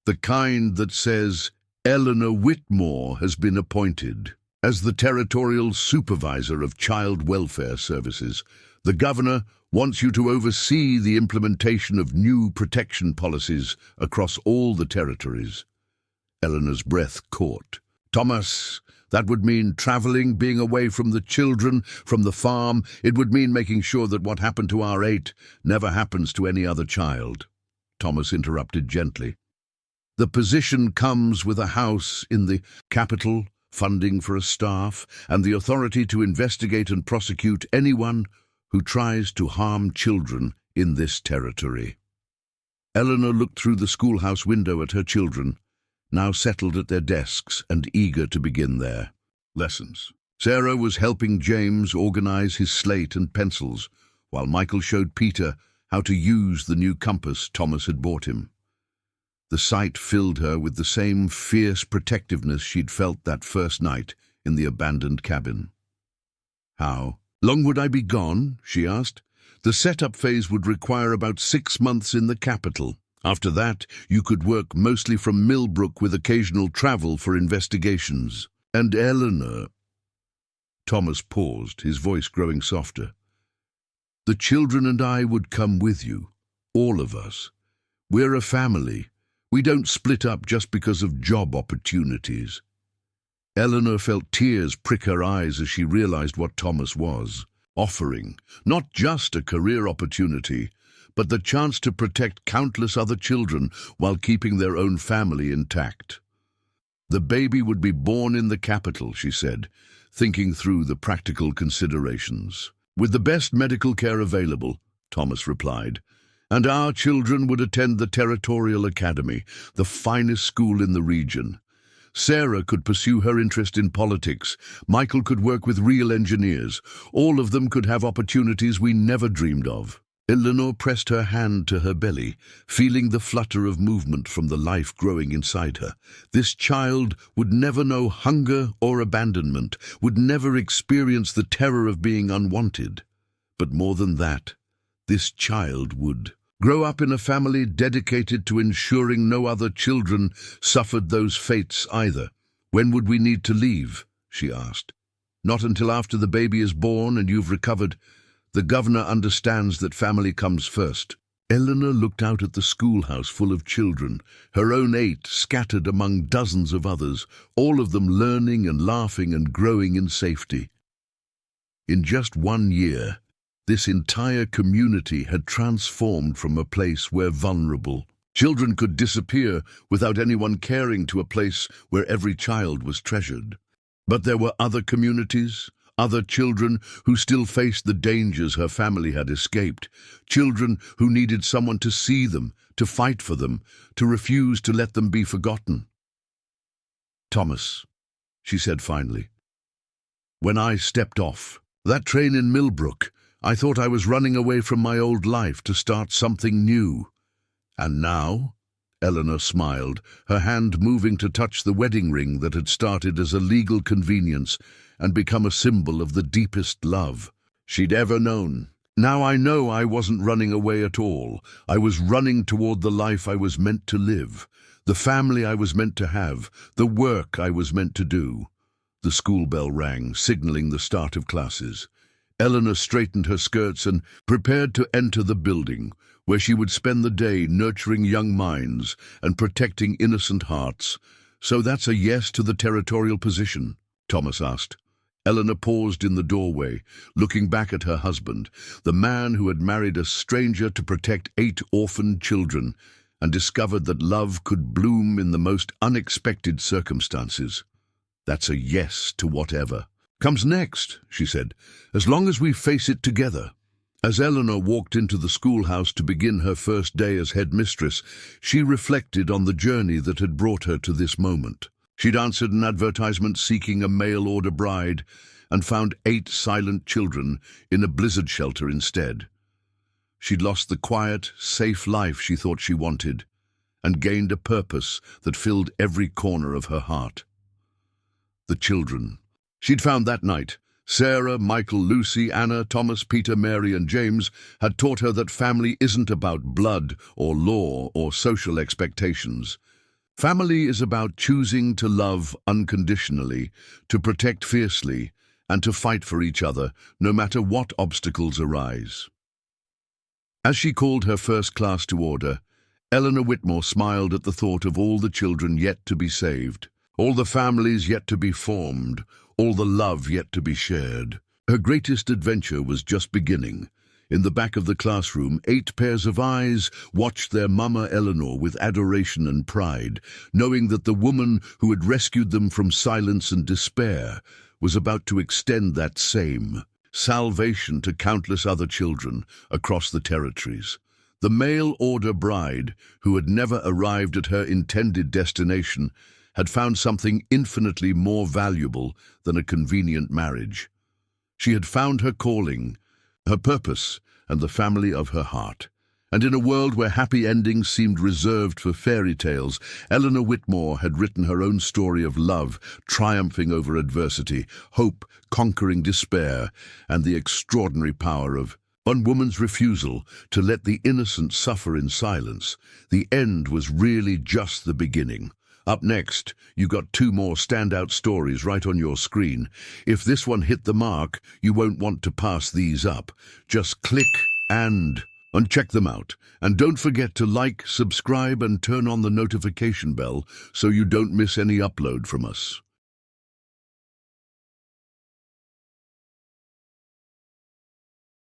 "The kind that says, Eleanor Whitmore has been appointed as the territorial supervisor of child welfare services. The governor wants you to oversee the implementation of new protection policies across all the territories." Eleanor's breath caught. "Thomas, that would mean traveling, being away from the children, from the farm. It would mean making sure that what happened to our 8 never happens to any other child." Thomas interrupted gently. "The position comes with a house in the capital, funding for a staff, and the authority to investigate and prosecute anyone who tries to harm children in this territory." Eleanor looked through the schoolhouse window at her children, now settled at their desks and eager to begin their lessons. Sarah was helping James organize his slate and pencils, while Michael showed Peter how to use the new compass Thomas had bought him. The sight filled her with the same fierce protectiveness she'd felt that first night in the abandoned cabin. "How long would I be gone?" she asked. "The setup phase would require about 6 months in the capital. After that, you could work mostly from Millbrook with occasional travel for investigations." "And Eleanor—" Thomas paused, his voice growing softer. "The children and I would come with you, all of us. We're a family. We don't split up just because of job opportunities." Eleanor felt tears prick her eyes as she realized what Thomas was offering. Not just a career opportunity, but the chance to protect countless other children while keeping their own family intact. "The baby would be born in the capital," she said, thinking through the practical considerations. "With the best medical care available," Thomas replied, "and our children would attend the Territorial Academy, the finest school in the region. Sarah could pursue her interest in politics. Michael could work with real engineers. All of them could have opportunities we never dreamed of." Eleanor pressed her hand to her belly, feeling the flutter of movement from the life growing inside her. This child would never know hunger or abandonment, would never experience the terror of being unwanted. But more than that, this child would grow up in a family dedicated to ensuring no other children suffered those fates either. "When would we need to leave?" she asked. "Not until after the baby is born and you've recovered. The governor understands that family comes first." Eleanor looked out at the schoolhouse full of children, her own 8 scattered among dozens of others, all of them learning and laughing and growing in safety. In just 1 year, this entire community had transformed from a place where vulnerable children could disappear without anyone caring to a place where every child was treasured. But there were other communities, other children who still faced the dangers her family had escaped, children who needed someone to see them, to fight for them, to refuse to let them be forgotten. "Thomas," she said finally, "when I stepped off that train in Millbrook, I thought I was running away from my old life to start something new. And now?" Eleanor smiled, her hand moving to touch the wedding ring that had started as a legal convenience and become a symbol of the deepest love she'd ever known. Now I know I wasn't running away at all. I was running toward the life I was meant to live, the family I was meant to have, the work I was meant to do. The school bell rang, signaling the start of classes. Eleanor straightened her skirts and prepared to enter the building, where she would spend the day nurturing young minds and protecting innocent hearts. "So that's a yes to the territorial position?" Thomas asked. Eleanor paused in the doorway, looking back at her husband, the man who had married a stranger to protect 8 orphaned children, and discovered that love could bloom in the most unexpected circumstances. "That's a yes to whatever comes next," she said, "as long as we face it together." As Eleanor walked into the schoolhouse to begin her first day as headmistress, she reflected on the journey that had brought her to this moment. She'd answered an advertisement seeking a mail-order bride and found 8 silent children in a blizzard shelter instead. She'd lost the quiet, safe life she thought she wanted and gained a purpose that filled every corner of her heart. The children she'd found that night, Sarah, Michael, Lucy, Anna, Thomas, Peter, Mary, and James, had taught her that family isn't about blood or law or social expectations. Family is about choosing to love unconditionally, to protect fiercely, and to fight for each other, no matter what obstacles arise. As she called her first class to order, Eleanor Whitmore smiled at the thought of all the children yet to be saved, all the families yet to be formed, all the love yet to be shared. Her greatest adventure was just beginning. In the back of the classroom, 8 pairs of eyes watched their mama Eleanor with adoration and pride, knowing that the woman who had rescued them from silence and despair was about to extend that same salvation to countless other children across the territories. The mail-order bride, who had never arrived at her intended destination, had found something infinitely more valuable than a convenient marriage. She had found her calling, her purpose, and the family of her heart. And in a world where happy endings seemed reserved for fairy tales, Eleanor Whitmore had written her own story of love, triumphing over adversity, hope conquering despair, and the extraordinary power of one woman's refusal to let the innocent suffer in silence. The end was really just the beginning. Up next, you got 2 more standout stories right on your screen. If this one hit the mark, you won't want to pass these up. Just click and check them out. And don't forget to like, subscribe, and turn on the notification bell so you don't miss any upload from us.